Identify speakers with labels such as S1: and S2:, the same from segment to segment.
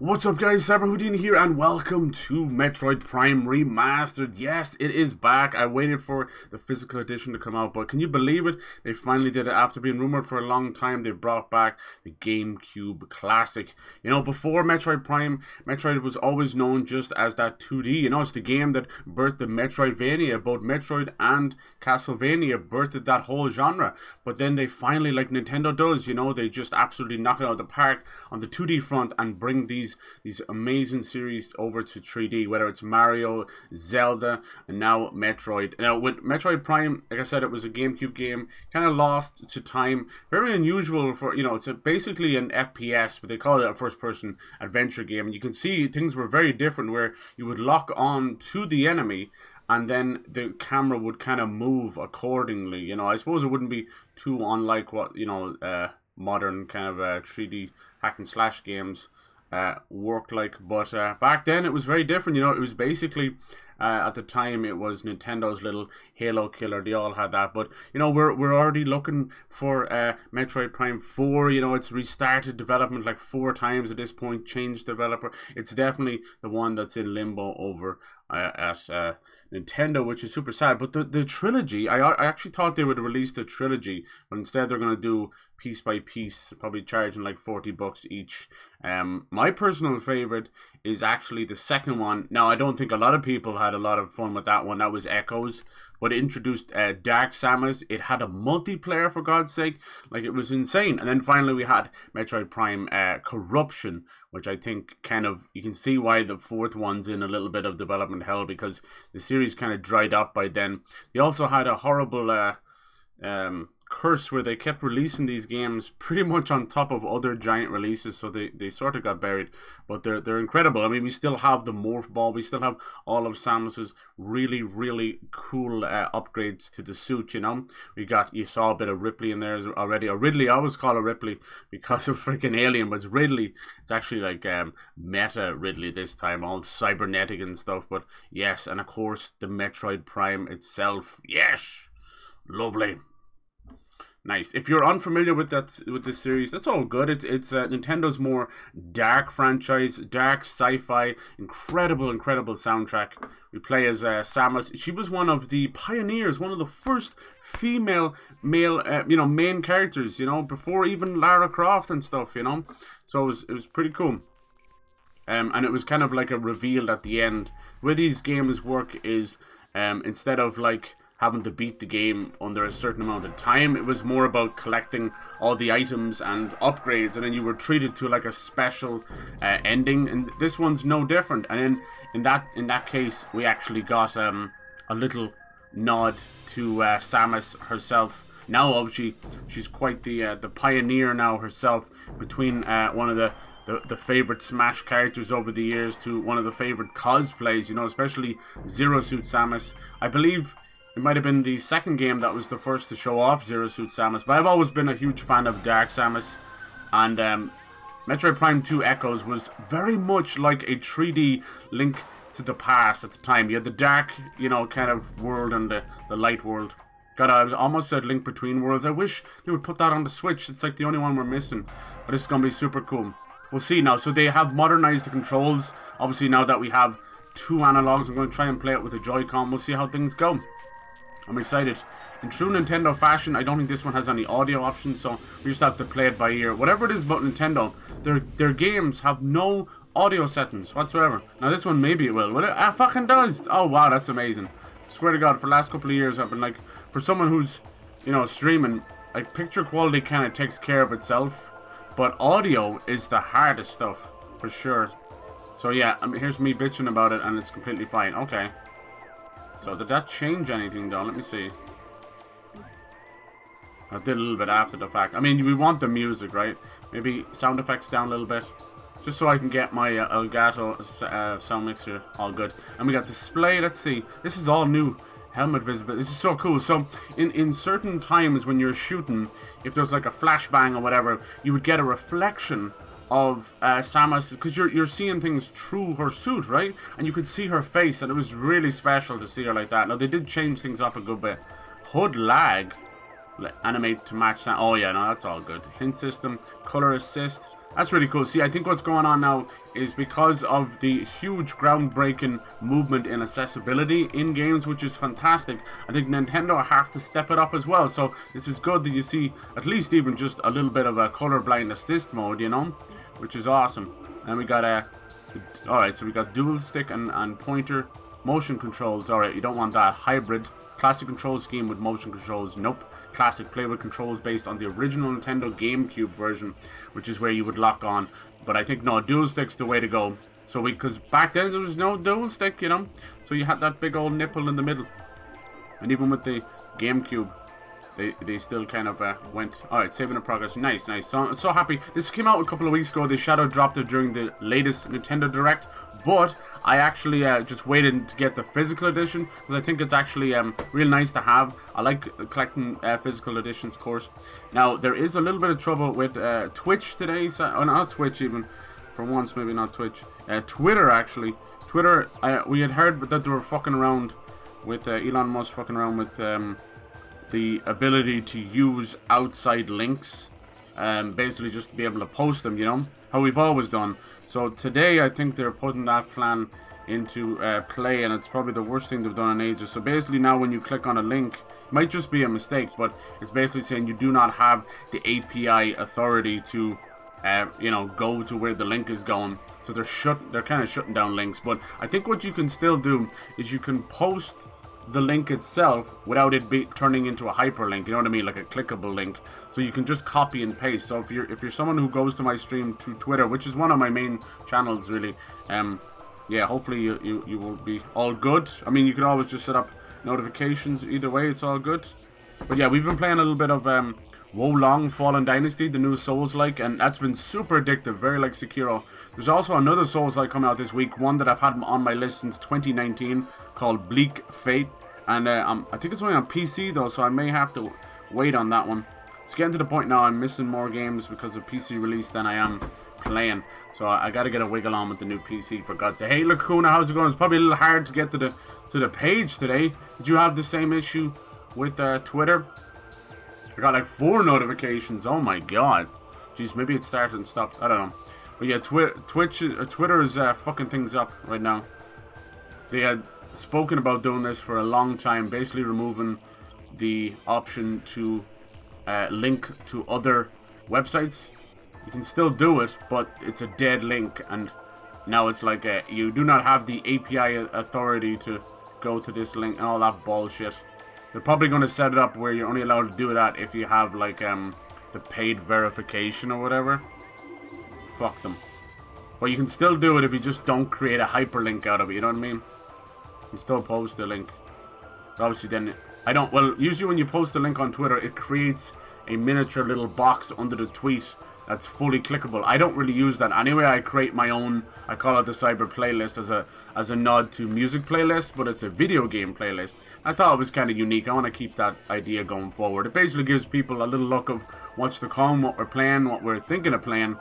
S1: What's up guys, Cyberhoudini here and welcome to Metroid Prime Remastered. Yes, it is back. I waited for the physical edition to come out, but can you believe it? They finally did it after being rumored for a long time. They brought back the Gamecube classic. You know, before Metroid Prime, Metroid was always known just as that 2D. You know, it's the game that birthed the Metroidvania. Both Metroid and Castlevania birthed that whole genre. But then they finally, like Nintendo does, you know, they just absolutely knock it out of the park on the 2D front and bring these amazing series over to 3D, whether it's Mario, Zelda, and now Metroid. Now, with Metroid Prime, like I said, it was a GameCube game, kind of lost to time. Very unusual for, you know, it's basically an FPS, but they call it a first-person adventure game. And you can see things were very different, where you would lock on to the enemy, and then the camera would kind of move accordingly. You know, I suppose it wouldn't be too unlike what, you know, modern kind of 3D hack and slash games worked like, but back then it was very different. You know, it was basically at the time it was Nintendo's little Halo killer. They all had that, but you know, we're already looking for Metroid Prime 4. You know, it's restarted development like 4 times at this point, changed developer. It's definitely the one that's in limbo over at Nintendo, which is super sad. But the trilogy, I actually thought they would release the trilogy, but instead they're going to do piece by piece, probably charging like $40 each. My personal favorite is actually the second one. Now, I don't think a lot of people had a lot of fun with that one. That was Echoes, but it introduced Dark Samus. It had a multiplayer, for God's sake. Like, it was insane. And then finally we had Metroid Prime Corruption, which I think kind of, you can see why the fourth one's in a little bit of development hell, because the series kind of dried up by then. They also had a horrible curse where they kept releasing these games pretty much on top of other giant releases, so they sort of got buried. But they're incredible. I mean, we still have the Morph Ball, we still have all of Samus's really cool upgrades to the suit. You know, you saw a bit of Ripley in there already, or Ridley. I always call her Ripley because of freaking Alien, but it's Ridley. It's actually like meta Ridley this time, all cybernetic and stuff. But yes, and of course the Metroid Prime itself. Yes, lovely. Nice. If you're unfamiliar with this series, that's all good. It's Nintendo's more dark franchise, dark sci-fi, incredible soundtrack. We play as Samus. She was one of the pioneers, one of the first female main characters. You know, before even Lara Croft and stuff. You know, so it was pretty cool. And it was kind of like a reveal at the end. The way these games work is instead of like having to beat the game under a certain amount of time, it was more about collecting all the items and upgrades, and then you were treated to like a special ending. And this one's no different. And then in that case, we actually got a little nod to Samus herself. Now, obviously, she's quite the pioneer now herself, between one of the favorite Smash characters over the years to one of the favorite cosplays. You know, especially Zero Suit Samus. I believe it might have been the second game that was the first to show off Zero Suit Samus, but I've always been a huge fan of Dark Samus, and Metroid Prime 2 Echoes was very much like a 3D Link to the Past at the time. You had the dark, you know, kind of world and the light world. God, I was almost said Link Between Worlds. I wish they would put that on the Switch. It's like the only one we're missing, but it's going to be super cool. We'll see now. So they have modernized the controls. Obviously, now that we have 2 analogs, I'm going to try and play it with a Joy-Con. We'll see how things go. I'm excited. In true Nintendo fashion, I don't think this one has any audio options, so we just have to play it by ear. Whatever it is about Nintendo, their games have no audio settings whatsoever. Now this one, maybe it will. Well, it fucking does. Oh wow, that's amazing. Swear to God, for the last couple of years, I've been like, for someone who's, you know, streaming, like, picture quality kind of takes care of itself, but audio is the hardest stuff, for sure. So yeah, I mean, here's me bitching about it, and it's completely fine. Okay. So did that change anything though? Let me see. I did a little bit after the fact. I mean, we want the music, right? Maybe sound effects down a little bit, just so I can get my Elgato sound mixer all good. And we got display. Let's see. This is all new. Helmet visibility. This is so cool. So in certain times when you're shooting, if there's like a flashbang or whatever, you would get a reflection of Samus, because you're seeing things through her suit, right? And you could see her face, and it was really special to see her like that. Now, they did change things up a good bit. HUD lag, animate to match sound. Oh yeah, no, that's all good. Hint system, color assist, That's really cool. See, I think what's going on now is because of the huge groundbreaking movement in accessibility in games, which is fantastic. I think Nintendo have to step it up as well. So this is good that you see at least even just a little bit of a colorblind assist mode, you know, which is awesome. And we got alright, so we got dual stick and pointer motion controls. Alright, you don't want that. Hybrid classic control scheme with motion controls. Nope. Classic play with controls based on the original Nintendo Gamecube version, which is where you would lock on. But I think no, dual stick's the way to go. So because back then there was no dual stick, you know, so you had that big old nipple in the middle. And even with the Gamecube, they still kind of went. Alright, saving in progress. Nice, nice. So I'm so happy. This came out a couple of weeks ago. The shadow dropped it during the latest Nintendo Direct. But I actually just waited to get the physical edition because I think it's actually real nice to have. I like collecting physical editions, of course. Now, there is a little bit of trouble with Twitch today. So, oh, not Twitch even. For once, maybe not Twitch. Twitter, actually. Twitter, we had heard that they were fucking around with Elon Musk fucking around with the ability to use outside links. Basically just to be able to post them, you know, how we've always done. So today I think they're putting that plan into play, and it's probably the worst thing they've done in ages. So basically now when you click on a link, it might just be a mistake, but it's basically saying you do not have the API authority to you know, go to where the link is going. So they're kind of shutting down links. But I think what you can still do is you can post the link itself without it turning into a hyperlink, you know what I mean, like a clickable link. So you can just copy and paste. So if you're someone who goes to my stream to Twitter, which is one of my main channels really, yeah, hopefully you will be all good. I mean, you can always just set up notifications. Either way, it's all good. But yeah, we've been playing a little bit of Wolong Fallen Dynasty, the new Souls-like, and that's been super addictive, very like Sekiro. There's also another Souls-like coming out this week, one that I've had on my list since 2019, called Bleak Fate. And I think it's only on PC though, so I may have to wait on that one. It's getting to the point now I'm missing more games because of PC release than I am playing. So I gotta get a wiggle on with the new PC, for God's sake. Hey Lacuna, how's it going? It's probably a little hard to get to the page today. Did you have the same issue with Twitter? I got like 4 notifications. Oh my god. Jeez, maybe it started and stopped. I don't know. But yeah, Twitter is fucking things up right now. They had spoken about doing this for a long time, basically removing the option to link to other websites. You can still do it, but it's a dead link, and now it's like you do not have the API authority to go to this link and all that bullshit. They're probably going to set it up where you're only allowed to do that if you have like the paid verification or whatever. Fuck them. But you can still do it if you just don't create a hyperlink out of it, you know what I mean? You can still post the link. Obviously then, well, usually when you post a link on Twitter, it creates a miniature little box under the tweet that's fully clickable. I don't really use that. Anyway, I create my own, I call it the Cyber playlist as a nod to music playlist, but it's a video game playlist. I thought it was kind of unique. I want to keep that idea going forward. It basically gives people a little look of what's to come, what we're playing, what we're thinking of playing,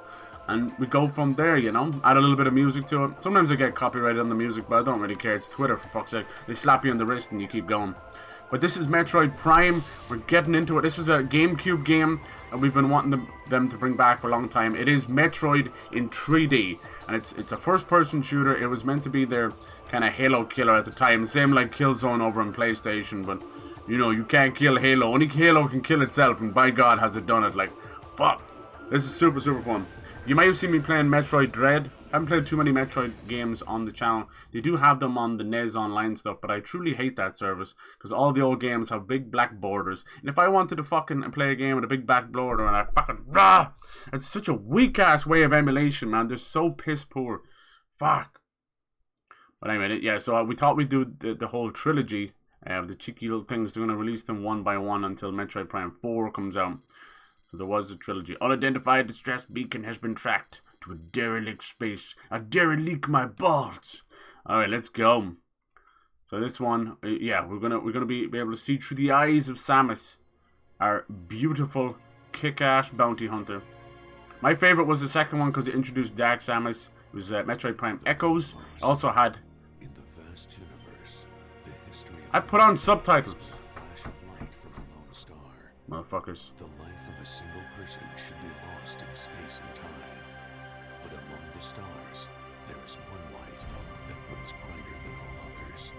S1: and we go from there, you know? Add a little bit of music to it. Sometimes I get copyrighted on the music, but I don't really care. It's Twitter, for fuck's sake. They slap you on the wrist and you keep going. But this is Metroid Prime. We're getting into it. This was a GameCube game that we've been wanting them to bring back for a long time. It is Metroid in 3D, and it's a first-person shooter. It was meant to be their kind of Halo killer at the time. Same like Killzone over on PlayStation, but you know, you can't kill Halo. Only Halo can kill itself, and by God has it done it. Like, fuck. This is super, super fun. You might have seen me playing Metroid Dread. I haven't played too many Metroid games on the channel. They do have them on the NES Online stuff, but I truly hate that service because all the old games have big black borders. And if I wanted to fucking play a game with a big black border and I fucking it's such a weak ass way of emulation, man. They're so piss poor. Fuck. But anyway, yeah. So we thought we'd do the whole trilogy. The cheeky little things. They're gonna release them one by one until Metroid Prime 4 comes out. So there was a trilogy. Unidentified distress beacon has been tracked to a derelict space. A derelict my balls. Alright, let's go. So this one, yeah, we're gonna be able to see through the eyes of Samus, our beautiful kick-ass bounty hunter. My favorite was the second one because it introduced Dark Samus. It was Metroid Prime Echoes. It also had
S2: in the vast universe, the history of
S1: I put on subtitles.
S2: flash of light from a lone star.
S1: Motherfuckers.
S2: The life of a single person should be lost in space and time. the stars, there is one light that burns brighter than all others.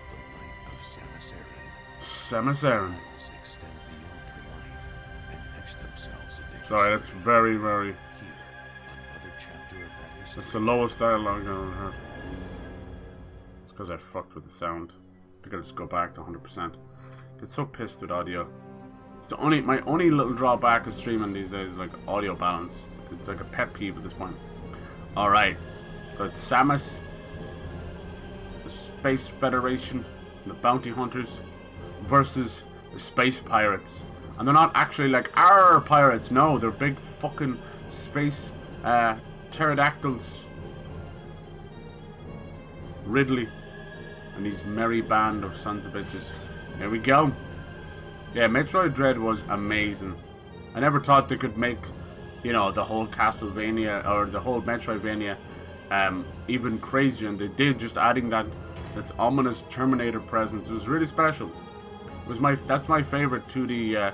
S2: The light of Samus Aran.
S1: Samus Aran.
S2: Battles extend beyond her life and etch themselves into
S1: Sorry, that's
S2: history.
S1: very, very...
S2: Here, another chapter of that history.
S1: That's the lowest dialogue I've ever heard. It's because I fucked with the sound. I gotta just go back to 100%. Get so pissed with audio. It's the my only little drawback of streaming these days is like audio balance. It's like a pet peeve at this point. Alright. So it's Samus, the Space Federation, the Bounty Hunters versus the Space Pirates. And they're not actually like our pirates, no, they're big fucking space pterodactyls. Ridley and these merry band of sons of bitches. Here we go. Yeah, Metroid Dread was amazing. I never thought they could make, you know, the whole Castlevania or the whole Metroidvania even crazier, and they did, just adding this ominous Terminator presence. It was really special. It was that's my favorite 2D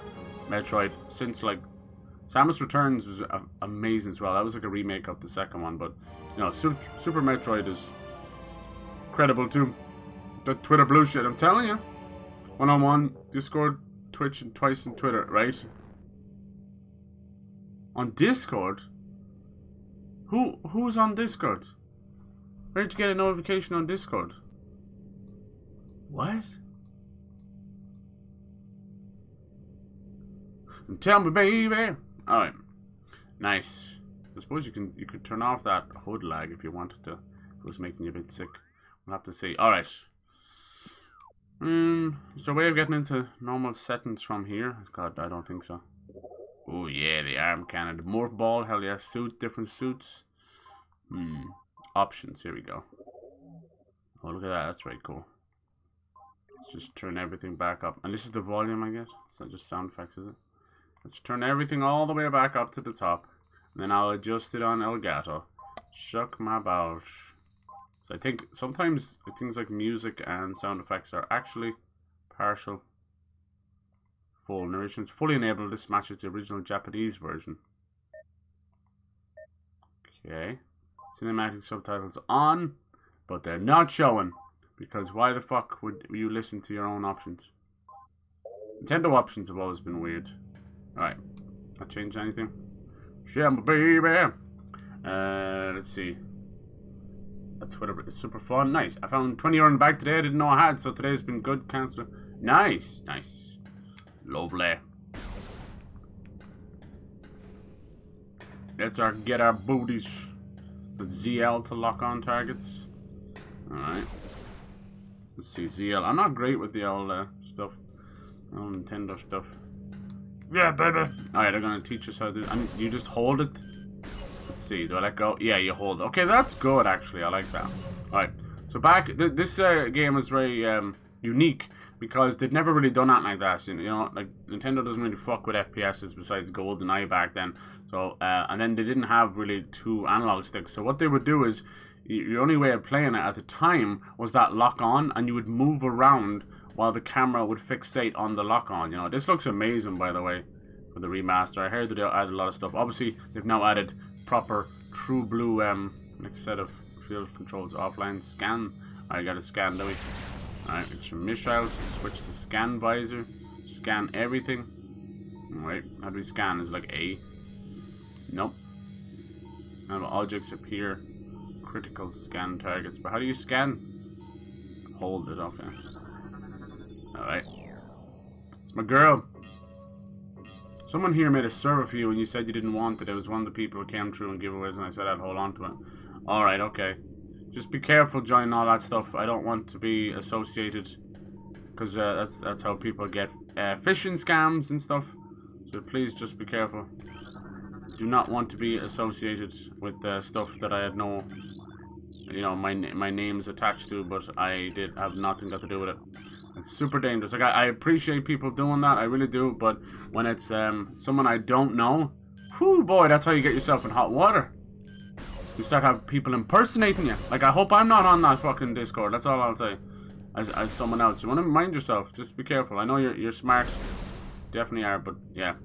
S1: Metroid since like Samus Returns was amazing as well. That was like a remake of the second one, but you know, Super Metroid is credible too. The Twitter blue shit, I'm telling you. 1-on-1, Discord, Twitch, and twice on Twitter, right? On Discord? Who's on Discord? Where did you get a notification on Discord? What? Tell me, baby. Alright. Nice. I suppose you could turn off that HUD lag if you wanted to. If it was making you a bit sick. We'll have to see. Alright. Is there a way of getting into normal settings from here? God, I don't think so. Oh yeah, the arm cannon. The morph ball, hell yeah. Suit, different suits. Options, here we go. Oh, look at that, that's very cool. Let's just turn everything back up. And this is the volume, I guess. It's not just sound effects, is it? Let's turn everything all the way back up to the top. And then I'll adjust it on Elgato. Shuck my balls. So I think sometimes things like music and sound effects are actually partial. Full narration is fully enabled. This matches the original Japanese version. Okay. Cinematic subtitles on, but they're not showing. Because why the fuck would you listen to your own options? Nintendo options have always been weird. Alright. Not change anything. Shamba baby! Let's see. That's whatever. It's super fun. Nice. I found 20 euro in the bag today. I didn't know I had, so today's been good. Cancel. Nice. Nice. Lovely. Let's get our booties. With ZL to lock on targets. Alright. Let's see. ZL. I'm not great with the old stuff. Old Nintendo stuff. Yeah, baby. Alright, they're gonna teach us how to do it. You just hold it. Let's see. Do I let go? Yeah, you hold it. Okay, that's good, actually. I like that. Alright. So back... This game is very unique. Because they've never really done that like that. You know, like, Nintendo doesn't really fuck with FPSs besides GoldenEye back then. So, and then they didn't have really 2 analog sticks. So what they would do is, your only way of playing it at the time was that lock-on, and you would move around while the camera would fixate on the lock-on. You know, this looks amazing, by the way, for the remaster. I heard that they added a lot of stuff. Obviously, they've now added proper true blue next set of field controls offline. Scan. I got to scan, do we? Alright, get your missiles, switch to scan visor, scan everything. Alright, how do we scan? Is it like A? Nope. Now objects appear, critical scan targets, but how do you scan? Hold it, okay. Alright. It's my girl. Someone here made a server for you and you said you didn't want it. It was one of the people who came through and giveaways and I said I'd hold on to it. Alright, okay. Just be careful joining all that stuff. I don't want to be associated, because that's how people get phishing scams and stuff. So please just be careful. Do not want to be associated with stuff that I had no, you know, my name is attached to, but I did have nothing got to do with it. It's super dangerous. Like I appreciate people doing that, I really do. But when it's someone I don't know, whew, boy, that's how you get yourself in hot water. You start having people impersonating you. Like, I hope I'm not on that fucking Discord. That's all I'll say. As someone else. You want to mind yourself. Just be careful. I know you're smart. Definitely are, but yeah.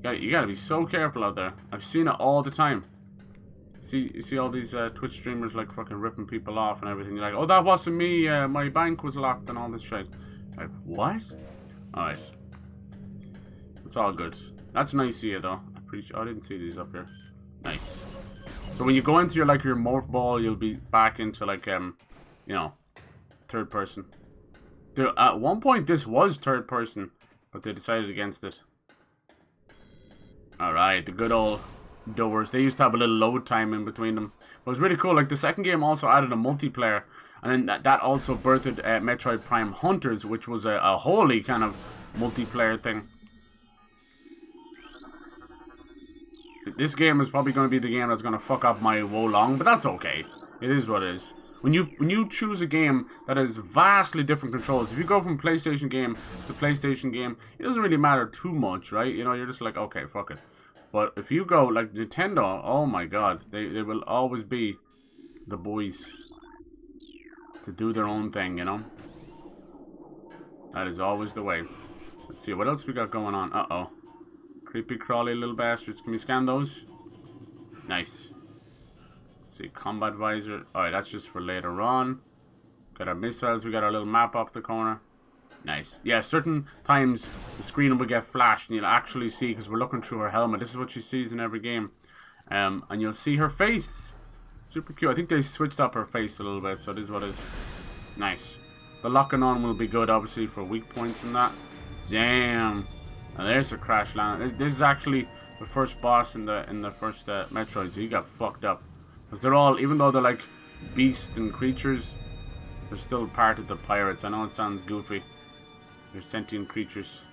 S1: You gotta be so careful out there. I've seen it all the time. See, you see all these Twitch streamers like fucking ripping people off and everything. You're like, oh, that wasn't me. My bank was locked and all this shit. Like, what? Alright. It's all good. That's nice of you, though. I didn't see these up here. Nice. So when you go into your morph ball, you'll be back into like you know, third person. At one point this was third person, but they decided against it. Alright, the good old doors. They used to have a little load time in between them. But it was really cool. Like, the second game also added a multiplayer. And then that also birthed Metroid Prime Hunters, which was a wholly kind of multiplayer thing. This game is probably going to be the game that's going to fuck up my Wolong, but that's okay. It is what it is. When you choose a game that has vastly different controls, if you go from PlayStation game to PlayStation game, it doesn't really matter too much, right? You know, you're just like, okay, fuck it. But if you go like Nintendo, oh my god, they will always be the boys to do their own thing, you know? That is always the way. Let's see, what else we got going on? Uh-oh. Creepy crawly little bastards. Can we scan those? Nice. Let's see, combat visor. Alright, that's just for later on. Got our missiles. We got our little map up the corner. Nice. Yeah, certain times the screen will get flashed and you'll actually see, because we're looking through her helmet. This is what she sees in every game. And you'll see her face. Super cute. I think they switched up her face a little bit, so this is what it is. Nice. The locking on will be good, obviously, for weak points and that. Damn. Now there's a crash land. This is actually the first boss in the first Metroid, so he got fucked up. Because they're all, even though they're like beasts and creatures, they're still part of the pirates. I know it sounds goofy. They're sentient creatures.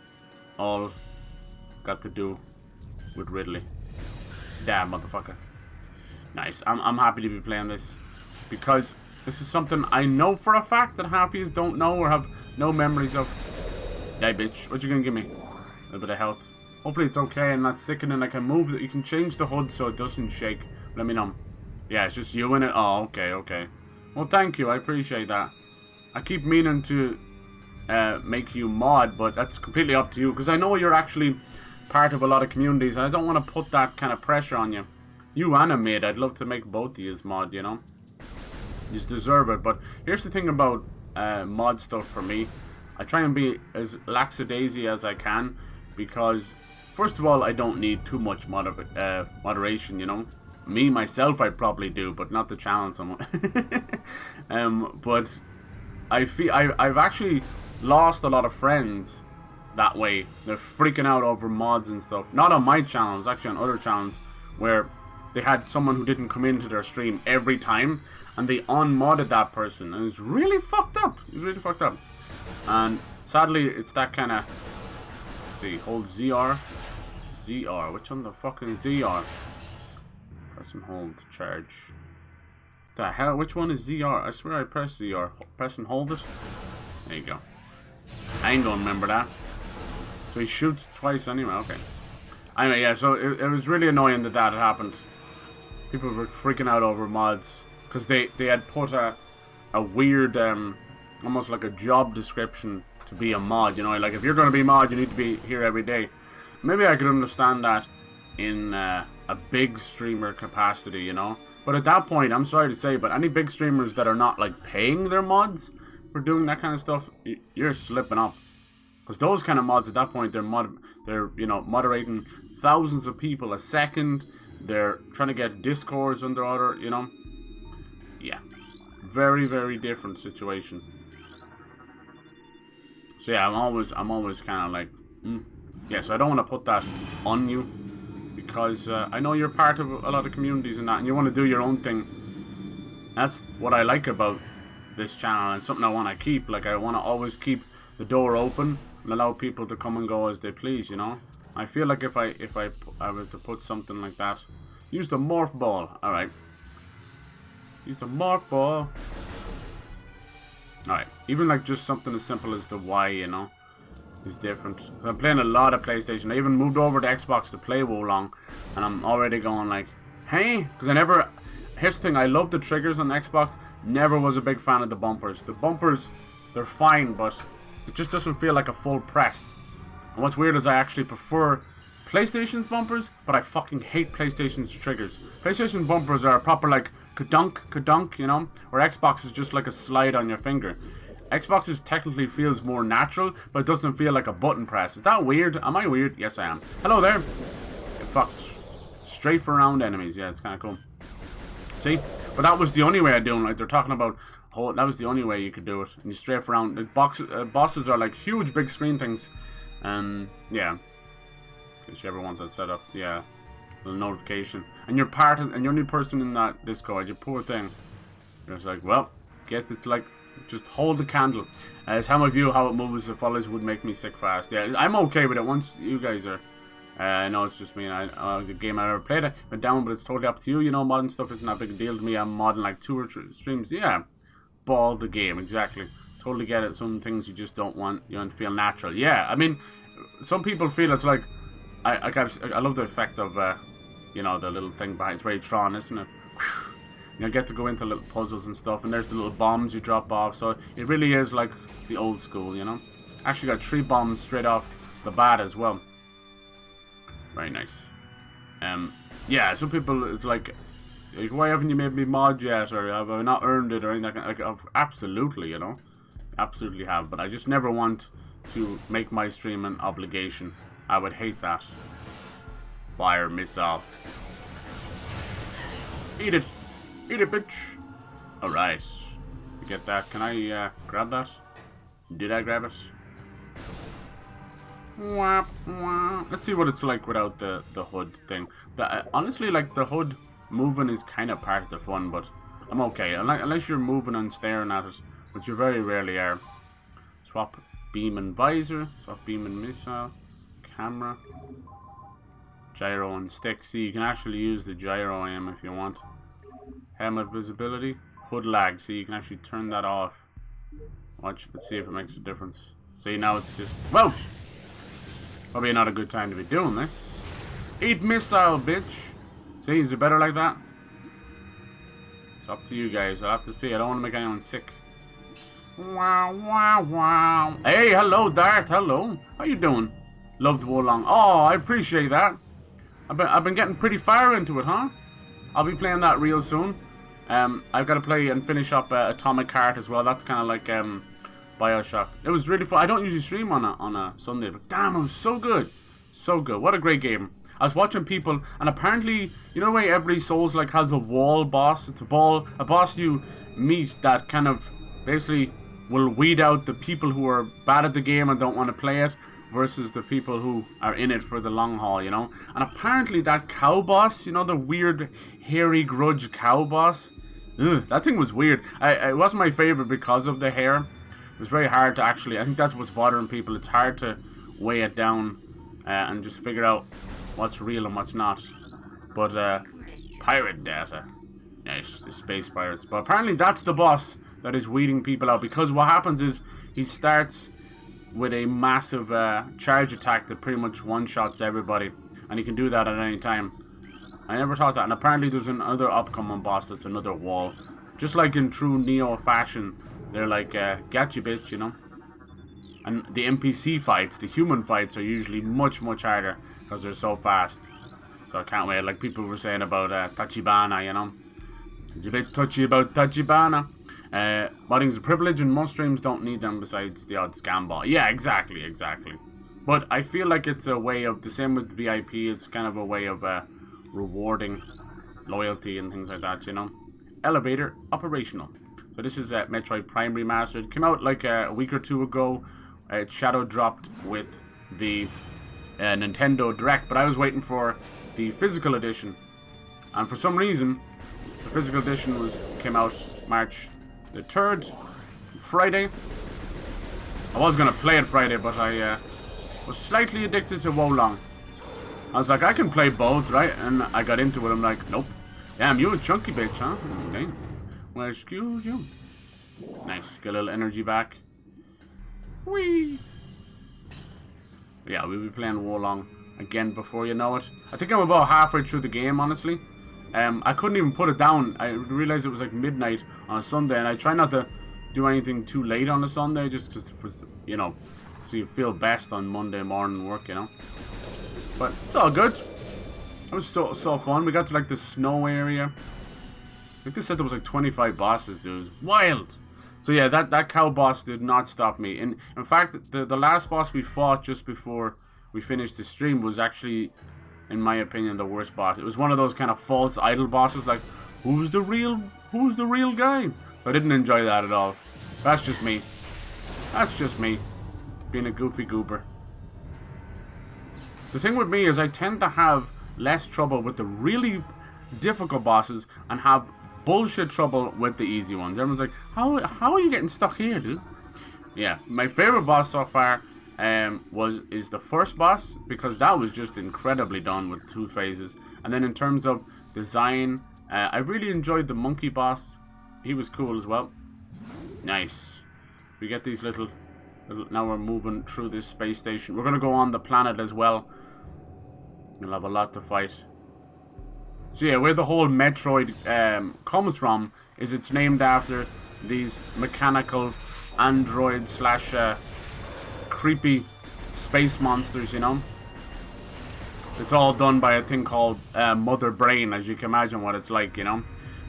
S1: All got to do with Ridley. Damn, motherfucker. Nice. I'm happy to be playing this, because this is something I know for a fact that half of you don't know or have no memories of. Yeah, bitch. What you gonna give me? A little bit of health. Hopefully it's okay and not sickening. I can move it. You can change the HUD so it doesn't shake. Let me know. Yeah, it's just you in it. Oh, okay, okay. Well, thank you. I appreciate that. I keep meaning to make you mod, but that's completely up to you, because I know you're actually part of a lot of communities and I don't want to put that kind of pressure on you. You animate. I'd love to make both of you as mod, you know. You just deserve it. But here's the thing about mod stuff for me. I try and be as lackadaisy as I can, because first of all, I don't need too much moderation, you know. Me, myself, I probably do, but not the channel someone. But I feel I've actually lost a lot of friends that way. They're freaking out over mods and stuff. Not on my channel, it's actually on other channels, where they had someone who didn't come into their stream every time, and they unmodded that person, and it's really fucked up. It's really fucked up. And sadly, it's that kind of... Let's see, hold ZR. ZR, which one the fucking ZR? Press and hold to charge. The hell, which one is ZR? I swear I pressed ZR. Press and hold it. There you go. I ain't gonna remember that. So he shoots twice anyway, okay. Anyway, yeah, so it was really annoying that had happened. People were freaking out over mods, because they had put a weird, almost like a job description to be a mod, you know, like if you're going to be a mod, you need to be here every day. Maybe I could understand that in a big streamer capacity, you know. But at that point, I'm sorry to say, but any big streamers that are not like paying their mods for doing that kind of stuff, you're slipping up. Because those kind of mods at that point, they're you know, moderating thousands of people a second. They're trying to get discords under order, you know. Yeah, very, very different situation. So yeah, I'm always kind of like, yeah. So I don't want to put that on you, because I know you're part of a lot of communities and that, and you want to do your own thing. That's what I like about this channel, and something I want to keep. Like, I want to always keep the door open and allow people to come and go as they please, you know. I feel like if I were to put something like that, use the morph ball. All right, use the morph ball. All right, even like just something as simple as the Y, you know, is different. I'm playing a lot of PlayStation. I even moved over to Xbox to play Wolong, and I'm already going like, hey, because I never. Here's the thing: I love the triggers on Xbox. Never was a big fan of the bumpers. The bumpers, they're fine, but it just doesn't feel like a full press. And what's weird is I actually prefer PlayStation's bumpers, but I fucking hate PlayStation's triggers. PlayStation bumpers are proper like kadunk, kadunk, you know? Where Xbox is just like a slide on your finger. Xbox's technically feels more natural, but it doesn't feel like a button press. Is that weird? Am I weird? Yes, I am. Hello there. Get fucked. Strafe around enemies. Yeah, it's kind of cool. See? But that was the only way I do it. Like, they're talking about... that was the only way you could do it. And you strafe around. The bosses are like huge, big screen things. Yeah. If you ever want that set up. Yeah. Little notification. And you're and you're the only person in that Discord. You poor thing. You're just like, well, guess it's like... Just hold the candle. It's how I view how it moves. If others would make me sick fast. Yeah, I'm okay with it once you guys are. I know it's just me. The game I ever played it went down, but it's totally up to you. You know, modding stuff isn't that big a deal to me. I'm modding like 2 or 3 streams. Yeah, ball the game exactly. Totally get it. Some things you just don't want. You don't feel natural. Yeah, I mean, some people feel it's like I love the effect of you know, the little thing behind. It's very Tron, isn't it? You get to go into little puzzles and stuff, and there's the little bombs you drop off, so it really is like the old school, you know? Actually got 3 bombs straight off the bat as well. Very nice. Yeah, some people, it's like, why haven't you made me mod yet, or have I not earned it, or anything like that? Absolutely, you know? Absolutely have, but I just never want to make my stream an obligation. I would hate that. Fire missile. Eat it! Eat it, bitch! Alright. You get that. Can I grab that? Did I grab it? Wah, wah. Let's see what it's like without the hood thing. Honestly, like, the hood moving is kind of part of the fun, but I'm okay. Unless you're moving and staring at it, which you very rarely are. Swap beam and visor. Swap beam and missile. Camera. Gyro and stick. See, you can actually use the gyro aim if you want. Helmet visibility, hood lag. See, you can actually turn that off. Watch, let's see if it makes a difference. See, now it's just... Whoa! Probably not a good time to be doing this. Eat missile, bitch! See, is it better like that? It's up to you guys. I'll have to see. I don't want to make anyone sick. Wow, wow, wow. Hey, hello, Dart. Hello. How you doing? Loved Wolong. Oh, I appreciate that. I've been getting pretty far into it, huh? I'll be playing that real soon. I've got to play and finish up Atomic Heart as well. That's kind of like Bioshock. It was really fun. I don't usually stream on a Sunday, but damn, it was so good. So good. What a great game. I was watching people, and apparently, you know the way every Souls like has a wall boss? It's a boss you meet that kind of basically will weed out the people who are bad at the game and don't want to play it, versus the people who are in it for the long haul, you know? And apparently that cow boss, you know, the weird, hairy grudge cow boss? Ugh, that thing was weird. It wasn't my favorite because of the hair. It was very hard to actually... I think that's what's bothering people. It's hard to weigh it down and just figure out what's real and what's not. But, pirate data. Nice, the space pirates. But apparently that's the boss that is weeding people out. Because what happens is he starts... with a massive charge attack that pretty much one-shots everybody. And he can do that at any time. I never thought that. And apparently there's another upcoming boss that's another wall. Just like in true Neo fashion. They're like, got you, bitch, you know. And the NPC fights, the human fights, are usually much, much harder. Because they're so fast. So I can't wait. Like people were saying about Tachibana, you know. It's a bit touchy about Tachibana. Modding is a privilege and most streams don't need them besides the odd scam bot. Yeah, exactly. But I feel like it's a way of, the same with VIP, it's kind of a way of rewarding loyalty and things like that, you know. Elevator operational. So this is Metroid Prime Remastered. Came out like a week or 2 ago. It shadow dropped with the Nintendo Direct, but I was waiting for the physical edition. And for some reason, the physical edition came out March the 3rd, Friday. I was going to play it Friday, but I was slightly addicted to Wolong. I was like, I can play both, right? And I got into it. I'm like, nope. Damn, you a chunky bitch, huh? Okay. Well, excuse you. Nice. Get a little energy back. Whee! Yeah, we'll be playing Wolong again before you know it. I think I'm about halfway through the game, honestly. I couldn't even put it down. I realized it was like midnight on a Sunday, and I try not to do anything too late on a Sunday, just because, you know, so you feel best on Monday morning work, you know. But it's all good. It was so fun. We got to like the snow area. I think they said there was like 25 bosses, dude. Wild! So yeah, that cow boss did not stop me. In fact, the last boss we fought just before we finished the stream was actually, in my opinion, the worst boss. It was one of those kind of false idol bosses, like, who's the real guy? I didn't enjoy that at all. That's just me. That's just me. Being a goofy goober. The thing with me is I tend to have less trouble with the really difficult bosses and have bullshit trouble with the easy ones. Everyone's like, how are you getting stuck here, dude? Yeah, my favorite boss so far is the first boss, because that was just incredibly done with 2 phases. And then in terms of design, I really enjoyed the monkey boss. He was cool as well. Nice. We get these little now we're moving through this space station. We're gonna go on the planet as well. We'll have a lot to fight. So yeah, where the whole Metroid comes from is it's named after these mechanical android slash creepy space monsters, you know. It's all done by a thing called Mother Brain, as you can imagine what it's like, you know.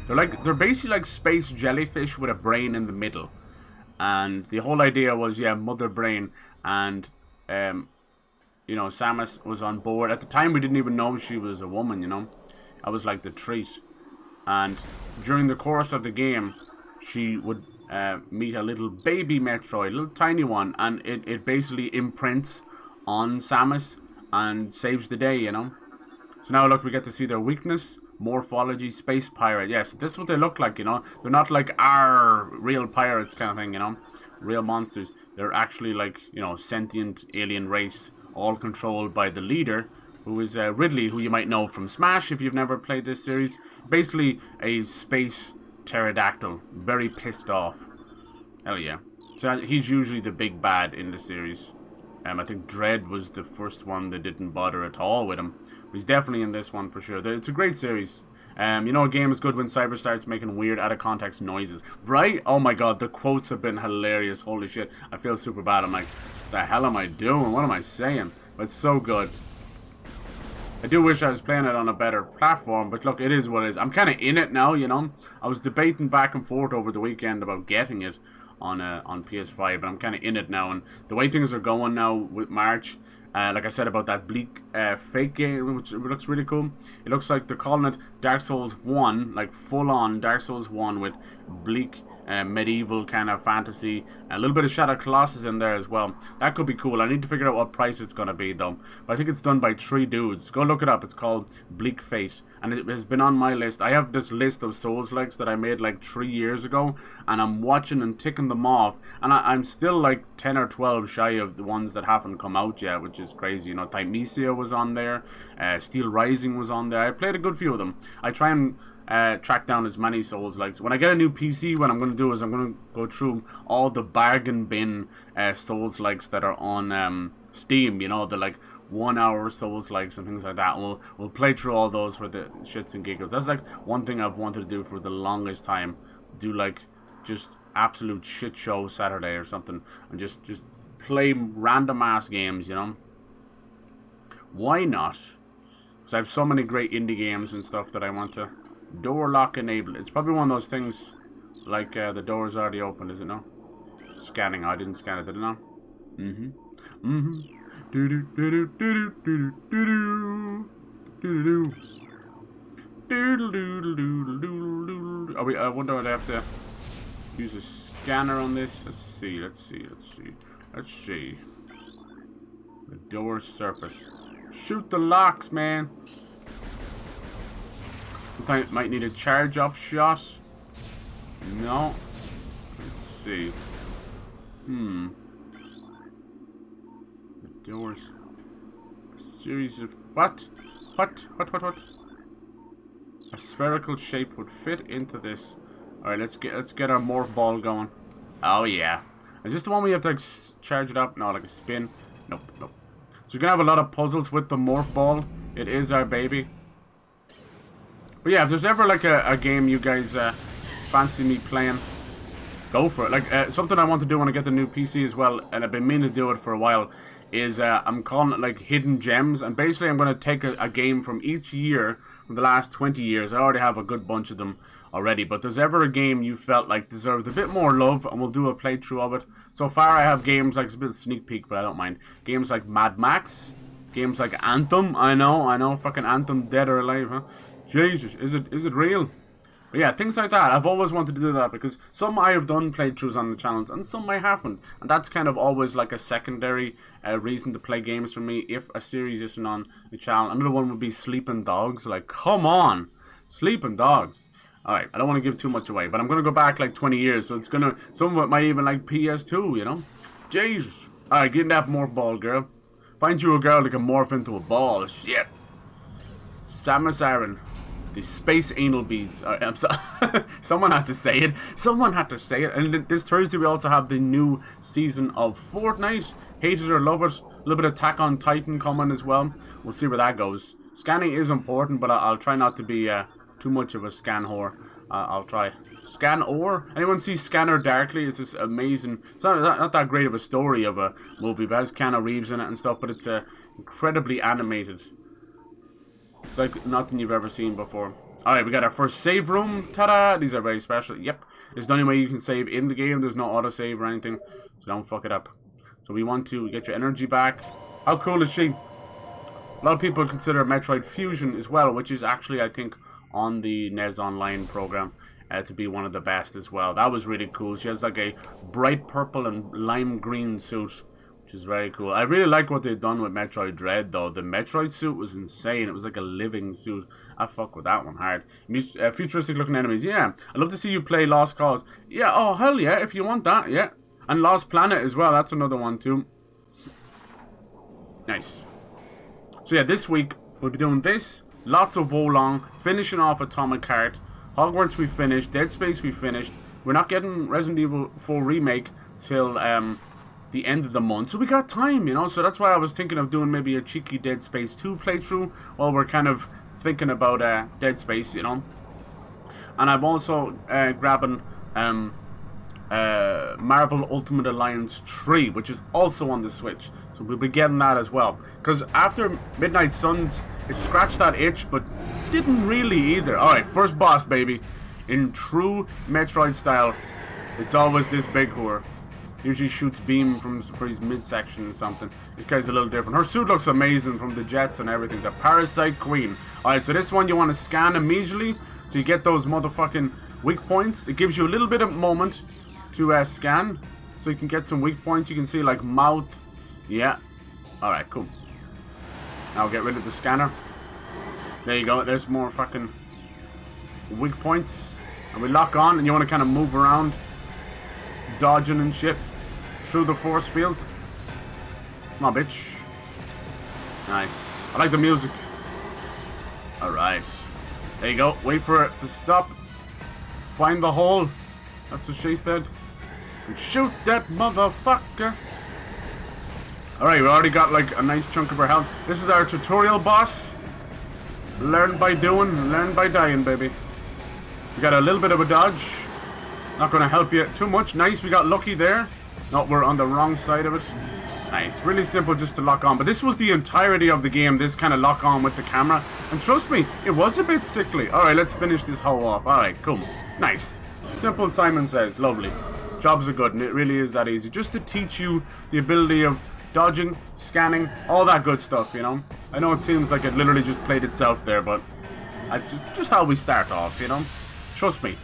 S1: They're basically like space jellyfish with a brain in the middle. And the whole idea was, yeah, Mother Brain, and you know, Samus was on board. At the time we didn't even know she was a woman, you know. I was like the treat. And during the course of the game, she would meet a little baby Metroid, a little tiny one, and it basically imprints on Samus and saves the day, you know. So now look, we get to see their weakness. Morphology, space pirate. Yes, this is what they look like, you know. They're not like real pirates kind of thing, you know. Real monsters. They're actually like, you know, sentient alien race, all controlled by the leader, who is Ridley, who you might know from Smash if you've never played this series. Basically a space pterodactyl, very pissed off. Hell yeah. So he's usually the big bad in the series. I think Dread was the first one that didn't bother at all with him. But he's definitely in this one for sure. It's a great series. You know, a game is good when Cyber starts making weird, out of context noises. Right? Oh my god, the quotes have been hilarious. Holy shit. I feel super bad. I'm like, the hell am I doing? What am I saying? But it's so good. I do wish I was playing it on a better platform, but look, it is what it is. I'm kind of in it now, you know. I was debating back and forth over the weekend about getting it on PS5, but I'm kind of in it now. And the way things are going now with March, like I said about that Bleak fake game, which looks really cool. It looks like they're calling it Dark Souls 1, like full-on Dark Souls 1 with bleak medieval kind of fantasy, a little bit of Shadow Colossus in there as well. That could be cool. I need to figure out what price it's going to be though, but I think it's done by 3 dudes. Go look it up. It's called Bleak Fate, and it has been on my list. I have this list of Souls-likes that I made like 3 years ago, and I'm watching and ticking them off, and I'm still like 10 or 12 shy of the ones that haven't come out yet, which is crazy. You know, Thymesia was on there, Steel Rising was on there. I played a good few of them. I try and track down as many Souls-likes. When I get a new PC, what I'm going to do is I'm going to go through all the bargain bin Souls-likes that are on Steam, you know, the like 1 hour Souls-likes and things like that. We'll play through all those for the shits and giggles. That's like one thing I've wanted to do for the longest time. Do like just absolute shit show Saturday or something, and just play random ass games, you know. Why not? Because I have so many great indie games and stuff that I want to door lock enable. It's probably one of those things like the door's already open, is it no? Scanning. Oh, I didn't scan it, did it no? I wonder if I have to use a scanner on this. Let's see. The door surface. Shoot the locks, man. I might need a charge up shot. No. Let's see. The doors. A series of what? What? A spherical shape would fit into this. Alright, let's get our morph ball going. Oh yeah. Is this the one we have to like charge it up? No, like a spin. Nope. So you're gonna have a lot of puzzles with the morph ball. It is our baby. But yeah, if there's ever like a game you guys fancy me playing, go for it. Like something I want to do when I get the new PC as well, and I've been meaning to do it for a while, is I'm calling it like hidden gems, and basically I'm going to take a game from each year from the last 20 years. I already have a good bunch of them already, but there's ever a game you felt like deserved a bit more love, and we'll do a playthrough of it. So far I have games like, it's a bit of a sneak peek, but I don't mind. Games like Mad Max, games like Anthem. I know, fucking Anthem, dead or alive, huh? Jesus, is it real? But yeah, things like that. I've always wanted to do that because some I have done playthroughs on the channels and some I haven't. And that's kind of always like a secondary reason to play games for me if a series isn't on the channel. Another one would be Sleeping Dogs. Like, come on! Sleeping Dogs. Alright, I don't want to give too much away, but I'm going to go back like 20 years, so it's going to... Some of it might even like PS2, you know? Jesus. Alright, get that more ball, girl. Find you a girl that can morph into a ball. Shit. Samus Aran. The space anal beads. I'm sorry. Someone had to say it. Someone had to say it. And this Thursday we also have the new season of Fortnite. Hate it or love it. A little bit of Attack on Titan coming as well. We'll see where that goes. Scanning is important, but I'll try not to be too much of a scan whore. I'll try. Scan or? Anyone see Scanner Darkly? It's just amazing. It's not that great of a story of a movie, but it has Keanu Reeves in it and stuff, but it's incredibly animated. It's like nothing you've ever seen before. Alright, we got our first save room. Ta-da! These are very special. Yep. It's the only way you can save in the game. There's no autosave or anything. So don't fuck it up. So we want to get your energy back. How cool is she? A lot of people consider Metroid Fusion as well, which is actually, I think, on the NES Online program, to be one of the best as well. That was really cool. She has like a bright purple and lime green suit, which is very cool. I really like what they've done with Metroid Dread, though. The Metroid suit was insane. It was like a living suit. I fuck with that one hard. Futuristic looking enemies. Yeah. I'd love to see you play Lost Cause. Yeah, oh, hell yeah, if you want that, yeah. And Lost Planet as well. That's another one, too. Nice. So, yeah, this week, we'll be doing this. Lots of Wolong. Finishing off Atomic Heart. Hogwarts we finished. Dead Space we finished. We're not getting Resident Evil 4 Remake till, the end of the month, so we got time, you know. So that's why I was thinking of doing maybe a cheeky Dead Space 2 playthrough while we're kind of thinking about Dead Space, you know. And I'm also grabbing Marvel Ultimate Alliance 3, which is also on the Switch, so we'll be getting that as well, because after Midnight Suns it scratched that itch but didn't really either. Alright, first boss, baby. In true Metroid style, it's always this big whore. Usually shoots beam from his midsection or something. This guy's a little different. Her suit looks amazing from the jets and everything. The Parasite Queen. Alright, so this one you want to scan immediately. So you get those motherfucking weak points. It gives you a little bit of moment to scan. So you can get some weak points. You can see like mouth. Yeah. Alright, cool. Now get rid of the scanner. There you go. There's more fucking weak points. And we lock on and you want to kind of move around. Dodging and shit. Through the force field. Come on, bitch. Nice. I like the music. Alright. There you go. Wait for it to stop. Find the hole. That's what she said. And shoot that motherfucker. Alright, we already got like a nice chunk of our health. This is our tutorial boss. Learn by doing, learn by dying, baby. We got a little bit of a dodge. Not going to help you too much. Nice, we got lucky there. No, we're on the wrong side of it. Nice, really simple just to lock on. But this was the entirety of the game, this kind of lock on with the camera. And trust me, it was a bit sickly. Alright, let's finish this hoe off. Alright, cool. Nice. Simple, Simon says. Lovely. Jobs are good, and it really is that easy. Just to teach you the ability of dodging, scanning, all that good stuff, you know. I know it seems like it literally just played itself there, but just how we start off, you know. Trust me.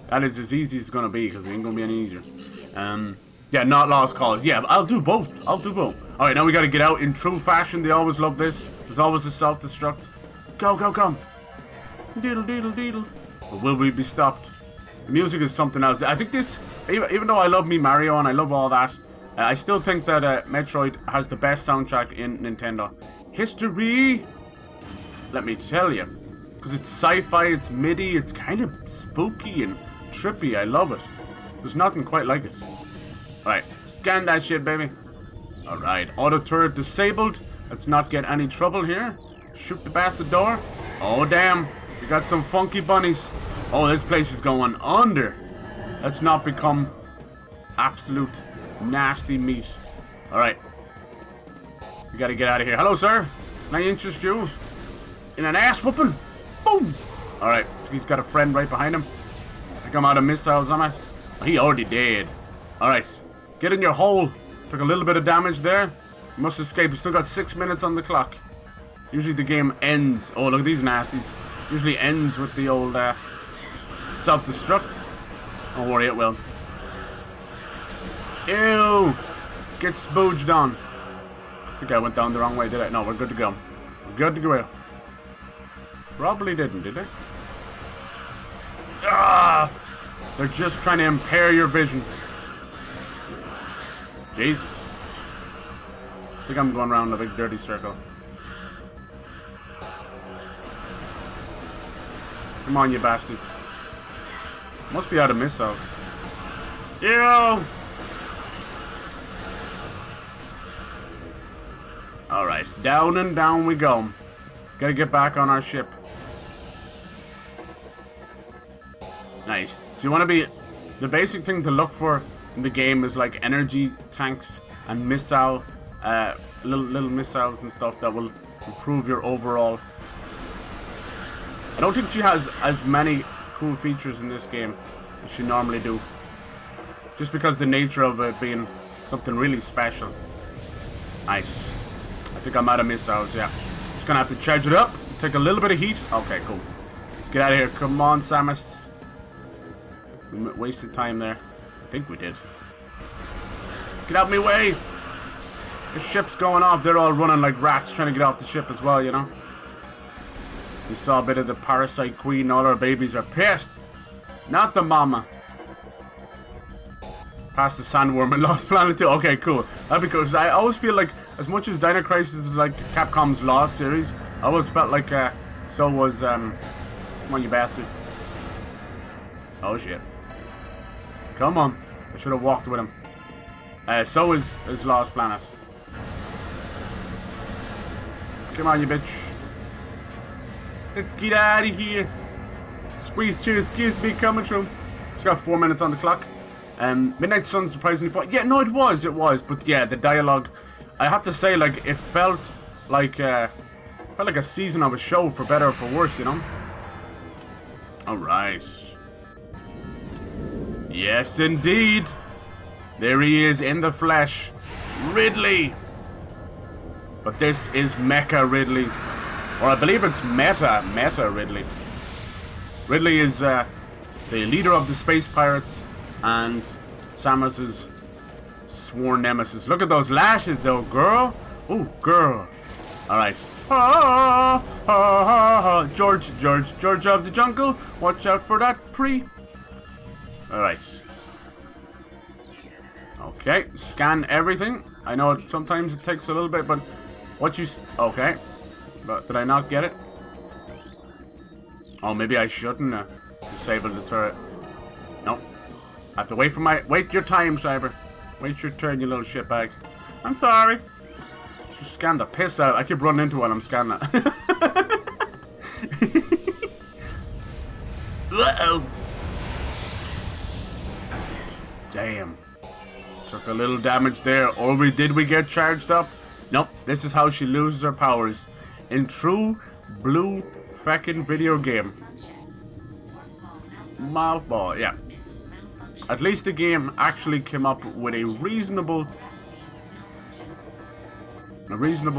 S1: That is as easy as it's going to be, because it ain't going to be any easier. Yeah, not Lost Cause. Yeah, I'll do both. I'll do both. Alright, now we got to get out in true fashion. They always love this. There's always a self-destruct. Go, go, go. Deedle, deedle, deedle. But will we be stopped? The music is something else. I think this, even though I love me Mario and I love all that, I still think that Metroid has the best soundtrack in Nintendo history. Let me tell you. Because it's sci-fi, it's MIDI, it's kind of spooky and trippy. I love it. There's nothing quite like it. Alright, scan that shit, baby. Alright, auto turret disabled. Let's not get any trouble here. Shoot the bastard door. Oh, damn. We got some funky bunnies. Oh, this place is going under. Let's not become absolute nasty meat. Alright. We gotta get out of here. Hello, sir. Can I interest you in an ass whooping? Boom! Alright, he's got a friend right behind him. I think I'm out of missiles, am I? Oh, he already did. Alright, get in your hole. Took a little bit of damage there. You must escape. You still got 6 minutes on the clock. Usually the game ends. Oh, look at these nasties. Usually ends with the old self-destruct. Don't worry, it will. Ew! Get spooged on. I think I went down the wrong way, did I? No, we're good to go. We're good to go. Probably didn't, did I? Ah! They're just trying to impair your vision. Jesus. I think I'm going around a big dirty circle. Come on, you bastards. Must be out of missiles. Ew! Alright, down and down we go. Gotta get back on our ship. Nice. So you want to be... The basic thing to look for in the game is like energy tanks and missile... little missiles and stuff that will improve your overall... I don't think she has as many cool features in this game as she normally do. Just because the nature of it being something really special. Nice. I think I'm out of missiles, yeah. Just gonna have to charge it up. Take a little bit of heat. Okay, cool. Let's get out of here. Come on, Samus. We wasted time there. I think we did. Get out of my way! The ship's going off. They're all running like rats trying to get off the ship as well, you know? We saw a bit of the parasite queen. All our babies are pissed. Not the mama. Past the sandworm and Lost Planet 2. Okay, cool. That'd be cool. Because I always feel like, as much as Dino Crisis is like Capcom's Lost series, I always felt like so was come on, you bastard. Oh shit. Come on. I should have walked with him. So is Lost Planet. Come on, you bitch. Let's get out of here. Squeeze cheers, excuse me, coming from. Just got 4 minutes on the clock. Midnight Sun surprisingly fun. Yeah, no, it was. But yeah, the dialogue, I have to say, like, it felt like a season of a show, for better or for worse, you know? Alright. Yes, indeed. There he is in the flesh. Ridley. But this is Mecha Ridley. Or I believe it's Meta Ridley. Ridley is the leader of the space pirates and Samus's sworn nemesis. Look at those lashes though, girl. Ooh, girl. Alright. George of the jungle. Watch out for that pre. Alright. Okay, scan everything. I know sometimes it takes a little bit, but what you... Okay. But did I not get it? Oh, maybe I shouldn't disable the turret. Nope. I have to wait for my... Wait your time, Cyber. Wait your turn, you little shitbag. I'm sorry. Just scan the piss out. I keep running into while I'm scanning it. Uh-oh. Damn. Took a little damage there. Or did we get charged up? Nope. This is how she loses her powers. In true blue fucking video game. Mouthball, yeah. At least the game actually came up with a reasonable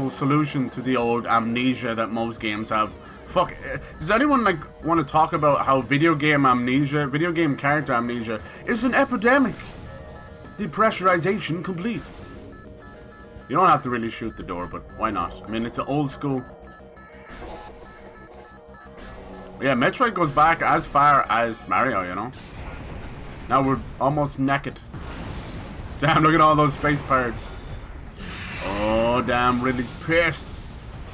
S1: solution to the old amnesia that most games have. Fuck, does anyone like want to talk about how video game character amnesia is an epidemic? Depressurization complete. You don't have to really shoot the door, but why not? I mean, it's an old school. Yeah, Metroid goes back as far as Mario, you know? Now we're almost naked. Damn, look at all those space pirates. Oh, damn, Ridley's pissed.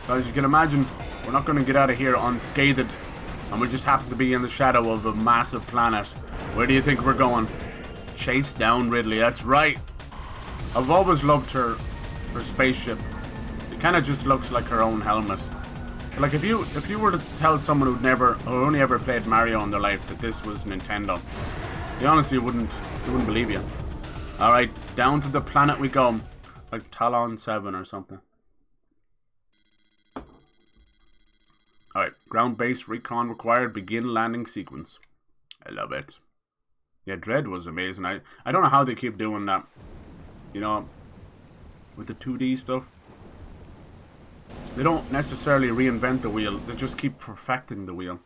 S1: So as you can imagine, we're not going to get out of here unscathed. And we just happen to be in the shadow of a massive planet. Where do you think we're going? Chase down Ridley, that's right. I've always loved her spaceship. It kind of just looks like her own helmet. Like if you were to tell someone who only ever played Mario in their life that this was Nintendo, they honestly wouldn't believe you. Alright, down to the planet we go. Like Talon 7 or something. Ground-based recon required. Begin landing sequence. I love it. Yeah, Dread was amazing. I don't know how they keep doing that. You know, with the 2D stuff. They don't necessarily reinvent the wheel. They just keep perfecting the wheel.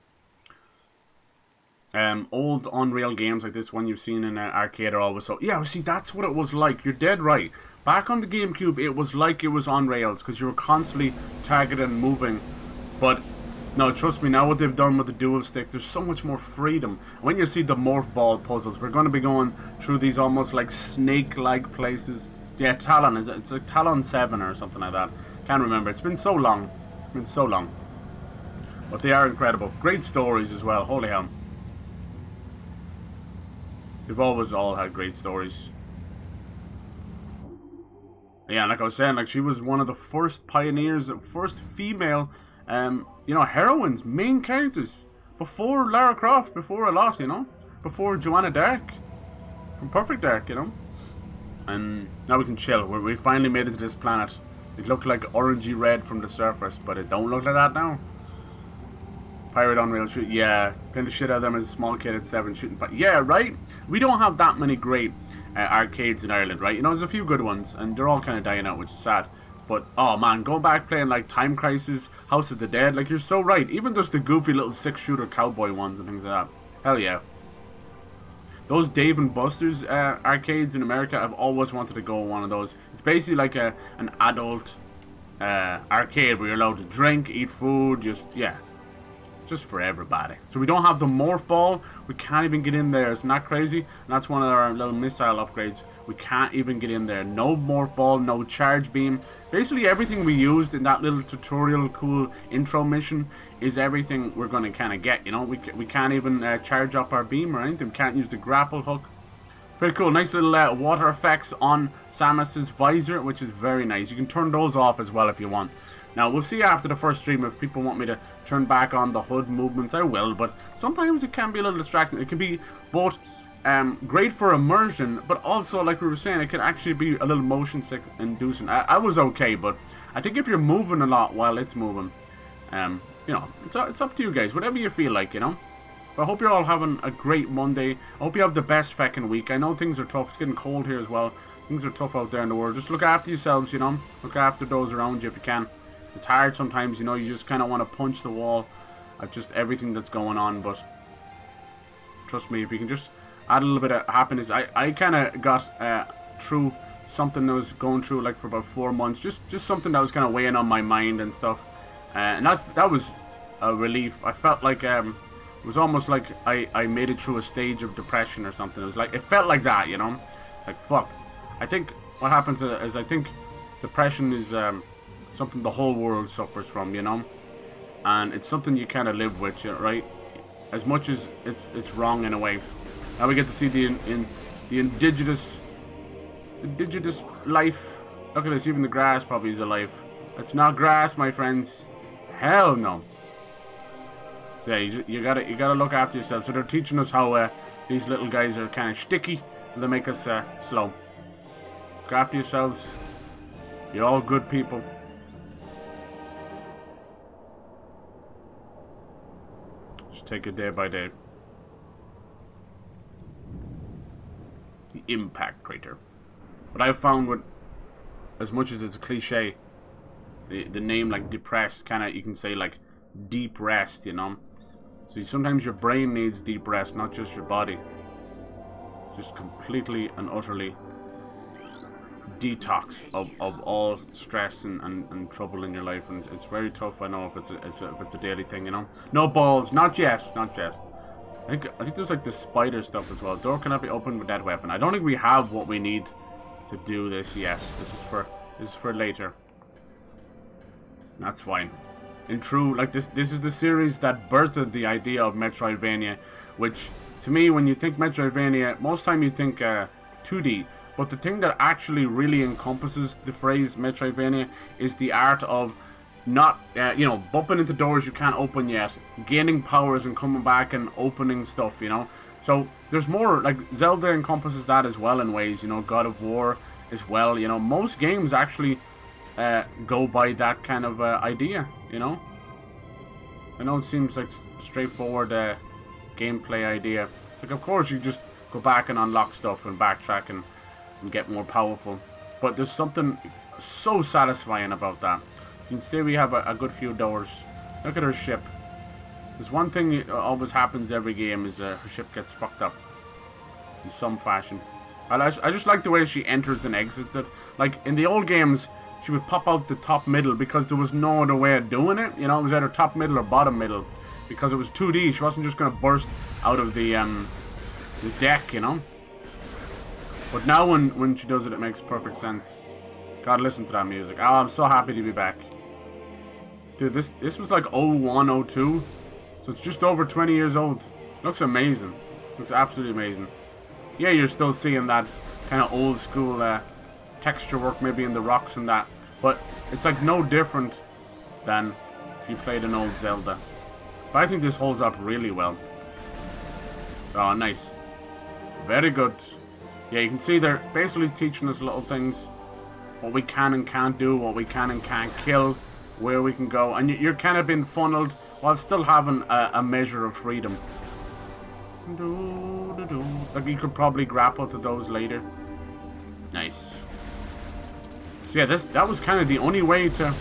S1: Old Unreal games like this one you've seen in an arcade are always so... Yeah, see, that's what it was like. You're dead right. Back on the Gamecube, it was like it was on rails because you were constantly targeting and moving. But, no, trust me, now what they've done with the dual stick, there's so much more freedom. When you see the morph ball puzzles, we're going to be going through these almost like snake-like places. Yeah, Talon. It's like Talon 7 or something like that. Can't remember. It's been so long. It's been so long. But they are incredible. Great stories as well. Holy hell. They've always all had great stories. Yeah, like I was saying, like she was one of the first pioneers, first female, you know, heroines, main characters. Before Lara Croft, before a lot, you know. Before Joanna Dark. From Perfect Dark, you know. And now we can chill. We finally made it to this planet. It looked like orangey red from the surface, but it don't look like that now. Pirate Unreal shoot, yeah, playing the shit out of them as a small kid at 7 shooting. But yeah, right. We don't have that many great arcades in Ireland, right? You know, there's a few good ones, and they're all kind of dying out, which is sad. But oh man, go back playing like Time Crisis, House of the Dead, like you're so right. Even just the goofy little 6-shooter cowboy ones and things like that. Hell yeah. Those Dave and Buster's arcades in America, I've always wanted to go to one of those. It's basically like an adult arcade where you're allowed to drink, eat food, just for everybody. So we don't have the morph ball. We can't even get in there. Isn't that crazy? And that's one of our little missile upgrades. We can't even get in there. No morph ball, no charge beam. Basically everything we used in that little tutorial cool intro mission is everything we're going to kind of get, you know. We can't even charge up our beam or anything. We can't use the grapple hook. Pretty cool. Nice little water effects on Samus's visor, which is very nice. You can turn those off as well if you want. Now, we'll see after the first stream if people want me to turn back on the HUD movements. I will, but sometimes it can be a little distracting. It can be both great for immersion, but also, like we were saying, it can actually be a little motion sick inducing. I was okay, but I think if you're moving a lot while it's moving, you know, it's up to you guys. Whatever you feel like, you know. But I hope you're all having a great Monday. I hope you have the best fucking week. I know things are tough. It's getting cold here as well. Things are tough out there in the world. Just look after yourselves, you know. Look after those around you if you can. It's hard sometimes, you know, you just kind of want to punch the wall of just everything that's going on, but trust me, if you can just add a little bit of happiness. I kind of got through something that was going through like for about 4 months, just something that was kind of weighing on my mind and stuff, and that was a relief. I felt like it was almost like I made it through a stage of depression or something. It was like, it felt like that, you know, like fuck. I think what happens is I think depression is something the whole world suffers from, you know, and it's something you kind of live with, right? As much as it's wrong in a way. Now we get to see the indigenous life. Look at this, even the grass probably is alive. It's not grass, my friends. Hell no. So yeah, you gotta look after yourself. So they're teaching us how these little guys are kind of sticky, and they make us slow. Look after yourselves. You're all good people. Just take it day by day. The impact crater. What I've found with, as much as it's a cliche, the name like depressed, kind of, you can say like deep rest, you know. So sometimes your brain needs deep rest, not just your body. Just completely and utterly detox of all stress and trouble in your life, and it's very tough. I know if it's a daily thing, you know. No balls, not yet. I think there's like the spider stuff as well. Door cannot be opened with that weapon. I don't think we have what we need to do this yet. This is for later. That's fine. In true, like this is the series that birthed the idea of Metroidvania, which to me, when you think Metroidvania, most time you think 2D. But the thing that actually really encompasses the phrase Metroidvania is the art of not, you know, bumping into doors you can't open yet, gaining powers and coming back and opening stuff, you know. So there's more, like Zelda encompasses that as well in ways, you know, God of War as well, you know. Most games actually go by that kind of idea, you know. I know it seems like straightforward gameplay idea. It's like, of course, you just go back and unlock stuff and backtrack and get more powerful. But there's something so satisfying about that. You can see we have a good few doors. Look at her ship. There's one thing that always happens every game is her ship gets fucked up. In some fashion. I just like the way she enters and exits it. Like, in the old games, she would pop out the top middle because there was no other way of doing it. You know, it was either top middle or bottom middle. Because it was 2D, she wasn't just going to burst out of the deck, you know. But now when she does it, it makes perfect sense. God, listen to that music. Oh, I'm so happy to be back. Dude, this was like 01, 02. So it's just over 20 years old. Looks amazing. Looks absolutely amazing. Yeah, you're still seeing that kind of old school texture work maybe in the rocks and that. But it's like no different than if you played an old Zelda. But I think this holds up really well. Oh, nice. Very good. Yeah, you can see they're basically teaching us little things. What we can and can't do, what we can and can't kill, where we can go. And you're kind of being funneled while still having a measure of freedom. Like, you could probably grapple to those later. Nice. So yeah, that was kind of the only way to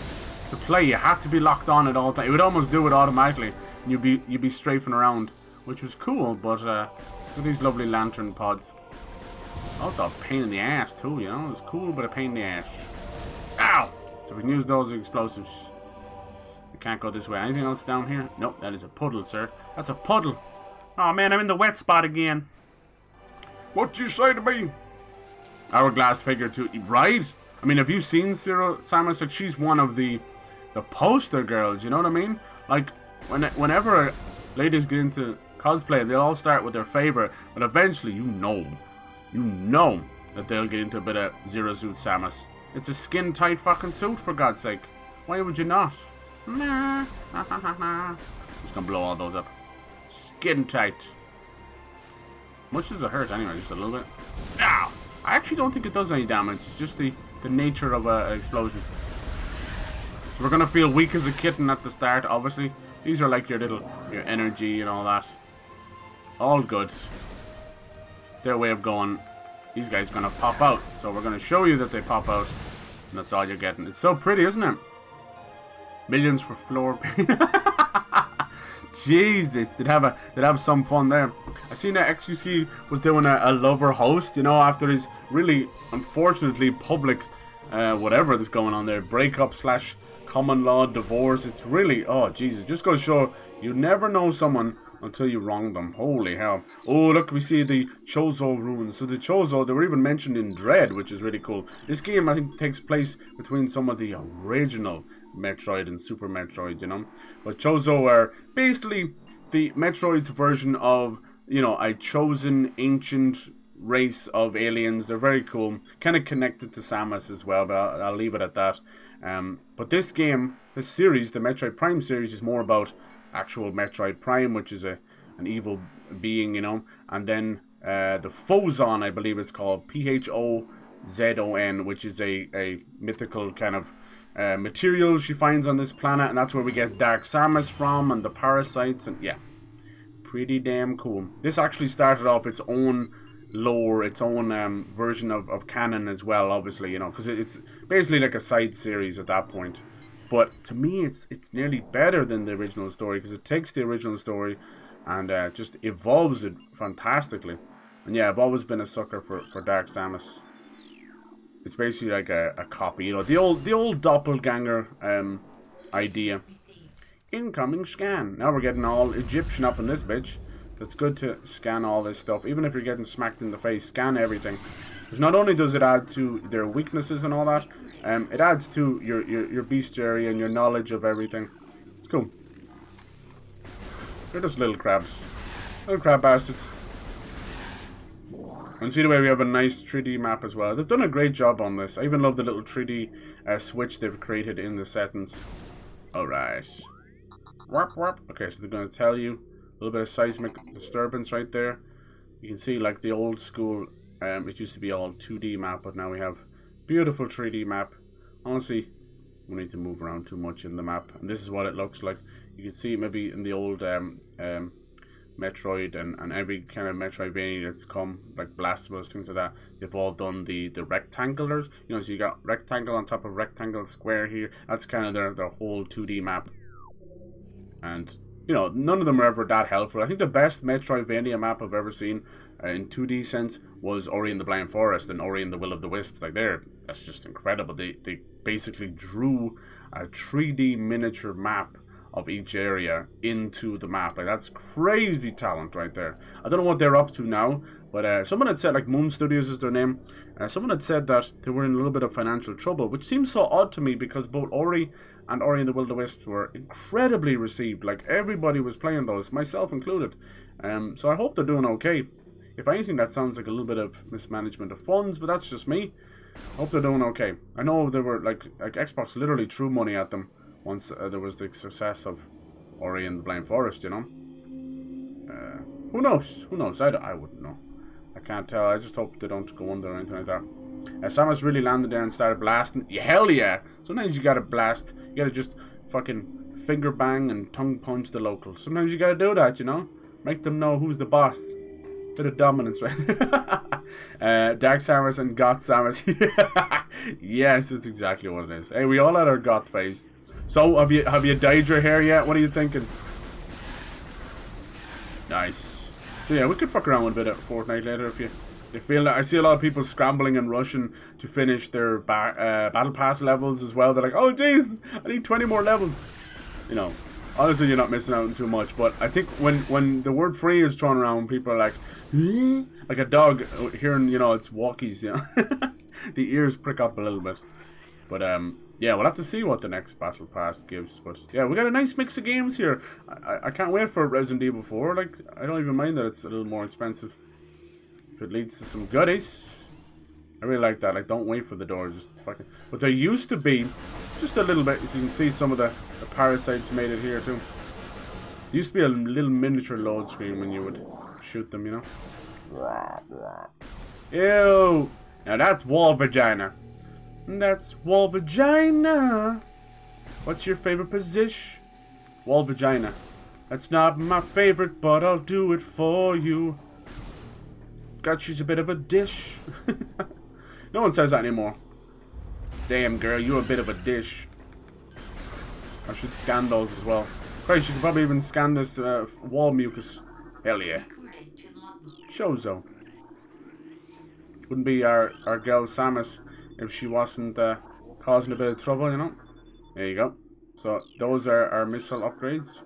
S1: play. You had to be locked on at all times. It would almost do it automatically. And you'd be strafing around, which was cool. But look at these lovely lantern pods. Also a pain in the ass too, you know. It's cool, but a pain in the ass. Ow! So we can use those explosives. We can't go this way. Anything else down here? Nope, that is a puddle, sir. That's a puddle. Oh man, I'm in the wet spot again. What you say to me? Hourglass figure too, right? I mean, have you seen Samus? Like, she's one of the poster girls, you know what I mean? Like, whenever ladies get into cosplay, they'll all start with their favorite, but eventually, you know that they'll get into a bit of Zero Suit Samus. It's a skin-tight fucking suit, for God's sake. Why would you not? Nah. Just gonna blow all those up. Skin-tight. Much does it hurt anyway? Just a little bit. Ow! I actually don't think it does any damage. It's just the nature of an explosion. So we're gonna feel weak as a kitten at the start, obviously. These are like your energy and all that. All good. It's their way of going, these guys are gonna pop out. So we're gonna show you that they pop out. And that's all you're getting. It's so pretty, isn't it? Millions for floor. Jeez, they'd have some fun there. I seen that XQC was doing a lover host, you know, after his really, unfortunately, public, whatever that's going on there, breakup / common law divorce. It's really, oh Jesus, just goes to show you never know someone until you wrong them. Holy hell. Oh, look, we see the Chozo ruins. So the Chozo, they were even mentioned in Dread, which is really cool. This game, I think, takes place between some of the original Metroid and Super Metroid, you know. But Chozo are basically the Metroid's version of, you know, a chosen ancient race of aliens. They're very cool. Kind of connected to Samus as well, but I'll leave it at that. But this game, this series, the Metroid Prime series, is more about actual Metroid Prime, which is an evil being, you know. And then the Phozon, I believe it's called, Phozon, which is a mythical kind of material she finds on this planet, and that's where we get Dark Samus from, and the parasites, and yeah, pretty damn cool. This actually started off its own lore, its own version of canon as well, obviously, you know, because it's basically like a side series at that point. But to me, it's nearly better than the original story, because it takes the original story and just evolves it fantastically. And yeah, I've always been a sucker for Dark Samus. It's basically like a copy, you know, the old doppelganger idea. Incoming scan. Now we're getting all Egyptian up in this bitch. It's good to scan all this stuff, even if you're getting smacked in the face. Scan everything, because not only does it add to their weaknesses and all that, it adds to your bestiary and your knowledge of everything. It's cool. They're just little crabs, little crab bastards. And see the way we have a nice 3D map as well. They've done a great job on this. I even love the little 3D switch they've created in the settings. Alright. Warp, warp. Okay, so they're going to tell you a little bit of seismic disturbance right there. You can see like the old school, it used to be all 2D map, but now we have beautiful 3D map. Honestly, we need to move around too much in the map. And this is what it looks like. You can see maybe in the old Metroid and every kind of Metroidvania that's come, like Blasphemous, things like that, they've all done the rectangulars. You know, so you got rectangle on top of rectangle, square here. That's kind of their whole 2D map. And, you know, none of them are ever that helpful. I think the best Metroidvania map I've ever seen in 2D sense was Ori and the Blind Forest and Ori and the Will of the Wisps. Like, that's just incredible. They basically drew a 3D miniature map of each area into the map. Like, that's crazy talent right there. I don't know what they're up to now, but someone had said, like, Moon Studios is their name, someone had said that they were in a little bit of financial trouble, which seems so odd to me because both Ori and Ori and the Will of the Wisps were incredibly received. Like, everybody was playing those, myself included. So I hope they're doing okay. If anything, that sounds like a little bit of mismanagement of funds, but that's just me. I hope they're doing okay. I know they were, like Xbox literally threw money at them once there was the success of Ori and the Blind Forest, you know. Who knows? Who knows? I wouldn't know. I can't tell. I just hope they don't go under or anything like that. Samus really landed there and started blasting. Yeah, hell yeah! Sometimes you gotta blast. You gotta just fucking finger bang and tongue punch the locals. Sometimes you gotta do that, you know. Make them know who's the boss. Bit of dominance, right? Dark Samus and Goth Samus. Yes, that's exactly what it is. Hey, we all had our goth phase. So, have you dyed your hair yet? What are you thinking? Nice. So yeah, we could fuck around with a bit of Fortnite later if you feel that. I see a lot of people scrambling and rushing to finish their battle pass levels as well. They're like, oh jeez, I need 20 more levels. You know, honestly, you're not missing out on too much. But I think when the word free is thrown around, people are like, eh? Like a dog hearing, you know, its walkies. You know, the ears prick up a little bit. But yeah, we'll have to see what the next Battle Pass gives. But yeah, we got a nice mix of games here. I can't wait for Resident Evil 4. Like, I don't even mind that it's a little more expensive. If it leads to some goodies. I really like that. Like, don't wait for the door. Just fucking. But there used to be just a little bit. As you can see, some of the parasites made it here too. There used to be a little miniature load screen when you would shoot them, you know. Ew. Now that's wall vagina. That's wall vagina. What's your favorite position? Wall vagina. That's not my favorite, but I'll do it for you. God, she's a bit of a dish. No one says that anymore. Damn, girl, you're a bit of a dish. I should scan those as well. Christ, you can probably even scan this wall mucus. Hell yeah. Shozo. Wouldn't be our girl Samus if she wasn't causing a bit of trouble, you know. There you go. So those are our missile upgrades.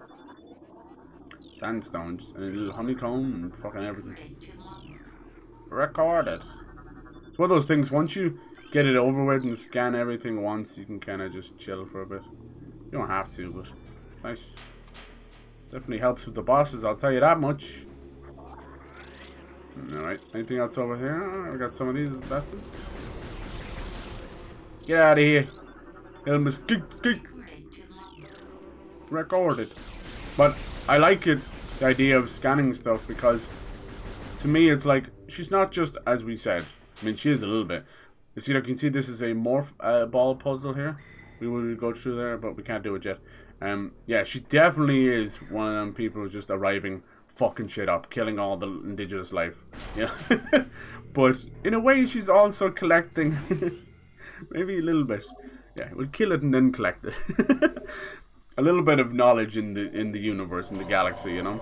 S1: Sandstones and a little honeycomb and fucking everything. Recorded. It's one of those things, once you get it over with and scan everything once, you can kind of just chill for a bit. You don't have to, but it's nice. Definitely helps with the bosses, I'll tell you that much. Alright, anything else over here? We got some of these bastards. Get out of here. Little mesquite, skeet. Recorded. But I like it, the idea of scanning stuff, because to me it's like, she's not just, as we said, I mean, she is a little bit. You see, you can see this is a morph ball puzzle here. We will go through there, but we can't do it yet. Yeah, she definitely is one of them people who's just arriving, fucking shit up, killing all the indigenous life. Yeah. But in a way, she's also collecting. Maybe a little bit. Yeah, we'll kill it and then collect it. A little bit of knowledge in the universe, in the galaxy, you know.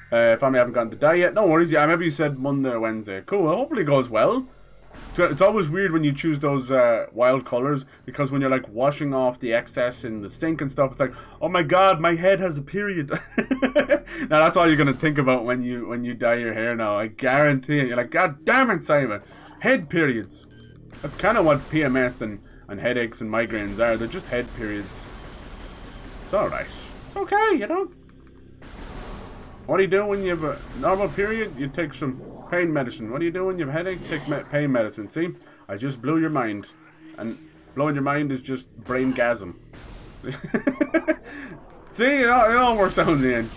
S1: Family haven't gotten to die yet. No worries. Yeah, maybe you said Monday or Wednesday. Cool. Hopefully it goes well. So it's always weird when you choose those wild colors, because when you're like washing off the excess in the sink and stuff, it's like, oh my god, my head has a period. Now that's all you're gonna think about when you dye your hair now. I guarantee it. You're like, god damn it, Simon, head periods. That's kind of what PMS and headaches and migraines are. They're just head periods. It's alright. It's okay, you know. What do you do when you have a normal period? You take some pain medicine. What do you do when you have a headache? Take pain medicine. See? I just blew your mind. And blowing your mind is just brain-gasm. See? It all works out in the end.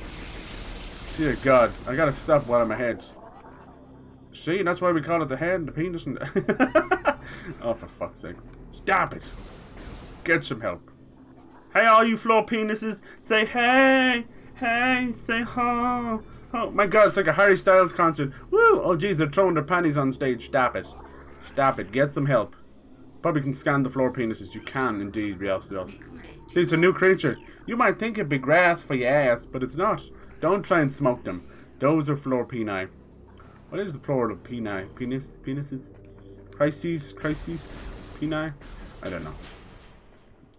S1: Dear God. I gotta stop while I'm ahead. See? That's why we call it the head, the penis, and... Oh, for fuck's sake. Stop it. Get some help. Hey, all you floor penises, say hey, hey, say ho. Oh my god, it's like a Harry Styles concert. Woo! Oh jeez, they're throwing their panties on stage. Stop it. Stop it. Get some help. Probably can scan the floor penises. You can indeed, yes. See, it's a new creature. You might think it'd be grass for your ass, but it's not. Don't try and smoke them. Those are floor peni. What is the plural of peni? Penises? Crises? Peni? I don't know.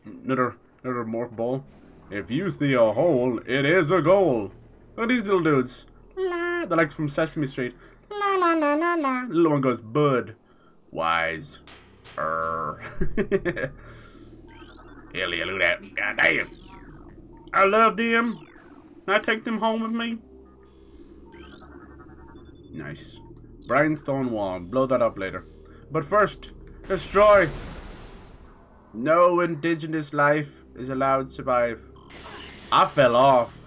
S1: Another morph ball. If you see a hole, it is a goal. Look at these little dudes. La. They're like from Sesame Street. La la la la la. The little one goes, Bud. Wise. Ellie, look at that. God damn. I love them. Can I take them home with me? Nice. Brainstorm wall. Blow that up later. But first, destroy. No indigenous life is allowed to survive. I fell off.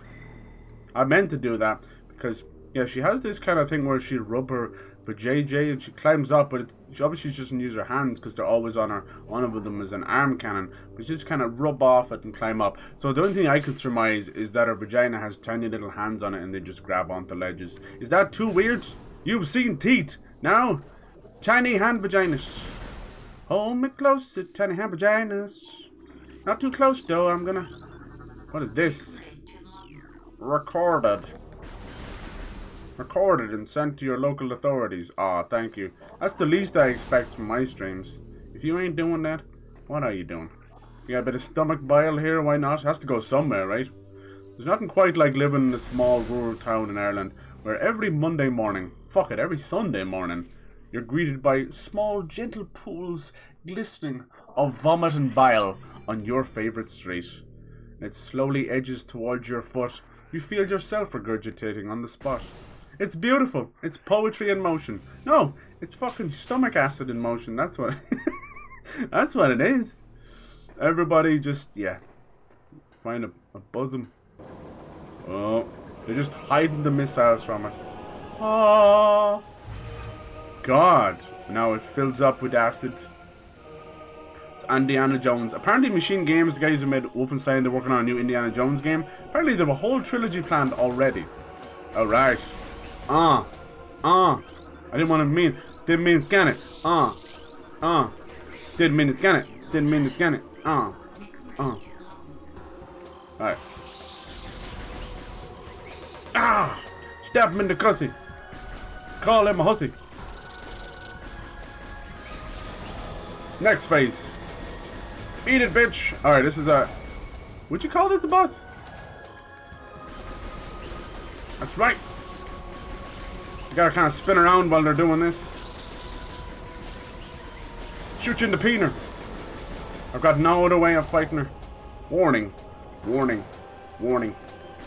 S1: I meant to do that because, yeah, she has this kind of thing where she rub her vajayjay and she climbs up, but obviously she doesn't use her hands because they're always on her. One of them is an arm cannon, but she just kind of rub off it and climb up. So the only thing I could surmise is that her vagina has tiny little hands on it and they just grab onto ledges. Is that too weird? You've seen teeth. Now, tiny hand vaginas. Hold me close to tiny hand vaginas. Not too close though, I'm gonna... What is this? Recorded and sent to your local authorities. Aw, thank you. That's the least I expect from my streams. If you ain't doing that, what are you doing? You got a bit of stomach bile here, why not? It has to go somewhere, right? There's nothing quite like living in a small rural town in Ireland where every Monday morning, fuck it, every Sunday morning, you're greeted by small gentle pools glistening of vomit and bile on your favourite street. It slowly edges towards your foot. You feel yourself regurgitating on the spot. It's beautiful. It's poetry in motion. No, it's fucking stomach acid in motion. That's what that's what it is. Everybody just, yeah, find a bosom. Oh, they're just hiding the missiles from us. Oh, God. Now it fills up with acid. Indiana Jones. Apparently Machine Games, the guys who made Wolfenstein, they're working on a new Indiana Jones game. Apparently they have a whole trilogy planned already. Alright. I didn't want to mean. Didn't mean to scan it. Didn't mean to scan it. Didn't mean to scan it. Alright. Stab him in the cussy. Call him a hussy. Next phase. Eat it, bitch! Alright, this is a... Would you call this a boss? That's right. You gotta kind of spin around while they're doing this. Shoot you in the peener. I've got no other way of fighting her. Warning. Warning. Warning.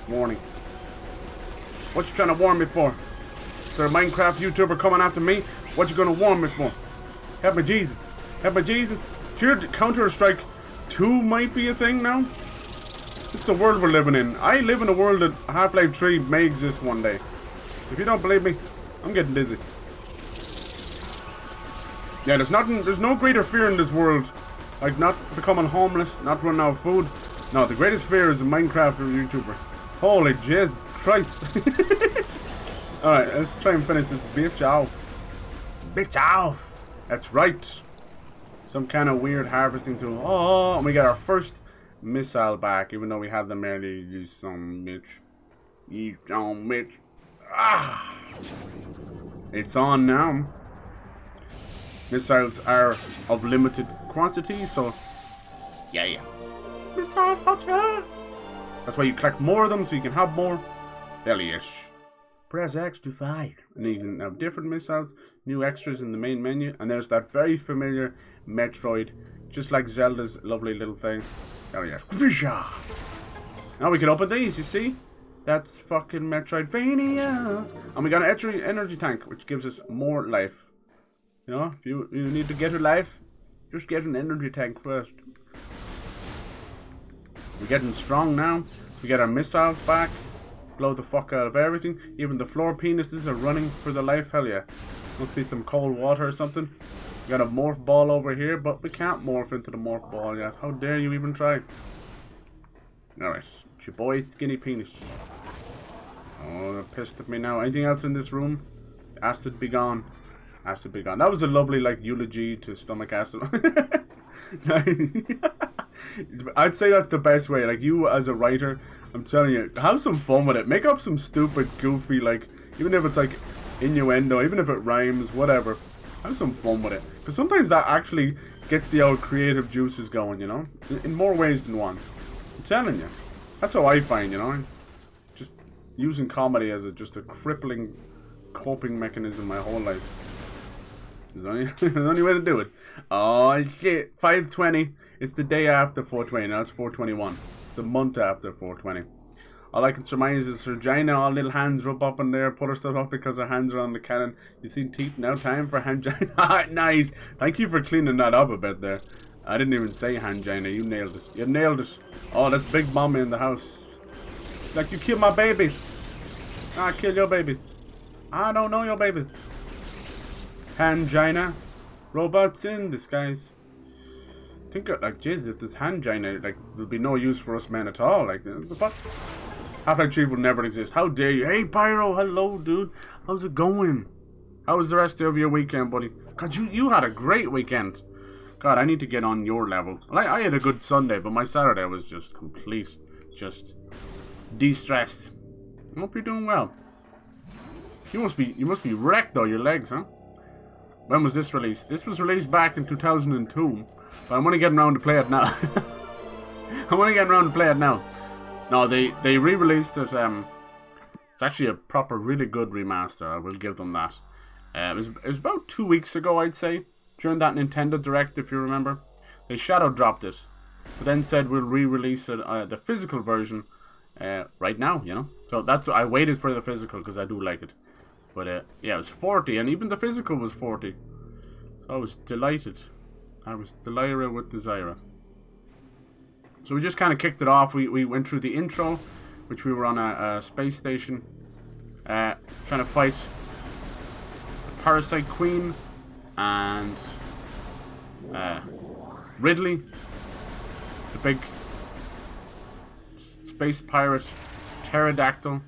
S1: Warning. What you trying to warn me for? Is there a Minecraft YouTuber coming after me? What you gonna warn me for? Help me, Jesus. Help me, Jesus. Sure, Counter-Strike 2 might be a thing now. This is the world we're living in. I live in a world that Half-Life 3 may exist one day. If you don't believe me, I'm getting dizzy. Yeah, there's no greater fear in this world. Like not becoming homeless, not running out of food. No, the greatest fear is a Minecraft YouTuber. Holy jizz Christ. Alright, let's try and finish this bitch off. Bitch off! That's right. Some kind of weird harvesting tool. Oh, and we got our first missile back, even though we had them earlier. You some bitch. You some bitch. It's on now. Missiles are of limited quantity, so yeah. Missile hunter. That's why you collect more of them, so you can have more. Hell yes. Press X to fire. And you can have different missiles, new extras in the main menu, and there's that very familiar Metroid, just like Zelda's lovely little thing. Oh yeah. Now we can open these, you see? That's fucking Metroidvania. And we got an energy tank, which gives us more life. You know, if you need to get your life, just get an energy tank first. We're getting strong now. We get our missiles back. Blow the fuck out of everything. Even the floor penises are running for their life. Hell yeah. Must be some cold water or something. We got a morph ball over here, but we can't morph into the morph ball yet. How dare you even try? Alright. It's your boy, Skinny Penis. Oh, they're pissed at me now. Anything else in this room? Acid be gone. Acid be gone. That was a lovely, like, eulogy to stomach acid. I'd say that's the best way. Like, you as a writer, I'm telling you, have some fun with it. Make up some stupid, goofy, like, even if it's like innuendo, even if it rhymes, whatever. Have some fun with it. Because sometimes that actually gets the old creative juices going, you know? In more ways than one. I'm telling you. That's how I find, you know? Just using comedy as just a crippling coping mechanism my whole life. There's only way to do it. Oh shit, 520. It's the day after 420. Now it's 421. It's the month after 420. All I can surmise is Regina, all little hands rub up in there, put her stuff up because her hands are on the cannon. You see teeth, now time for Hangina. Nice. Thank you for cleaning that up a bit there. I didn't even say Hangina. You nailed it. You nailed it. Oh, that's Big Mommy in the house. Like, you killed my baby. I kill your baby. I don't know your baby. Hangina. Robots in disguise. Think of, like, jeez, if this Hangina, like, there'll be no use for us men at all. Like, the fuck? Half-Life 3 will never exist. How dare you? Hey, Pyro. Hello, dude. How's it going? How was the rest of your weekend, buddy? God, you had a great weekend. God, I need to get on your level. I had a good Sunday, but my Saturday was just complete. Just de-stress. I hope you're doing well. You must be wrecked though, your legs, huh? When was this released? This was released back in 2002. But I'm only getting around to play it now. I'm only getting around to play it now. No, they re-released it. It's actually a proper, really good remaster. I will give them that. It was about 2 weeks ago, I'd say. During that Nintendo Direct, if you remember. They shadow dropped it. But then said we'll re-release it, the physical version, right now, you know. So that's I waited for the physical because I do like it. But yeah, it was 40, and even the physical was 40. So I was delighted. I was delighted with Desira. So we just kind of kicked it off. We went through the intro, which we were on a space station, trying to fight the Parasite Queen and Ridley, the big space pirate pterodactyl.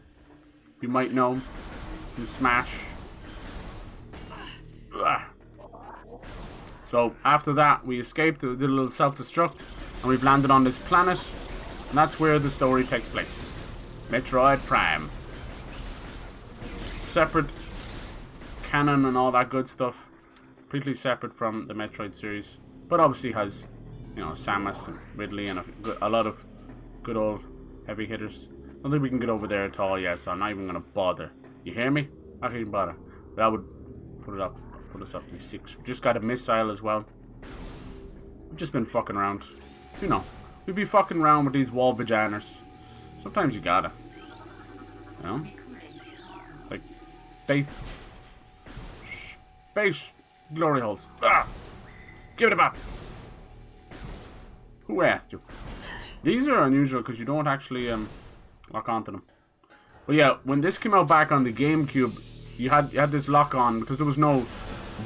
S1: You might know him from Smash. Ugh. So after that, we escaped, did a little self-destruct, and we've landed on this planet, and that's where the story takes place. Metroid Prime. Separate canon and all that good stuff. Completely separate from the Metroid series, but obviously has, you know, Samus and Ridley and a lot of good old heavy hitters. I don't think we can get over there at all yet, so I'm not even gonna bother. You hear me? I can't even bother. But I would put us up to 6. We just got a missile as well. We've just been fucking around. You know, we'd be fucking around with these wall vaginas. Sometimes you gotta. You know? Like, space glory holes. Ah! Give it a bop. Who asked you? These are unusual because you don't actually lock onto them. But yeah, when this came out back on the Gamecube, you had this lock on because there was no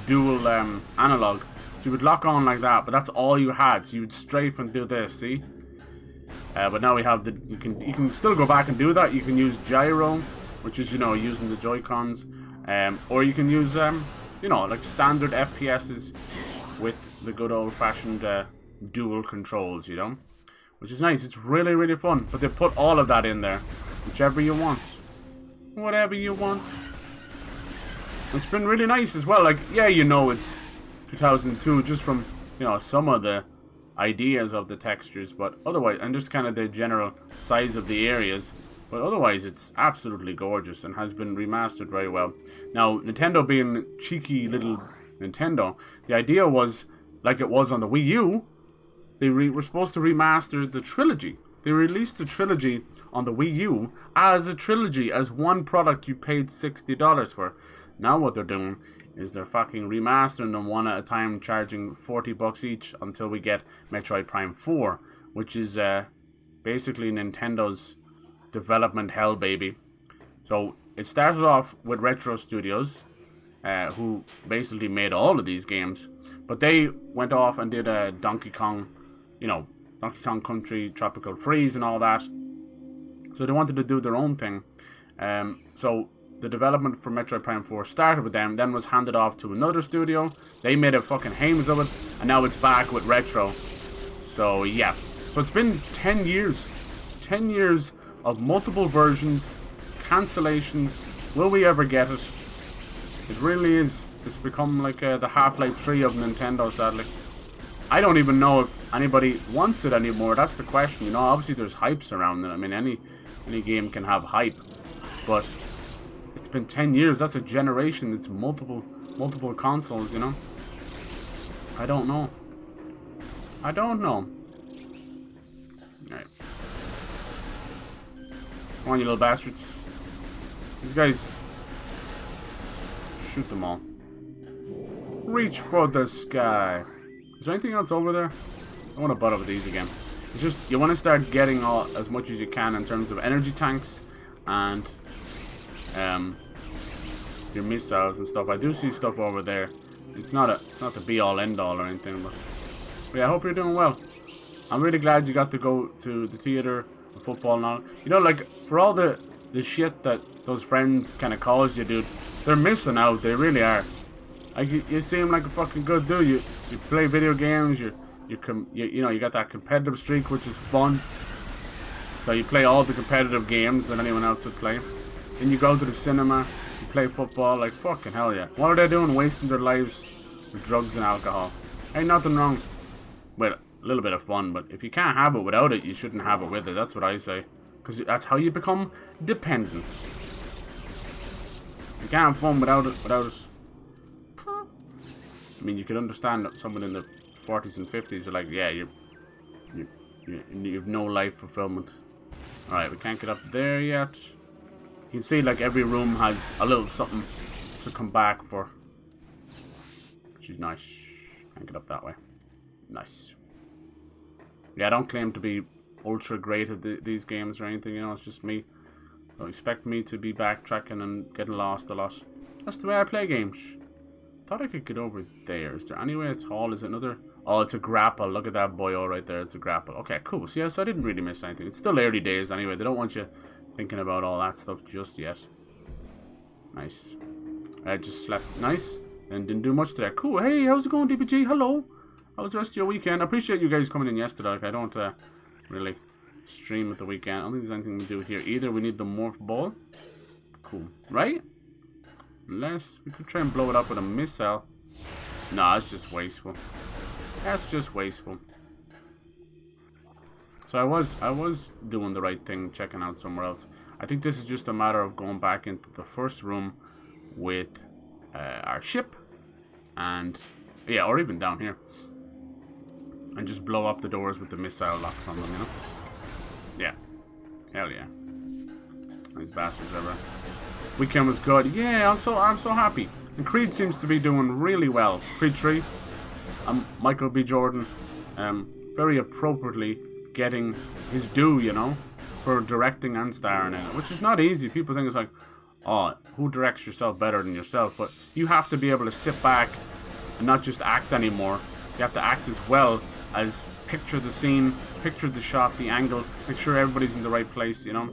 S1: dual analog. So you would lock on like that, but that's all you had. So you would strafe and do this, see? But now we have you can still go back and do that. You can use gyro, which is, you know, using the Joy-Cons, or you can use you know, like standard FPSs with the good old-fashioned dual controls, you know, which is nice. It's really, really fun. But they put all of that in there, whichever you want, whatever you want. It's been really nice as well. Like, yeah, you know, it's 2002 just from, you know, some of the ideas of the textures, but otherwise, and just kind of the general size of the areas. But otherwise, it's absolutely gorgeous and has been remastered very well. Now, Nintendo being cheeky little Nintendo, the idea was, like it was on the Wii U, they were supposed to remaster the trilogy. They released the trilogy on the Wii U as a trilogy, as one product you paid $60 for. Now what they're doing is they're fucking remastering them one at a time, charging $40 each until we get Metroid Prime 4, which is basically Nintendo's development hell, baby. So it started off with Retro Studios, who basically made all of these games, but they went off and did a Donkey Kong, you know, Donkey Kong Country, Tropical Freeze and all that. So they wanted to do their own thing. So the development for Metroid Prime 4 started with them, then was handed off to another studio. They made a fucking hames of it, and now it's back with Retro. So yeah. So it's been 10 years. 10 years of multiple versions, cancellations. Will we ever get it? It really is. It's become like the Half-Life 3 of Nintendo, sadly. I don't even know if anybody wants it anymore. That's the question. You know, obviously there's hypes around it. I mean, any game can have hype. But it's been 10 years. That's a generation. It's multiple consoles, you know? I don't know. I don't know. Alright. Come on, you little bastards. These guys... shoot them all. Reach for the sky. Is there anything else over there? I want to butt up with these again. It's just, you want to start getting as much as you can in terms of energy tanks and your missiles and stuff. I do see stuff over there. It's not the be all end all or anything, but yeah, I hope you're doing well. I'm really glad you got to go to the theater, the football and all. You know, like, for all the shit that those friends kind of caused you, dude, they're missing out. They really are. Like, you seem like a fucking good dude. You play video games. You know, you got that competitive streak, which is fun. So you play all the competitive games that anyone else would play. Then you go to the cinema. You play football. Like, fucking hell yeah. What are they doing? Wasting their lives with drugs and alcohol. Ain't nothing wrong with a little bit of fun, but if you can't have it without it, you shouldn't have it with it. That's what I say. Because that's how you become dependent. You can't have fun without it. I mean, you could understand that someone in the 40s and 50s are like, yeah, you have no life fulfillment. Alright, we can't get up there yet. You can see, like, every room has a little something to come back for. Which is nice. Can't get up that way. Nice. Yeah, I don't claim to be ultra great at these games or anything, you know, it's just me. Don't expect me to be backtracking and getting lost a lot. That's the way I play games. Thought I could get over there. Is there any way at all? Is it another... oh, it's a grapple. Look at that boyo right there. It's a grapple. Okay, cool. So, yes, I didn't really miss anything. It's still early days anyway. They don't want you thinking about all that stuff just yet. Nice. I just slept nice and didn't do much today. Cool. Hey, how's it going, DPG? Hello. How was the rest of your weekend? I appreciate you guys coming in yesterday. Like, I don't really stream at the weekend. I don't think there's anything to do here either. We need the morph ball. Cool. Right? Unless we could try and blow it up with a missile. Nah, it's just wasteful. That's just wasteful. So I was doing the right thing, checking out somewhere else. I think this is just a matter of going back into the first room with our ship, and yeah, or even down here, and just blow up the doors with the missile locks on them. You know? Yeah. Hell yeah. These bastards ever. Weekend was good. Yeah, I'm so happy. And Creed seems to be doing really well. Creed 3. Michael B. Jordan, very appropriately getting his due, you know, for directing and starring in it, which is not easy. People think it's like, oh, who directs yourself better than yourself? But you have to be able to sit back and not just act anymore. You have to act as well as picture the scene, picture the shot, the angle, make sure everybody's in the right place, you know,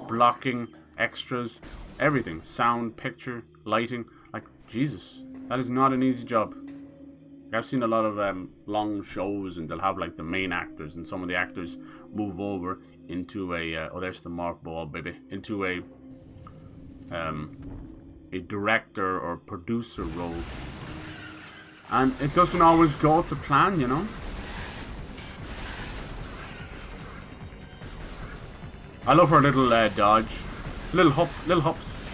S1: blocking, extras, everything, sound, picture, lighting. Like, Jesus, that is not an easy job. I've seen a lot of long shows, and they'll have like the main actors, and some of the actors move over into a oh, there's the morph ball, baby, into a director or producer role, and it doesn't always go to plan, you know. I love her little dodge. It's a little hops.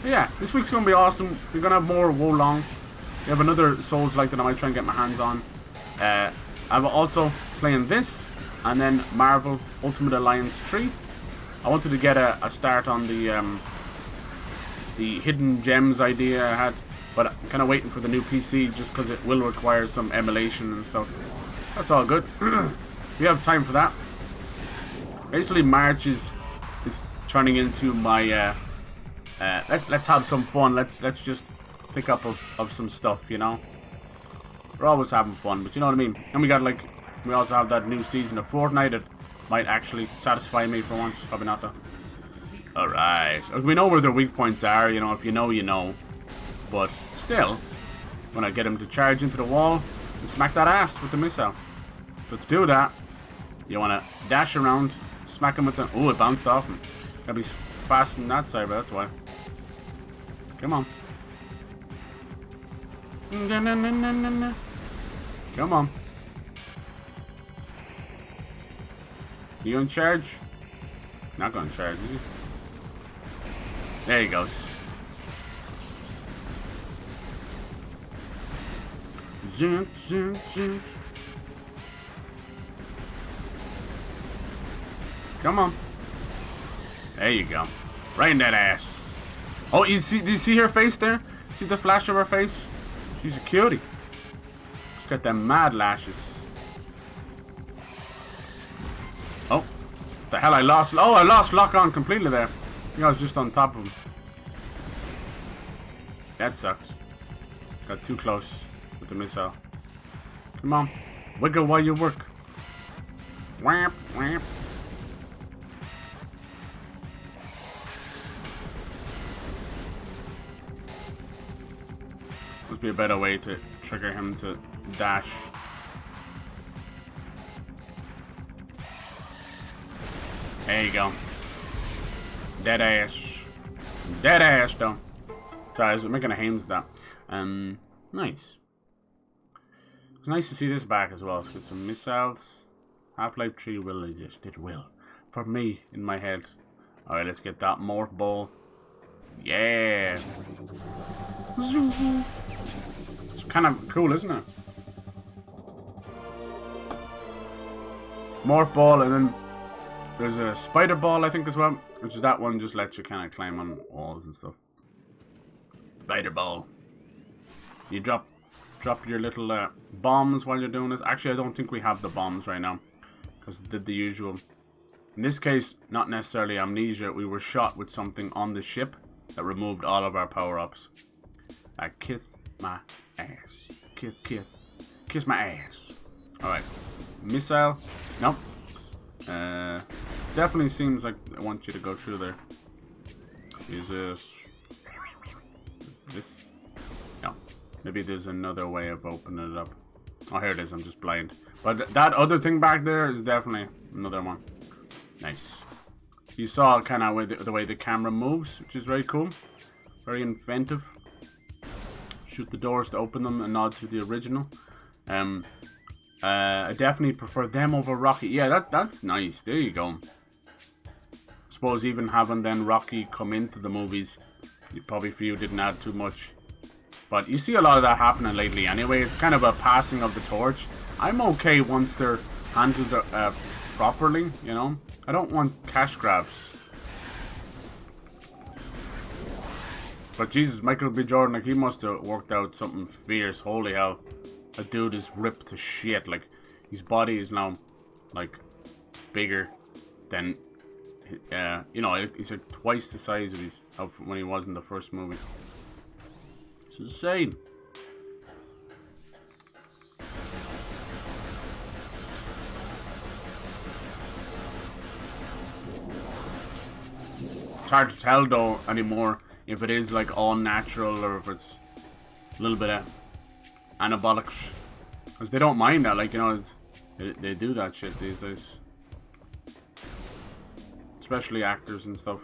S1: But yeah, this week's gonna be awesome. We're gonna have more Wolong. We have another Souls-like that I might try and get my hands on. I'm also playing this, and then Marvel Ultimate Alliance 3. I wanted to get a start on the hidden gems idea I had, but I'm kind of waiting for the new PC just because it will require some emulation and stuff. That's all good. We have time for that. Basically, March is turning into my let's have some fun. Let's just pick up of some stuff, you know. We're always having fun, but you know what I mean. And we got like We also have that new season of Fortnite that might actually satisfy me for once. Probably not though. Alright. We know where their weak points are, you know, if you know, you know. But still, when I get him to charge into the wall and smack that ass with the missile. But to do that, you want to dash around, smack him with the... Oh, it bounced off him. Gotta be fast on that side, but that's why. Come on. Come on. You gonna charge? Not gonna charge, is he? There he goes. Zoom, zoom, zoom. Come on. There you go. Right in that ass. Oh, do you see her face there? See the flash of her face? She's a cutie. She's got them mad lashes. Oh. The hell, I lost lock on completely there. I think I was just on top of him. That sucks. Got too close with the missile. Come on. Wiggle while you work. Whamp, whamp. Must be a better way to trigger him to dash. There you go. Dead ass. Dead ass though. Sorry, I was making a Hames that. Nice. It's nice to see this back as well. Let's get some missiles. Half-Life 3 will exist. It will. For me, in my head. Alright, let's get that morph ball. Yeah. It's kind of cool, isn't it? Morph ball, and then there's a spider ball, I think, as well. Which is that one just lets you kind of climb on walls and stuff. Spider ball. You drop your little bombs while you're doing this. Actually, I don't think we have the bombs right now. Because it did the usual. In this case, not necessarily amnesia. We were shot with something on the ship that removed all of our power-ups. Kiss my ass. Kiss, kiss. Kiss my ass. Alright. Missile. Nope. Definitely seems like I want you to go through there. Use this. No. Maybe there's another way of opening it up. Oh, here it is. I'm just blind. But that other thing back there is definitely another one. Nice. You saw kind of the way the camera moves, which is very cool. Very inventive. Shoot the doors to open them, a nod to the original. I definitely prefer them over Rocky. Yeah, that's nice. There you go. Suppose even having then Rocky come into the movies, you probably feel didn't add too much. But you see a lot of that happening lately anyway. It's kind of a passing of the torch. I'm okay once they're handled properly, you know. I don't want cash grabs. But Jesus, Michael B. Jordan, like, he must have worked out something fierce. Holy hell. That dude is ripped to shit. Like, his body is now, like, bigger than, you know, he's like twice the size of when he was in the first movie. It's insane. It's hard to tell though anymore if it is like all natural or if it's a little bit of anabolic, because they don't mind that, like, you know, they do that shit these days, especially actors and stuff.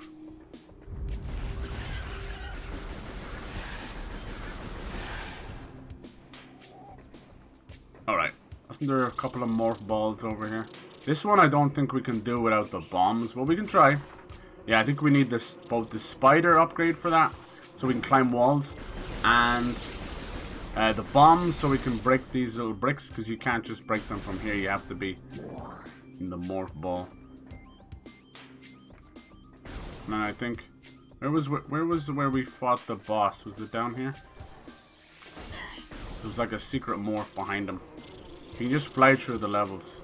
S1: Alright, wasn't there a couple of morph balls over here? This one I don't think we can do without the bombs, but we can try. Yeah, I think we need both the spider upgrade for that, so we can climb walls, and the bombs so we can break these little bricks, because you can't just break them from here. You have to be in the morph ball. And I think where we fought the boss? Was it down here? There was like a secret morph behind him. You can just fly through the levels.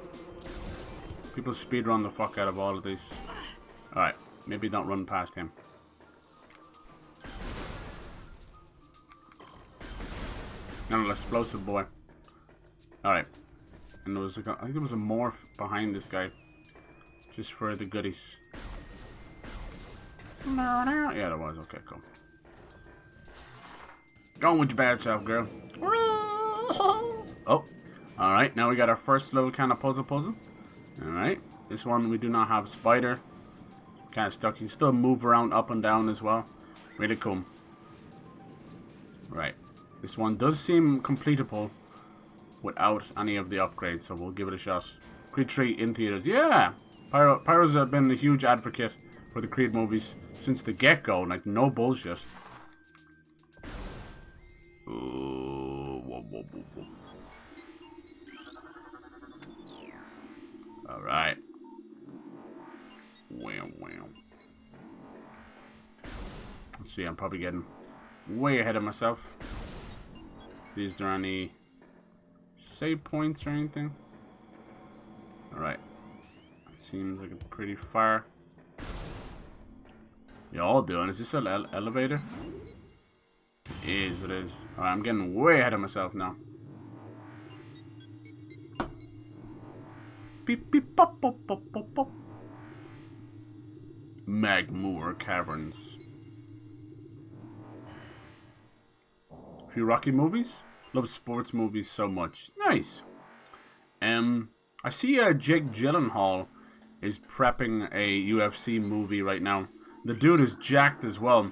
S1: People speedrun the fuck out of all of these. Alright, maybe don't run past him. No, explosive boy. Alright. And there was like I think there was a morph behind this guy. Just for the goodies. Yeah, there was. Okay, cool. Go on with your bad self, girl. Oh. Alright, now we got our first little kind of puzzle. Alright. This one we do not have spider. Kind of stuck. You still move around up and down as well. Really cool. Right. This one does seem completable without any of the upgrades, so we'll give it a shot. Creed 3 in theaters. Yeah! Pyro's been a huge advocate for the Creed movies since the get-go. Like, no bullshit. Alright. Wow. Let's see, I'm probably getting way ahead of myself. See, is there any save points or anything? Alright. Seems like it's pretty far. Y'all doing? Is this an elevator? It is. Alright, I'm getting way ahead of myself now. Beep beep pop pop pop pop pop. Magmoor Caverns. A few Rocky movies. Love sports movies so much. Nice. I see Jake Gyllenhaal is prepping a UFC movie right now. The dude is jacked as well.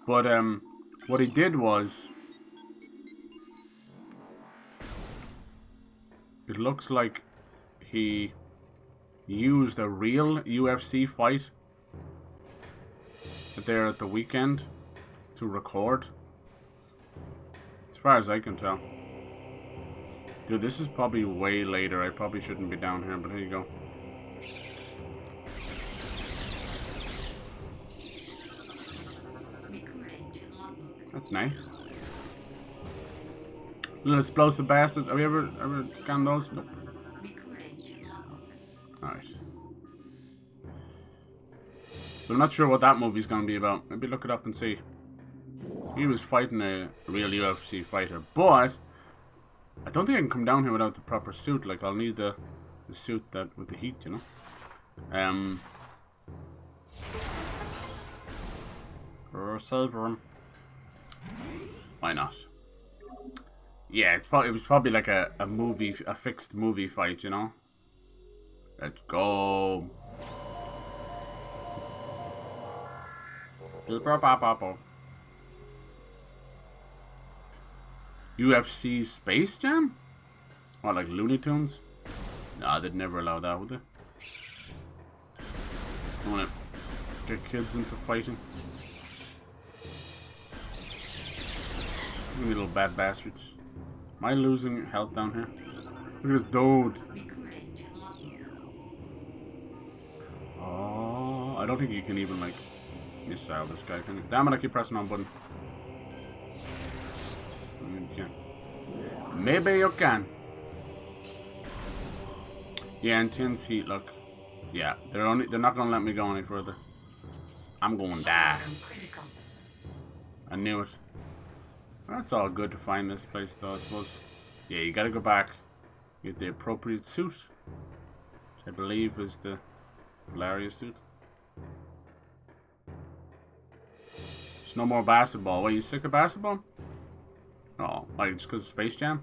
S1: But what he did was, it looks like he used a real UFC fight there at the weekend to record. As far as I can tell. Dude, this is probably way later. I probably shouldn't be down here, but here you go. That's nice. Little explosive bastards. Have you ever scanned those? Nope. Alright. So I'm not sure what that movie's gonna be about. Maybe look it up and see. He was fighting a real UFC fighter, but I don't think I can come down here without the proper suit. Like, I'll need the suit that with the heat, you know. Save room. Why not? Yeah, it was probably like a fixed movie fight, you know. Let's go. UFC Space Jam? Or like Looney Tunes? Nah, they'd never allow that, would they? I wanna get kids into fighting. You little bad bastards. Am I losing health down here? Look at this dude. Oh, I don't think you can even like missile this guy, can you? Damn it, I keep pressing on button. You can. Maybe you can. Yeah, intense heat, look. Yeah, they're not gonna let me go any further. I'm gonna die. I knew it. That's all good to find this place though, I suppose. Yeah, you gotta go back. Get the appropriate suit. Which I believe is the Valeria suit. There's no more basketball. Wait, you sick of basketball? Oh, like just because of Space Jam?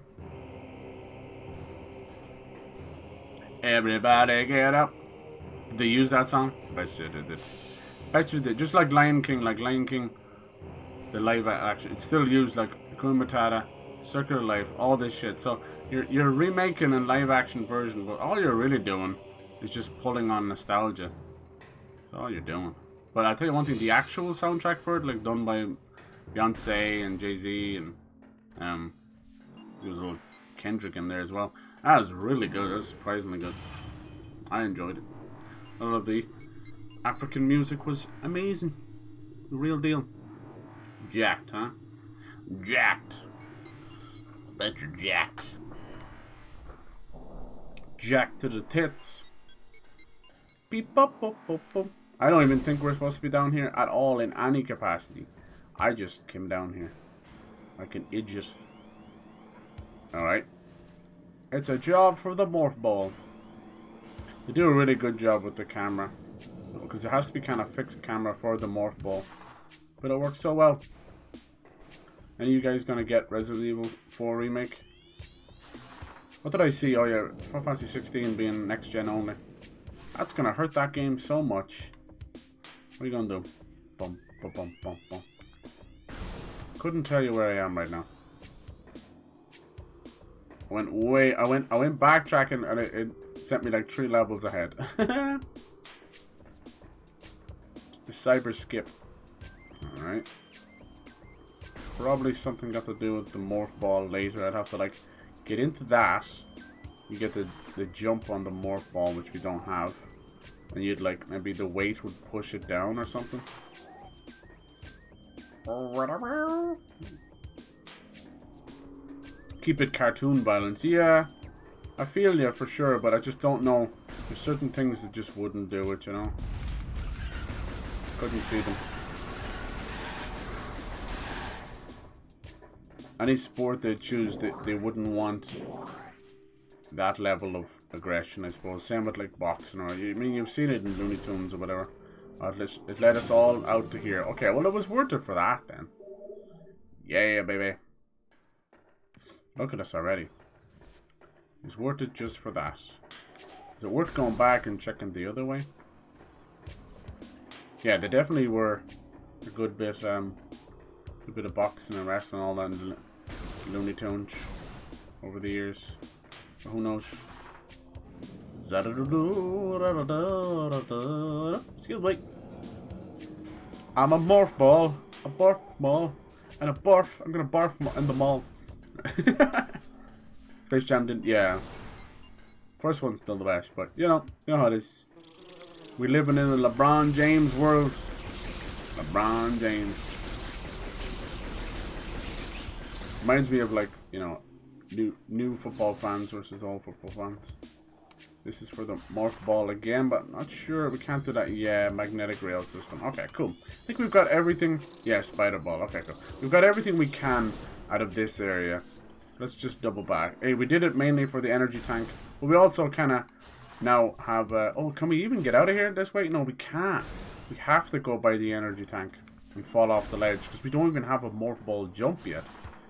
S1: Everybody get up. Did they use that song? Bet you they did. Bet you did. Just like Lion King, the live action. It's still used like Hakuna Matata, Circle of Life, all this shit. So you're remaking a live action version, but all you're really doing is just pulling on nostalgia. That's all you're doing. But I'll tell you one thing, the actual soundtrack for it, like done by Beyonce and Jay-Z and there was a little Kendrick in there as well. That was really good. That was surprisingly good. I enjoyed it. I love the African music was amazing. The real deal. Jacked, huh? Jacked. Bet you're jacked. Jacked to the tits. Beep bop bop bop bop. I don't even think we're supposed to be down here at all in any capacity. I just came down here like an idiot. Alright. It's a job for the morph ball. They do a really good job with the camera. Because it has to be kind of fixed camera for the morph ball. But it works so well. Any of you guys gonna get Resident Evil 4 Remake? What did I see? Oh yeah, Final Fantasy 16 being next gen only. That's gonna hurt that game so much. What are you gonna do? Bum, bum, bum, bum, bum. Couldn't tell you where I am right now. I went backtracking and it sent me like 3 levels ahead. It's the cyber skip. Alright. Probably something got to do with the morph ball later. I'd have to like get into that. You get the jump on the morph ball, which we don't have. And you'd like, maybe the weight would push it down or something. Keep it cartoon violence. Yeah, I feel you for sure, but I just don't know. There's certain things that just wouldn't do it, you know. Couldn't see them. Any sport they choose, they wouldn't want that level of aggression, I suppose. Same with like boxing, or I mean, you've seen it in Looney Tunes or whatever. At least it led us all out to here. Okay, well it was worth it for that then. Yeah, baby. Look at us already. It's worth it just for that. Is it worth going back and checking the other way? Yeah, they definitely were a good bit of boxing and wrestling and all that in the Looney Tunes over the years. But who knows? Excuse me. I'm a morph ball. A barf ball. And a barf. I'm gonna barf in the mall. Space Jam didn't. Yeah. First one's still the best, but you know how it is. We living in a LeBron James world. LeBron James. Reminds me of like, you know, new football fans versus old football fans. This is for the morph ball again, but not sure. We can't do that. Yeah, magnetic rail system. Okay, cool. I think we've got everything. Yeah, spider ball. Okay, cool. We've got everything we can out of this area. Let's just double back. Hey, we did it mainly for the energy tank, but we also kind of now have... oh, can we even get out of here this way? No, we can't. We have to go by the energy tank and fall off the ledge because we don't even have a morph ball jump yet.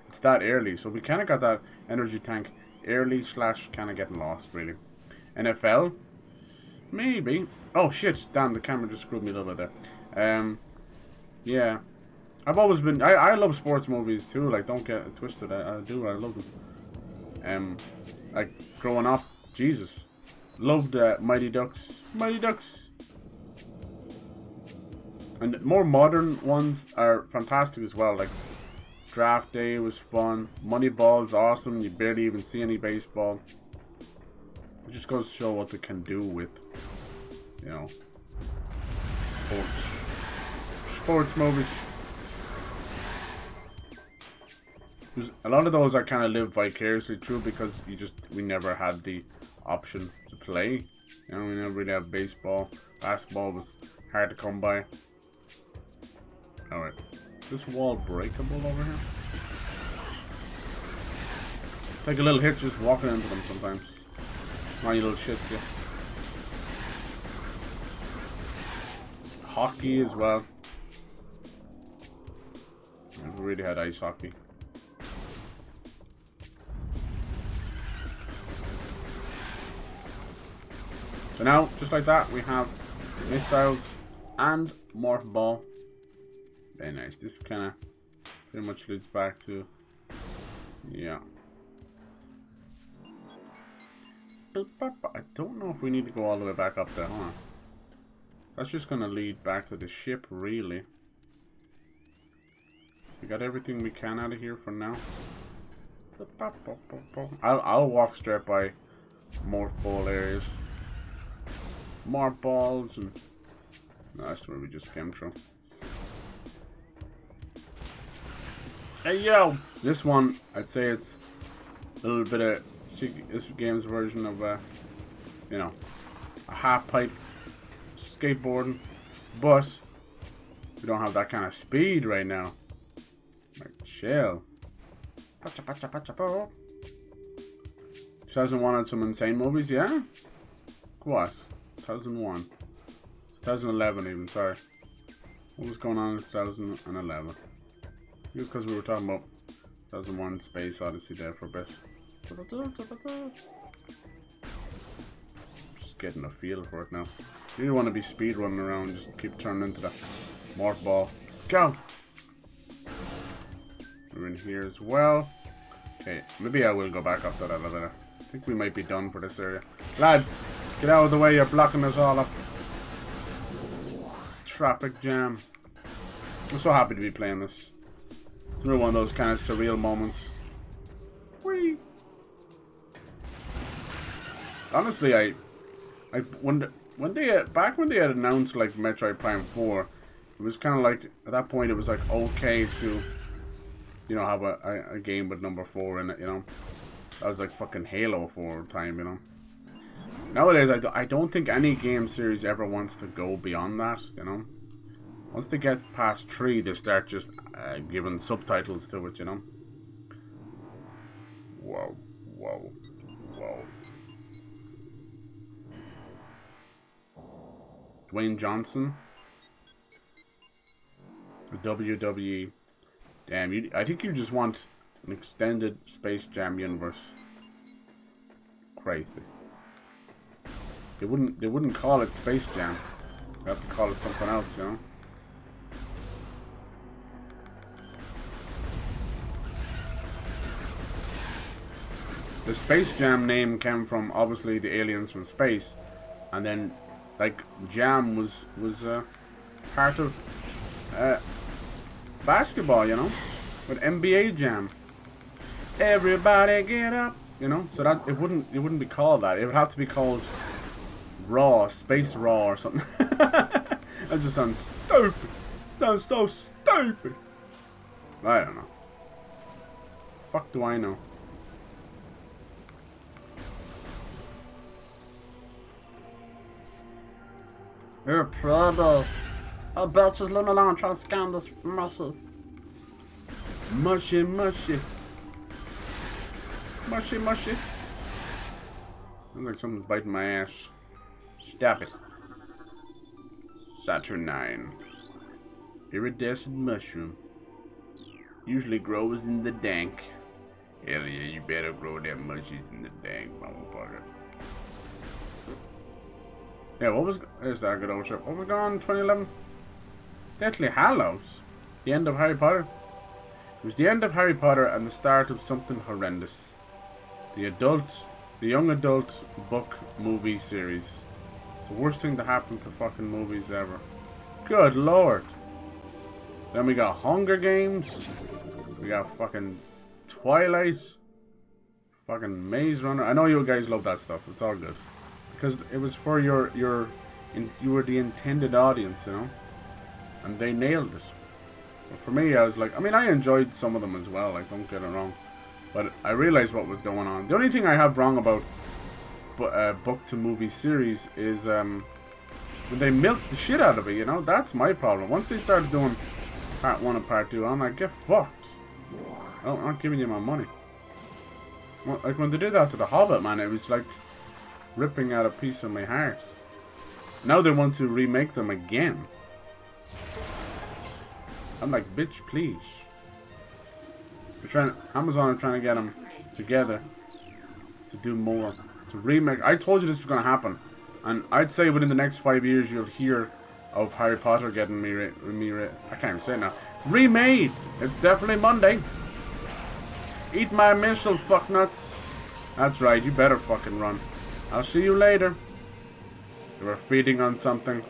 S1: It's that early, so we kind of got that energy tank early / kind of getting lost, really. NFL? Maybe. Oh, shit. Damn, the camera just screwed me a little bit there. Yeah. I've always been... I love sports movies, too. Like, don't get it twisted. I do. I love them. Like, growing up, Jesus. Loved Mighty Ducks. Mighty Ducks. And more modern ones are fantastic as well. Like, Draft Day was fun. Moneyball's awesome. You barely even see any baseball. It just goes to show what they can do with, you know, sports movies. A lot of those I kind of live vicariously through because we never had the option to play. You know, we never really had baseball. Basketball was hard to come by. Alright. Is this wall breakable over here? Take a little hit just walking into them sometimes. My little shits, yeah. Hockey as well. I've really had ice hockey. So now, just like that, we have missiles and morph ball. Very nice. This kind of pretty much leads back to, yeah. I don't know if we need to go all the way back up there, huh? That's just gonna lead back to the ship, really. We got everything we can out of here for now. I'll walk straight by morph ball areas. Morph balls and... No, that's where we just came from. Hey yo! This one, I'd say it's a little bit of this game's version of you know, a half pipe skateboarding, but we don't have that kind of speed right now. Like, chill. So 2001 had some insane movies, yeah? What? 2001. 2011 even, sorry. What was going on in 2011? It was because we were talking about 2001 Space Odyssey there for a bit. Just getting a feel for it now. You don't want to be speed running around, just keep turning into the morph ball. Go! We're in here as well. Okay, maybe I will go back up that elevator. I think we might be done for this area. Lads, get out of the way, you're blocking us all up. Traffic jam. I'm so happy to be playing this. It's really one of those kind of surreal moments. Whee! Honestly, I wonder when they back when they had announced like Metroid Prime 4, it was kind of like at that point it was like okay to, you know, have a game with number 4 in it. You know, that was like fucking Halo 4 time. You know. Nowadays, I don't think any game series ever wants to go beyond that. You know. Once they get past 3, they start just giving subtitles to it, you know. Whoa, whoa, whoa. Dwayne Johnson. WWE. Damn, I think you just want an extended Space Jam universe. Crazy. They wouldn't call it Space Jam. They have to call it something else, you know. The Space Jam name came from obviously the aliens from space, and then like Jam was part of basketball, you know, with NBA Jam. Everybody get up, you know. So that it wouldn't be called that. It would have to be called Raw, Space Raw or something. That just sounds stupid. Sounds so stupid. I don't know. Fuck do I know?
S3: You're a pro. I bet she's living along trying to scam this muscle.
S1: Mushy, mushy. Mushy, mushy. Sounds like someone's biting my ass. Stop it. Saturnine. Iridescent mushroom. Usually grows in the dank. Hell yeah, you better grow them mushies in the dank, motherfucker. Yeah, what was... There's that good old ship. What was going on in 2011? Deathly Hallows. The end of Harry Potter. It was the end of Harry Potter and the start of something horrendous. The young adult book movie series. The worst thing to happen to fucking movies ever. Good lord. Then we got Hunger Games. We got fucking Twilight. Fucking Maze Runner. I know you guys love that stuff. It's all good. Because it was for you were the intended audience, you know, and they nailed it. But for me, I was like, I mean, I enjoyed some of them as well. Like, don't get it wrong, but I realized what was going on. The only thing I have wrong about book to movie series is when they milk the shit out of it. You know, that's my problem. Once they started doing part 1 and part 2, I'm like, get fucked. I'm not giving you my money. Well, like when they did that to The Hobbit, man, it was like ripping out a piece of my heart. Now they want to remake them again. I'm like, bitch, please. Amazon are trying to get them together to do more, to remake. I told you this was going to happen, and I'd say within the next 5 years you'll hear of Harry Potter getting I can't even say it now. Remade. It's definitely Monday. Eat my missile, fucknuts. That's right. You better fucking run. I'll see you later. You were feeding on something.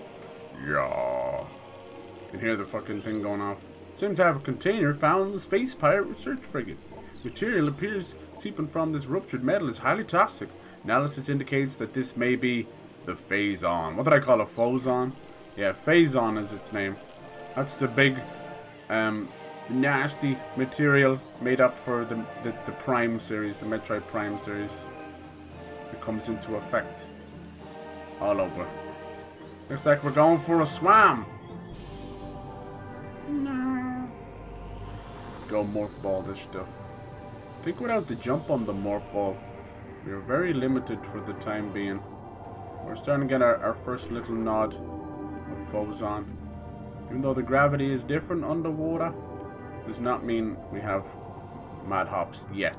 S1: Yeah. You can hear the fucking thing going off. Seems to have a container found in the space pirate research frigate. Material appears seeping from this ruptured metal is highly toxic. Analysis indicates that this may be the Phazon. What did I call it? Phozon? Yeah, Phazon is its name. That's the big, nasty material made up for the Prime series, the Metroid Prime series. It comes into effect all over. Looks like we're going for a swam. No. Let's go morph ball this stuff. I think without the jump on the morph ball, we're very limited for the time being. We're starting to get our first little nod of foes on. Even though the gravity is different underwater, does not mean we have mad hops yet.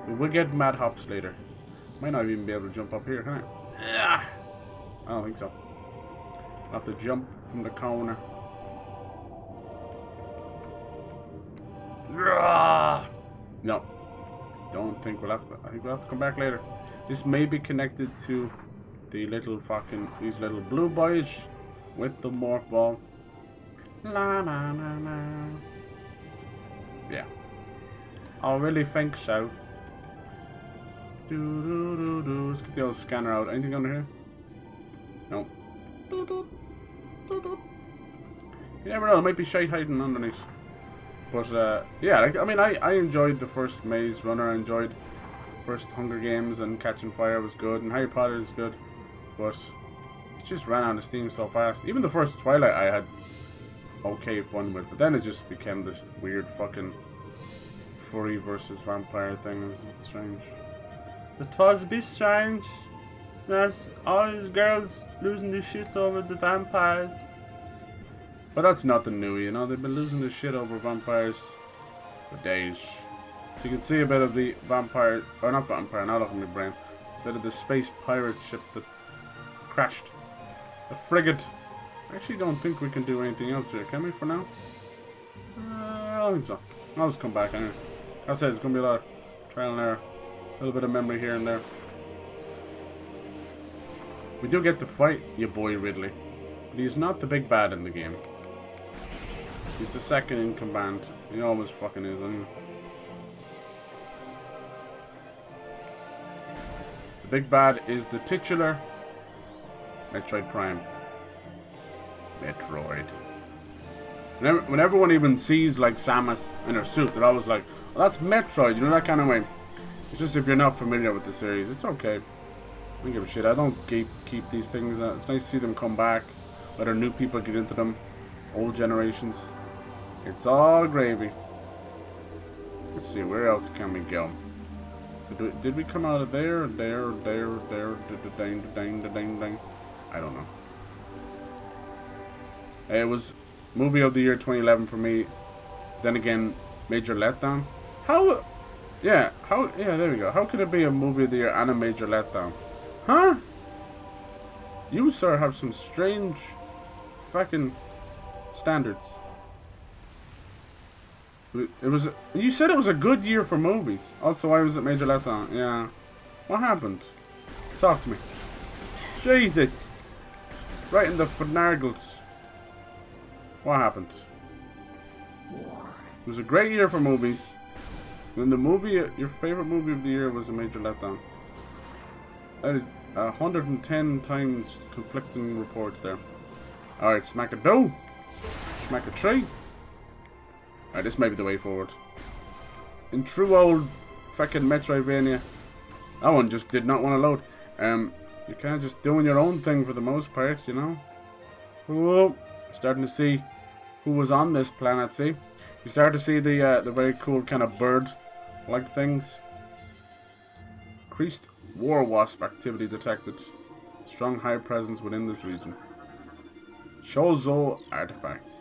S1: We will get mad hops later. Might not even be able to jump up here, can I? I don't think so. I'll have to jump from the corner. No. Don't think we'll have to. I think we'll have to come back later. This may be connected to the little fucking, these little blue boys with the morph ball. La la la la. Yeah. I really think so. Let's get the old scanner out. Anything under here? No. You never know, it might be shite hiding underneath. But yeah, like, I mean, I enjoyed the first Maze Runner. I enjoyed first Hunger Games, and Catching Fire was good, and Harry Potter is good. But it just ran out of steam so fast. Even the first Twilight I had okay fun with, but then it just became this weird fucking furry versus vampire thing. It was strange. It was a bit strange. There's all these girls losing their shit over the vampires. But that's nothing new, you know. They've been losing their shit over vampires for days. So you can see a bit of the vampire, or not vampire, now look at my brain. A bit of the space pirate ship that crashed. The frigate. I actually don't think we can do anything else here, can we, for now? I don't think so. I'll just come back anyway. I said it's going to be a lot of trial and error. A little bit of memory here and there. We do get to fight your boy Ridley. But he's not the big bad in the game. He's the second in command. He always fucking is, anyway. The big bad is the titular Metroid Prime. Metroid. When everyone even sees like Samus in her suit, they're always like, well, that's Metroid, you know, that kind of way. It's just if you're not familiar with the series, it's okay. I don't give a shit. I don't keep these things. It's nice to see them come back. Whether new people get into them, old generations. It's all gravy. Let's see, where else can we go? So did we come out of there? There, dang. I don't know. It was movie of the year 2011 for me. Then again, major letdown. Yeah, there we go. How could it be a movie of the year and a major letdown? Huh? You, sir, have some strange fucking standards. You said it was a good year for movies. Also, why was it major letdown? Yeah. What happened? Talk to me. Jesus. Right in the finargles. What happened? It was a great year for movies. When the movie, your favorite movie of the year, was a major letdown. That is 110 times conflicting reports there. Alright, smack a dough. Smack a tree. Alright, this may be the way forward. In true old fucking Metroidvania, that one just did not want to load. You're kind of just doing your own thing for the most part, you know. Whoa. Starting to see who was on this planet, see? You start to see the very cool kind of bird-like things. Increased war wasp activity detected. Strong high presence within this region. Chozo artifact.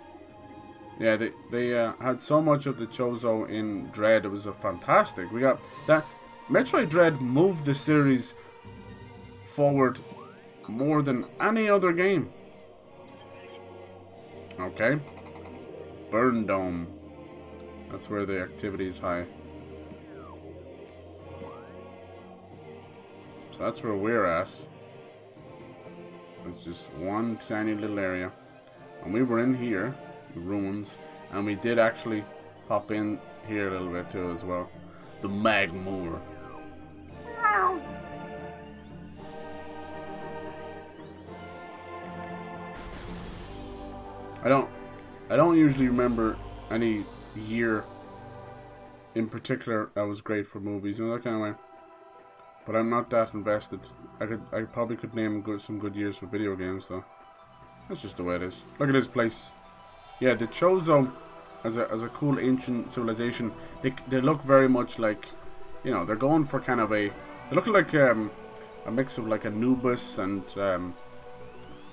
S1: Yeah, they had so much of the Chozo in Dread. It was a fantastic. We got that. Metroid Dread moved the series forward more than any other game. Okay. Burn Dome. That's where the activity is high. So that's where we're at. It's just one tiny little area. And we were in here, the ruins, and we did actually pop in here a little bit too as well. The Magmoor. I don't usually remember any year in particular that was great for movies, you know, that kind of way. But I'm not that invested. I probably could name some good years for video games though. That's just the way it is. Look at this place. Yeah, the Chozo as a cool ancient civilization, they look very much like, you know, they're going for kind of a They look like a mix of like Anubis and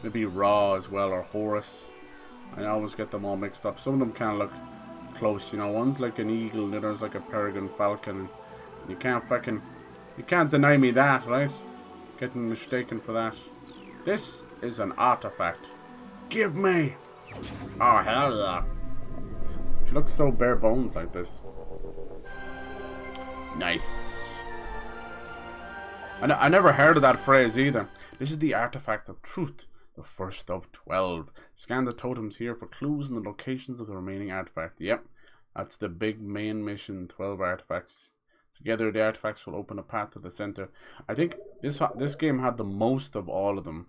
S1: maybe Ra as well, or Horus. I always get them all mixed up. Some of them kind of look close, you know. One's like an eagle, the other's like a peregrine falcon. You can't deny me that, right? Getting mistaken for that. This is an artifact. Give me! Oh, hell yeah. She looks so bare bones like this. Nice. I never heard of that phrase either. This is the artifact of truth. The first of 12. Scan the totems here for clues and the locations of the remaining artifact. Yep. That's the big main mission. 12 artifacts. Together, the artifacts will open a path to the center. I think this game had the most of all of them.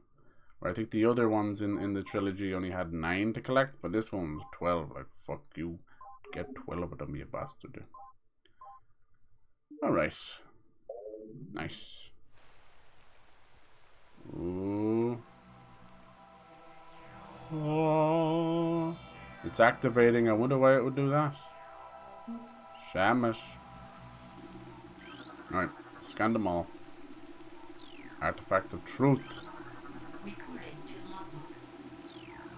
S1: Where I think the other ones in the trilogy only had 9 to collect, but this one was 12. Like, fuck you. Get 12 of them, you bastard. Alright. Nice. Ooh. Oh. It's activating. I wonder why it would do that. Samus. Alright, scan them all. Artifact of truth.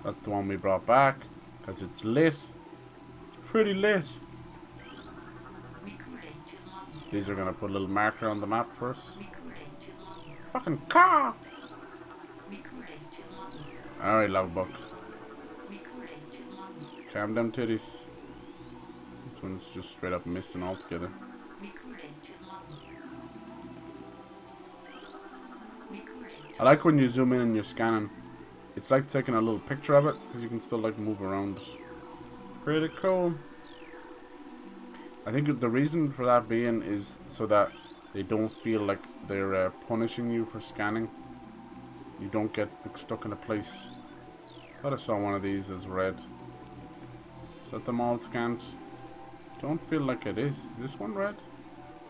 S1: That's the one we brought back. Because it's lit. It's pretty lit. These are going to put a little marker on the map for us. Fucking car! Alright, logbook. Calm them titties. This one's just straight up missing altogether. I like when you zoom in and you're scanning. It's like taking a little picture of it, because you can still like move around it. Pretty cool. I think the reason for that being is so that they don't feel like they're punishing you for scanning. You don't get like, stuck in a place. I thought I saw one of these as red. Is that them all scanned? Don't feel like it is. Is this one red?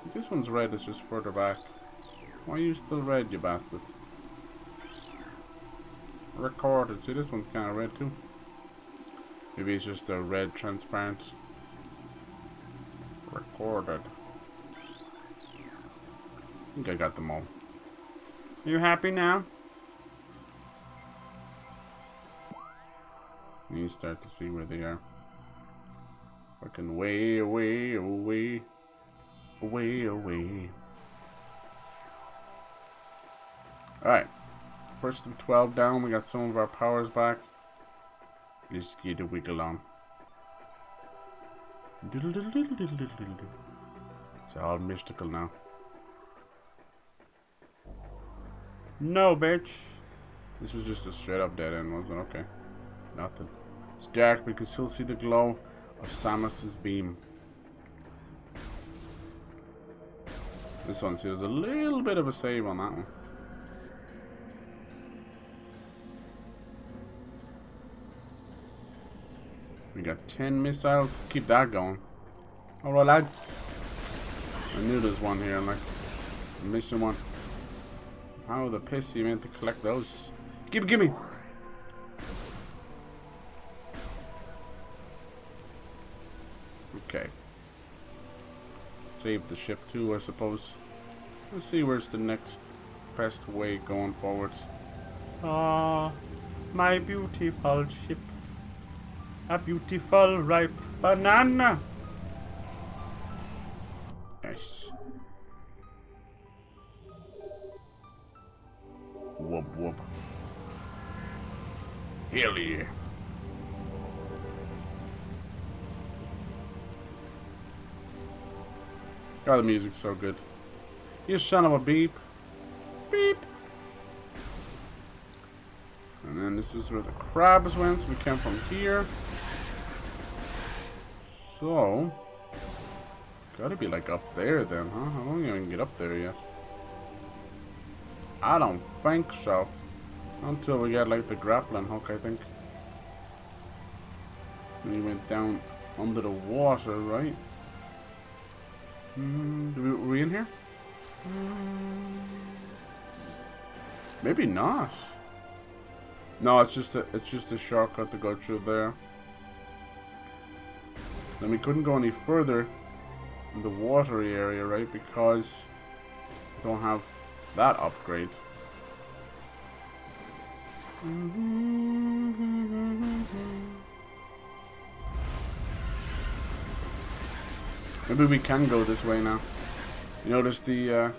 S1: If this one's red, it's just further back. Why are you still red, you bastard? Recorded. See, this one's kind of red too. Maybe it's just a red transparent. Recorded. I think I got them all. You happy now? You start to see where they are. Fucking way away, away, away, away. Alright. First of 12 down, we got some of our powers back. Just get a wiggle on. It's all mystical now. No, bitch. This was just a straight up dead end, wasn't it? Okay. Nothing. It's dark, but you can still see the glow of Samus's beam. This one, see, there's a little bit of a save on that one. We got 10 missiles. Keep that going. Alright, lads. I knew there's one here. I'm like, I'm missing one. How the piss are you meant to collect those? Gimme! Okay. Save the ship too, I suppose. Let's see where's the next best way going forward. Ah, my beautiful ship. A beautiful ripe banana. Yes. Whoop whoop. Hell yeah. God, the music's so good. You son of a beep. Beep. And then this is where the crabs went, so we came from here. So, it's gotta be like up there then, huh? I don't even get up there yet. I don't think so. Until we get like the grappling hook, I think. And we went down under the water, right? Were we in here? Maybe not. No, it's just a shortcut to go through there. Then we couldn't go any further in the watery area, right? Because don't have that upgrade. Maybe we can go this way now. You notice the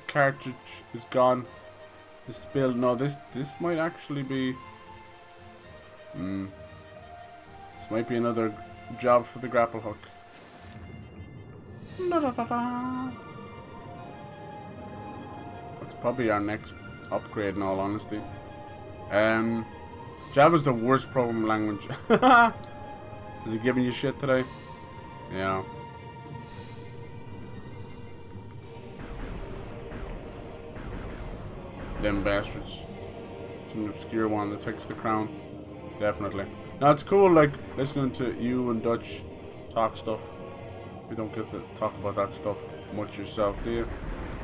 S1: cartridge is gone. The spill. No, this might actually be. This might be another job for the grapple hook. That's probably our next upgrade, in all honesty. Java's the worst programming language. Is it giving you shit today? Yeah. Them bastards. It's an obscure one that takes the crown. Definitely. Now it's cool, like, listening to you and Dutch talk stuff. You don't get to talk about that stuff much yourself, do you?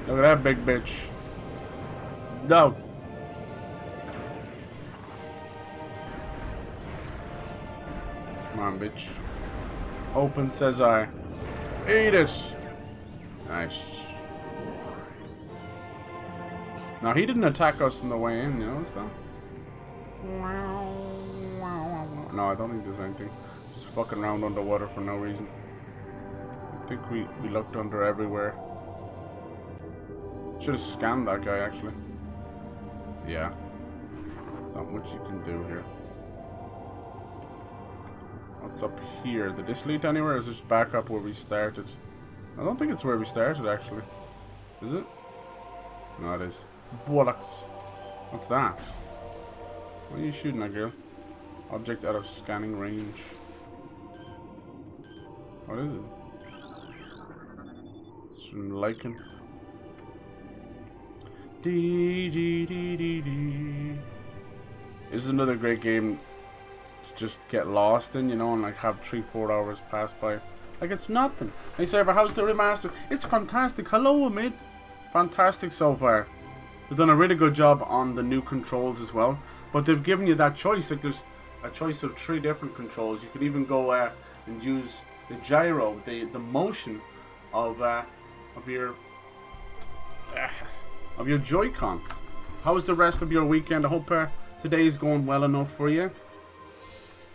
S1: Look at that big bitch. No. Come on, bitch. Open, says I. Eat it. Nice. Now he didn't attack us on the way in, you notice that? No, I don't think there's anything. Just fucking around underwater for no reason. I think we looked under everywhere. Should have scanned that guy actually. Yeah. Not much you can do here. What's up here? Did this lead anywhere, or is this back up where we started? I don't think it's where we started actually. Is it? No, it is. Bollocks. What's that? What are you shooting at, girl? Object out of scanning range. What is it? It's from Lycan. This is another great game to just get lost in, you know, and like have 3-4 hours pass by. Like it's nothing. They say, but how's the remaster? It's fantastic. Hello, Amid. Fantastic so far. They've done a really good job on the new controls as well. But they've given you that choice. Like there's a choice of 3 different controls. You could even go and use the gyro, the motion of your Joy-Con. How was the rest of your weekend? I hope today is going well enough for you. You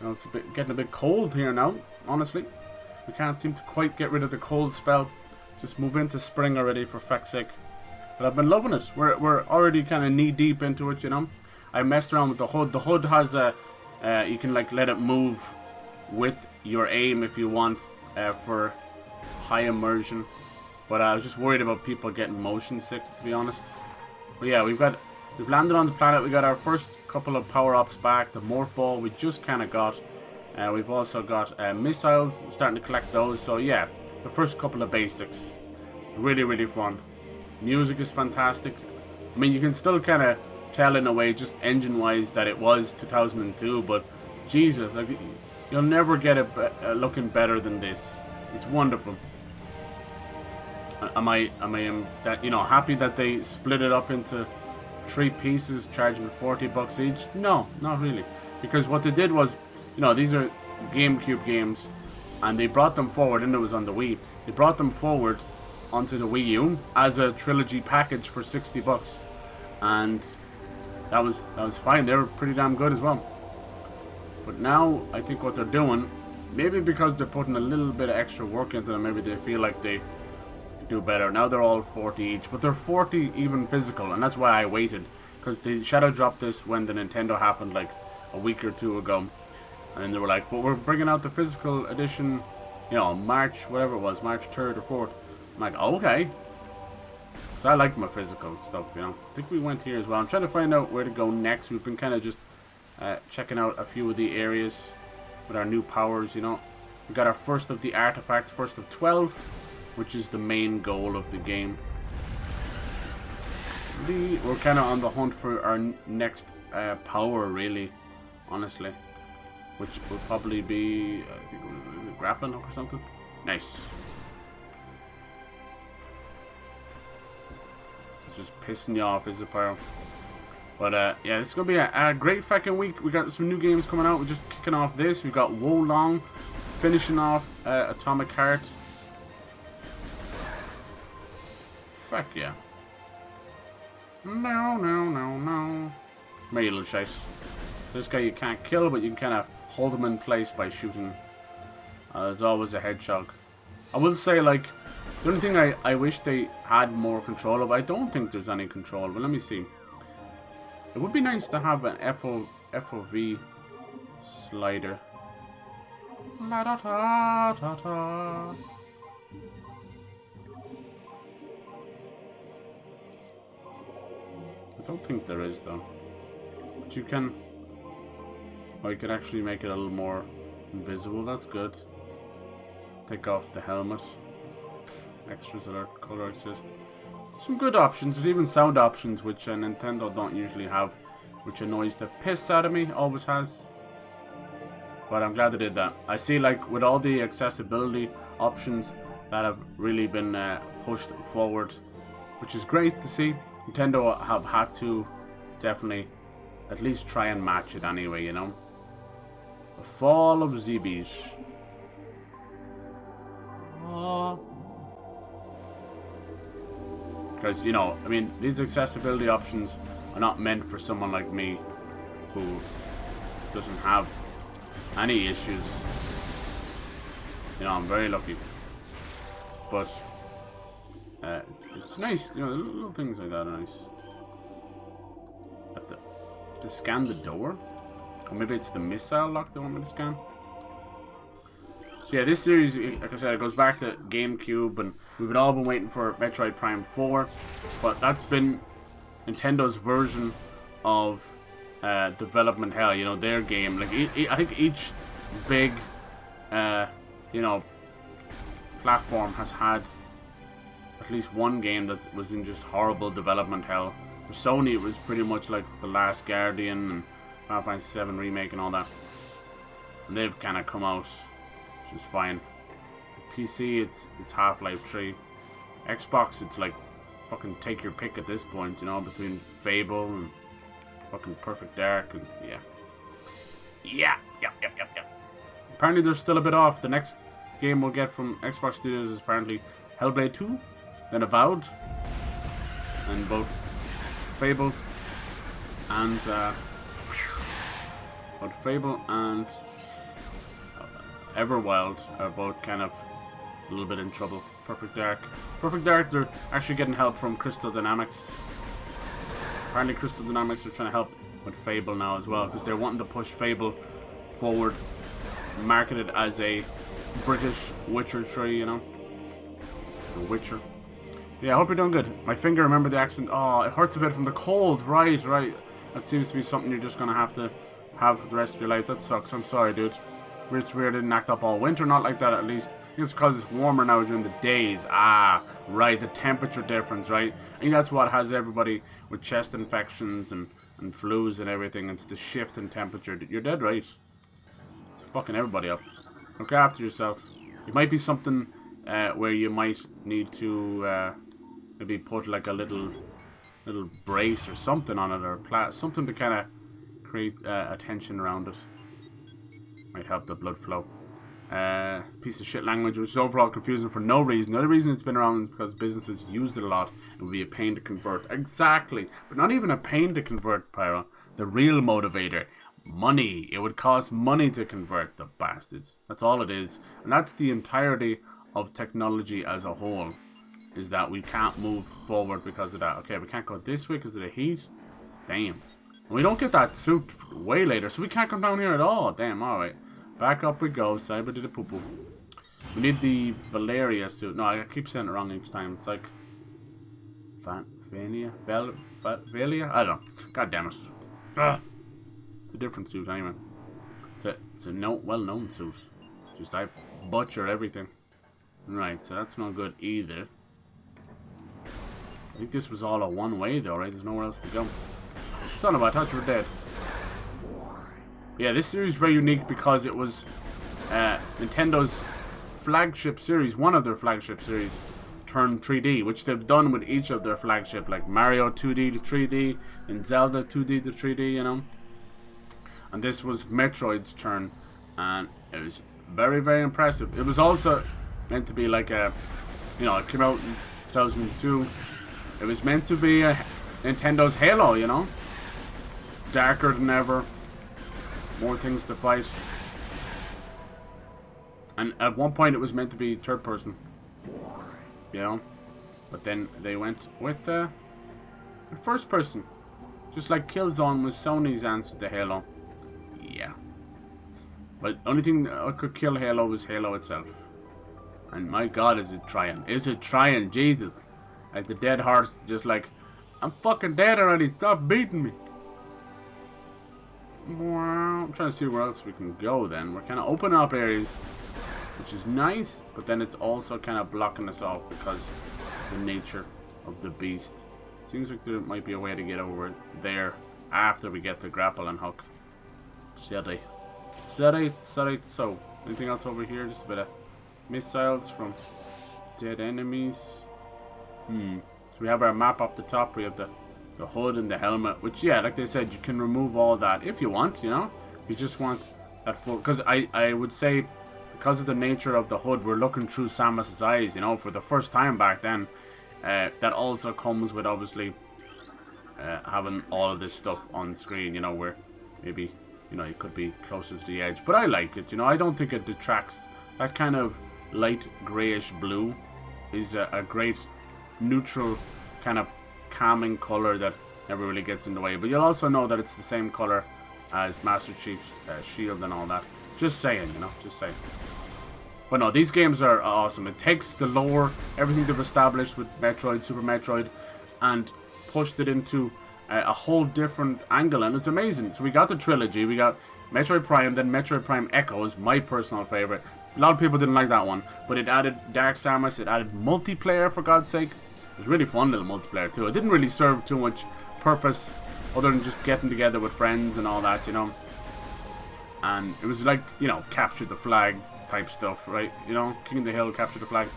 S1: know, it's getting a bit cold here now. Honestly, we can't seem to quite get rid of the cold spell. Just move into spring already, for feck's sake. But I've been loving it. We're already kind of knee deep into it, you know. I messed around with the HUD. The HUD has a you can like let it move with your aim if you want for high immersion. But I was just worried about people getting motion sick, to be honest. But yeah, we've landed on the planet. We got our first couple of power-ups back. The morph ball we just kind of got. We've also got missiles. We're starting to collect those. So yeah, the first couple of basics. Really, really fun. Music is fantastic. I mean, you can still kind of tell in a way, just engine-wise, that it was 2002. But Jesus, like you'll never get it looking better than this. It's wonderful. Am I that, you know, happy that they split it up into 3 pieces, charging $40 each? No, not really, because what they did was, you know, these are GameCube games, and they brought them forward, and it was on the Wii. They brought them forward onto the Wii U as a trilogy package for $60, and that was fine. They were pretty damn good as well. But now I think what they're doing, maybe because they're putting a little bit of extra work into them, maybe they feel like they do better. Now they're all 40 each, but they're 40 even physical, and that's why I waited, because they shadow dropped this when the Nintendo happened like a week or 2 ago, and they were like, but we're bringing out the physical edition, you know, March, whatever it was, March 3rd or 4th. I'm like, okay. So I like my physical stuff, you know. I think we went here as well. I'm trying to find out where to go next. We've been kind of just checking out a few of the areas with our new powers, you know. We got our first of the artifacts, first of 12, which is the main goal of the game. We're kind of on the hunt for our next power, really, honestly. Which will probably be, I think, a grappling hook or something. Nice. Just pissing you off, is it, Pyro? But yeah, it's gonna be a great fucking week. We got some new games coming out. We're just kicking off this. We've got Wo Long, finishing off Atomic Heart. Fuck yeah. No, no, no, no. Come here, you little shite. This guy you can't kill, but you can kind of hold him in place by shooting. There's always a hedgehog. I will say, like, the only thing I wish they had more control of, I don't think there's any control, but let me see. It would be nice to have an FOV slider. La da da da da. I don't think there is though. But you can. Oh, you can actually make it a little more invisible. That's good. Take off the helmet. Extras that are color assist. Some good options. There's even sound options, which Nintendo don't usually have, which annoys the piss out of me. Always has. But I'm glad they did that. I see, like, with all the accessibility options that have really been pushed forward, which is great to see. Nintendo have had to definitely at least try and match it anyway, you know. The Fall of Zebes. Because, you know, I mean, these accessibility options are not meant for someone like me who doesn't have any issues. You know, I'm very lucky. But it's nice, you know, little things like that are nice. Have to scan the door? Or maybe it's the missile lock they want me to scan? So yeah, this series, like I said, it goes back to Gamecube, and we've all been waiting for Metroid Prime 4, but that's been Nintendo's version of development hell, you know, their game. Like, I think each big, you know, platform has had at least one game that was in just horrible development hell. For Sony, it was pretty much like The Last Guardian and Final Fantasy VII Remake and all that. And they've kind of come out, which is fine. PC, it's Half-Life 3. Xbox, it's like fucking take your pick at this point, you know, between Fable and fucking Perfect Dark, and yeah. Apparently they're still a bit off. The next game we'll get from Xbox Studios is apparently Hellblade 2, then Avowed, and both Fable and Everwild are both kind of a little bit in trouble. Perfect Dark, they're actually getting help from Crystal Dynamics. Apparently Crystal Dynamics are trying to help with Fable now as well, because they're wanting to push Fable forward, market it as a British Witcher 3, you know? The Witcher. Yeah, I hope you're doing good. My finger, remember the accent? Oh, it hurts a bit from the cold. Right. That seems to be something you're just going to have for the rest of your life. That sucks. I'm sorry, dude. It's weird it didn't act up all winter. Not like that, at least. I think it's because it's warmer now during the days. Ah, right. The temperature difference, right? I think that's what has everybody with chest infections and flus and everything. It's the shift in temperature. You're dead right. It's fucking everybody up. Look after yourself. It might be something where you might need to maybe put like a little brace or something on it, or something to kind of create a tension around it. Might help the blood flow. Piece of shit language, which is overall confusing for no reason. The only reason it's been around is because businesses used it a lot. It would be a pain to convert. Exactly. But not even a pain to convert, Pyro. The real motivator. Money. It would cost money to convert, the bastards. That's all it is. And that's the entirety of technology as a whole. Is that we can't move forward because of that. Okay, we can't go this way because of the heat. Damn. And we don't get that suit way later, so we can't come down here at all. Damn, alright. Back up we go. Cyber did a poo-poo. We need the Valeria suit. No, I keep saying it wrong each time. It's like... Valia? I don't know. God damn it. Ugh. It's a different suit anyway. It's a well-known suit. Just I butcher everything. Right, so that's not good either. I think this was all a one-way though, right? There's nowhere else to go. Son of a, I thought you were dead. Yeah, this series is very unique because it was Nintendo's flagship series, one of their flagship series, turned 3D, which they've done with each of their flagship, like Mario 2D to 3D, and Zelda 2D to 3D, you know? And this was Metroid's turn, and it was very, very impressive. It was also meant to be like a, you know, it came out in 2002, It was meant to be a Nintendo's Halo, you know? Darker than ever. More things to fight. And at one point it was meant to be third person. You know? But then they went with first person. Just like Killzone was Sony's answer to Halo. Yeah. But the only thing that could kill Halo was Halo itself. And my god, is it trying. Is it trying? Jesus. Like the dead horse, just like, I'm fucking dead already. Stop beating me. Well, I'm trying to see where else we can go then. We're kind of opening up areas, which is nice. But then it's also kind of blocking us off because of the nature of the beast. Seems like there might be a way to get over there after we get the grapple and hook. Sorry. So, anything else over here? Just a bit of missiles from dead enemies. So we have our map up the top. We have the hood and the helmet, which, yeah, like they said, you can remove all that if you want, you know? You just want that full... Because I would say, because of the nature of the hood, we're looking through Samus's eyes, you know, for the first time back then. That also comes with, obviously, having all of this stuff on screen, you know, where maybe, you know, it could be closer to the edge. But I like it, you know, I don't think it detracts. That kind of light grayish blue is a great neutral kind of calming color that never really gets in the way. But you'll also know that it's the same color as Master Chief's shield and all that. Just saying, you know, just saying. But no, these games are awesome. It takes the lore, everything they've established with Metroid, Super Metroid, and pushed it into a whole different angle, and it's amazing. So we got the trilogy, we got Metroid Prime, then Metroid Prime Echoes, my personal favorite. A lot of people didn't like that one, but it added Dark Samus, it added multiplayer, for God's sake. It was really fun little multiplayer too. It didn't really serve too much purpose other than just getting together with friends and all that, you know. And it was like, you know, capture the flag type stuff, right? You know, King of the Hill, capture the flag.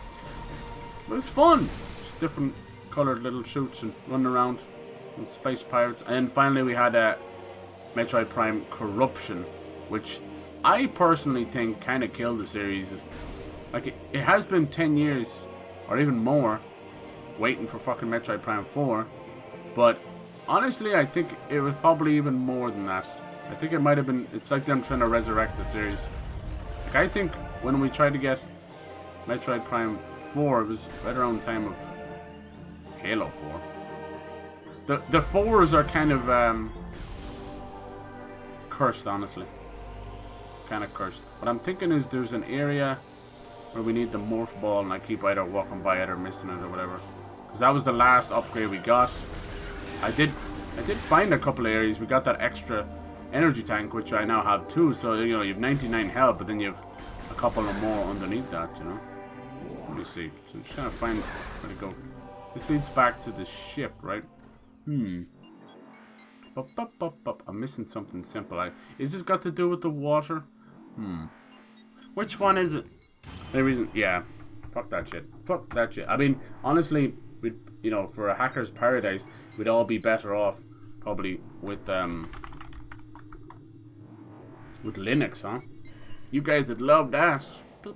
S1: It was fun. Just different coloured little shoots and running around and space pirates. And finally we had Metroid Prime Corruption, which I personally think kind of killed the series. Like, it has been 10 years or even more waiting for fucking Metroid Prime 4, but honestly I think it was probably even more than that. I think it might have been, it's like them trying to resurrect the series. Like, I think when we tried to get Metroid Prime 4, it was right around the time of Halo 4. The 4s are kind of cursed, honestly. Kind of cursed. What I'm thinking is there's an area where we need the morph ball, and I keep either walking by it or missing it or whatever. Because that was the last upgrade we got. I did find a couple of areas. We got that extra energy tank, which I now have too. So, you know, you have 99 health, but then you have a couple of more underneath that, you know. Let me see. So I'm just trying to find where to go. This leads back to the ship, right? I'm missing something simple. Is this got to do with the water? Which one is it? Maybe, yeah. Fuck that shit. Fuck that shit. I mean, honestly, you know, for a hacker's paradise, we'd all be better off probably with Linux, huh? You guys would love that. You're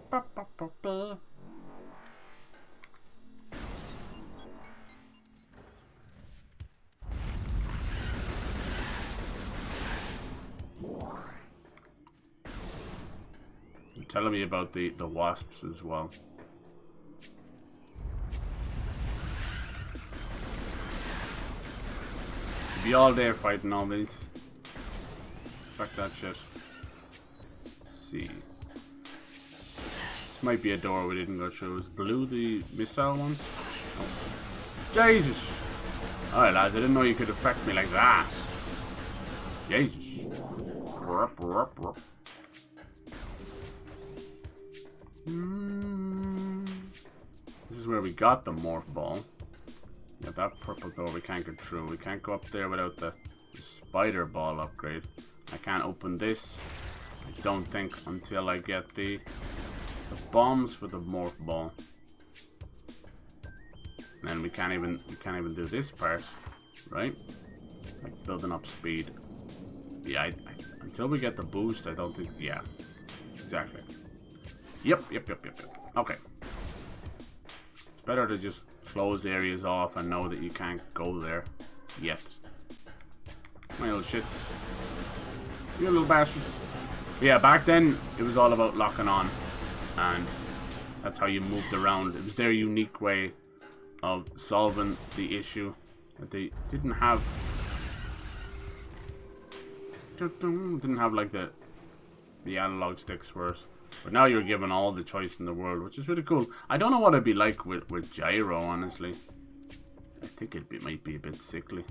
S1: telling me about the wasps as well. Be all day fighting all these. Fuck that shit. Let's see. This might be a door we didn't go through. Is blue the missile ones? Oh. Jesus! Alright lads, I didn't know you could affect me like that. Jesus. This is where we got the morph ball. Yeah, that purple door we can't get through. We can't go up there without the spider ball upgrade. I can't open this, I don't think, until I get the bombs for the morph ball. And then we can't even do this part, right? Like building up speed. Yeah, until we get the boost, I don't think. Yeah, exactly. Yep. Okay. It's better to just close areas off and know that you can't go there yet. My old shits. You little bastards. But yeah, back then it was all about locking on, and that's how you moved around. It was their unique way of solving the issue that they didn't have. Didn't have like the analog sticks for it. But now you're given all the choice in the world, which is really cool. I don't know what it'd be like with gyro, honestly. I think it might be a bit sickly.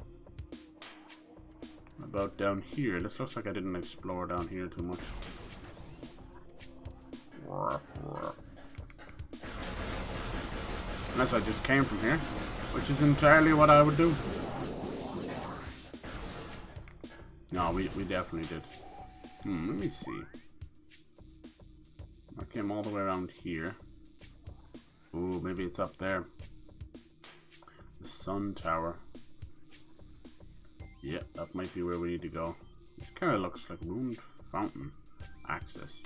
S1: About down here. This looks like I didn't explore down here too much. Unless I just came from here, which is entirely what I would do. No, we definitely did. Let me see. I came all the way around here. Ooh, maybe it's up there. The sun tower. Yeah, that might be where we need to go. This kind of looks like ruined fountain access.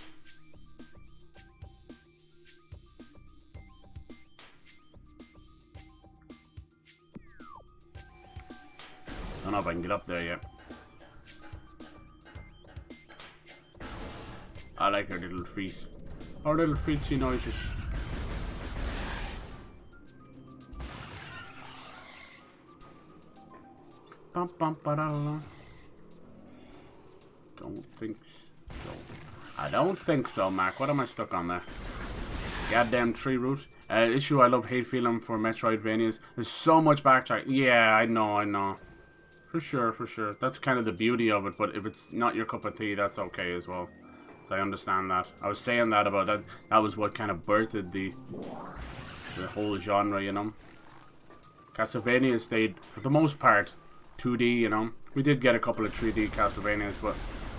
S1: Don't know if I can get up there yet. I like her little feet. Her little feetsy noises. Bum, bum, ba-da-da-da. Don't think so. I don't think so, Mac. What am I stuck on there? Goddamn tree root. Issue I love hate feeling for Metroidvanias. There's so much backtrack. Yeah, I know. For sure. That's kind of the beauty of it, but if it's not your cup of tea, that's okay as well. So I understand that. I was saying that about that. That was what kind of birthed the whole genre, you know. Castlevania stayed, for the most part, 2D, you know. We did get a couple of 3D Castlevanias, but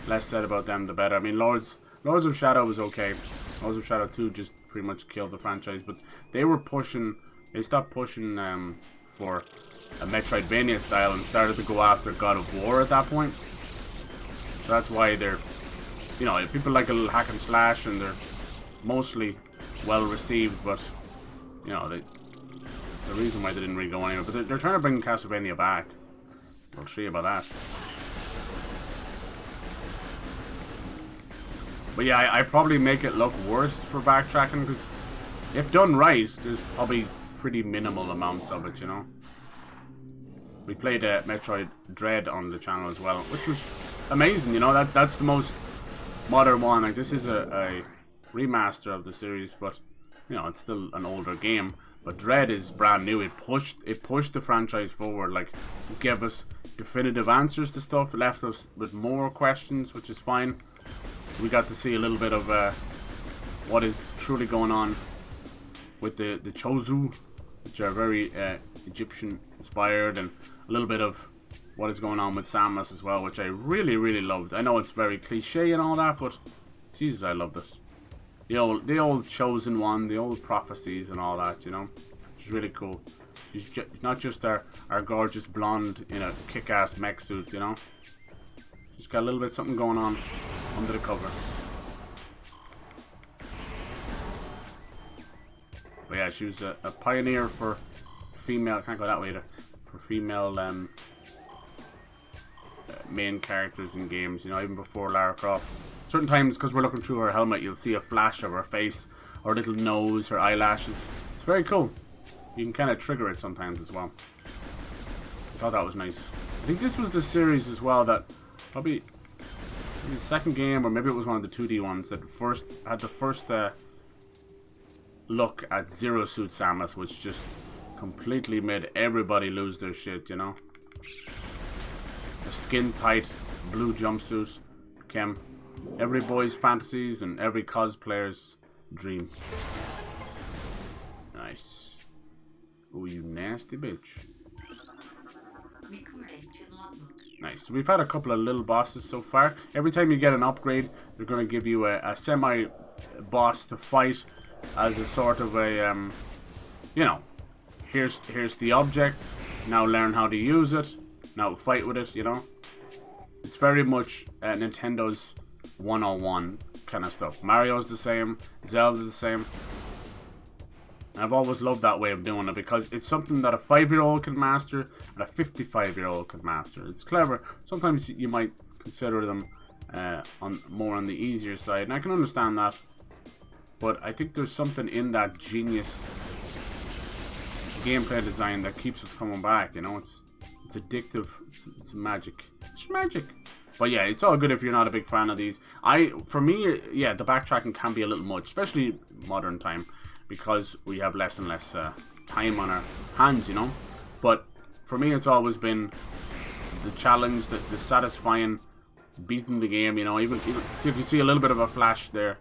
S1: less said about them, the better. I mean, Lords of Shadow was okay. Lords of Shadow 2 just pretty much killed the franchise, but they stopped pushing for a Metroidvania style and started to go after God of War at that point. So that's why they're, you know, people like a little hack and slash, and they're mostly well received, but, you know, it's the reason why they didn't really go anywhere. But they're trying to bring Castlevania back. We'll see about that. But yeah, I probably make it look worse for backtracking, because if done right, there's probably pretty minimal amounts of it, you know. We played Metroid Dread on the channel as well, which was amazing, you know. That's the most modern one. Like, this is a remaster of the series, but, you know, it's still an older game. But Dread is brand new. It pushed the franchise forward. Like, it gave us definitive answers to stuff. It left us with more questions, which is fine. We got to see a little bit of what is truly going on with the Chozu, which are very Egyptian inspired, and a little bit of what is going on with Samus as well, which I really loved. I know it's very cliche and all that, but Jesus, I loved it. The old chosen one, the old prophecies and all that, you know. It's really cool. She's not just our gorgeous blonde in a kick-ass mech suit, you know. She's got a little bit something going on under the covers. But yeah, she was a pioneer for female. Can't go that way either. For female main characters in games, you know, even before Lara Croft. Certain times, because we're looking through her helmet, you'll see a flash of her face, or a little nose, her eyelashes. It's very cool. You can kind of trigger it sometimes as well. I thought that was nice. I think this was the series as well that probably the second game, or maybe it was one of the 2D ones, that had the first look at Zero Suit Samus, which just completely made everybody lose their shit, you know. A skin-tight blue jumpsuit became every boy's fantasies and every cosplayer's dream. Nice. Oh, you nasty bitch. Nice. So we've had a couple of little bosses so far. Every time you get an upgrade, they're going to give you a semi-boss to fight as a sort of a, you know, here's the object, now learn how to use it, now fight with it, you know. It's very much Nintendo's 101 kind of stuff. Mario's the same, Zelda's the same. And I've always loved that way of doing it because it's something that a 5-year-old can master and a 55-year-old can master. It's clever. Sometimes you might consider them more on the easier side, and I can understand that. But I think there's something in that genius gameplay design that keeps us coming back. You know, it's addictive. It's magic. It's magic. But yeah, it's all good if you're not a big fan of these. For me, yeah, the backtracking can be a little much, especially modern time, because we have less and less time on our hands, you know. But for me, it's always been the challenge, the satisfying beating the game, you know. Even so you can see a little bit of a flash there.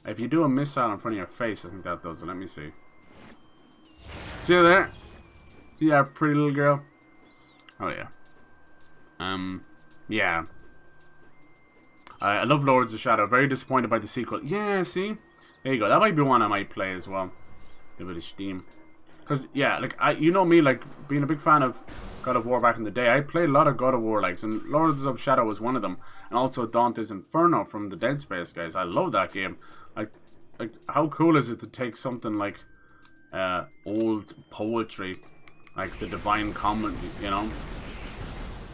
S1: If you do a missile in front of your face, I think that does it. Let me see. See you there? See that pretty little girl? Oh yeah. Yeah. I love Lords of Shadow. Very disappointed by the sequel. Yeah, see? There you go. That might be one I might play as well. Give it a steam. Because, yeah, like, you know me, like, being a big fan of God of War back in the day. I played a lot of God of War likes, and Lords of Shadow was one of them. And also Dante's Inferno from the Dead Space guys. I love that game. Like how cool is it to take something like old poetry, like the Divine Comedy, you know,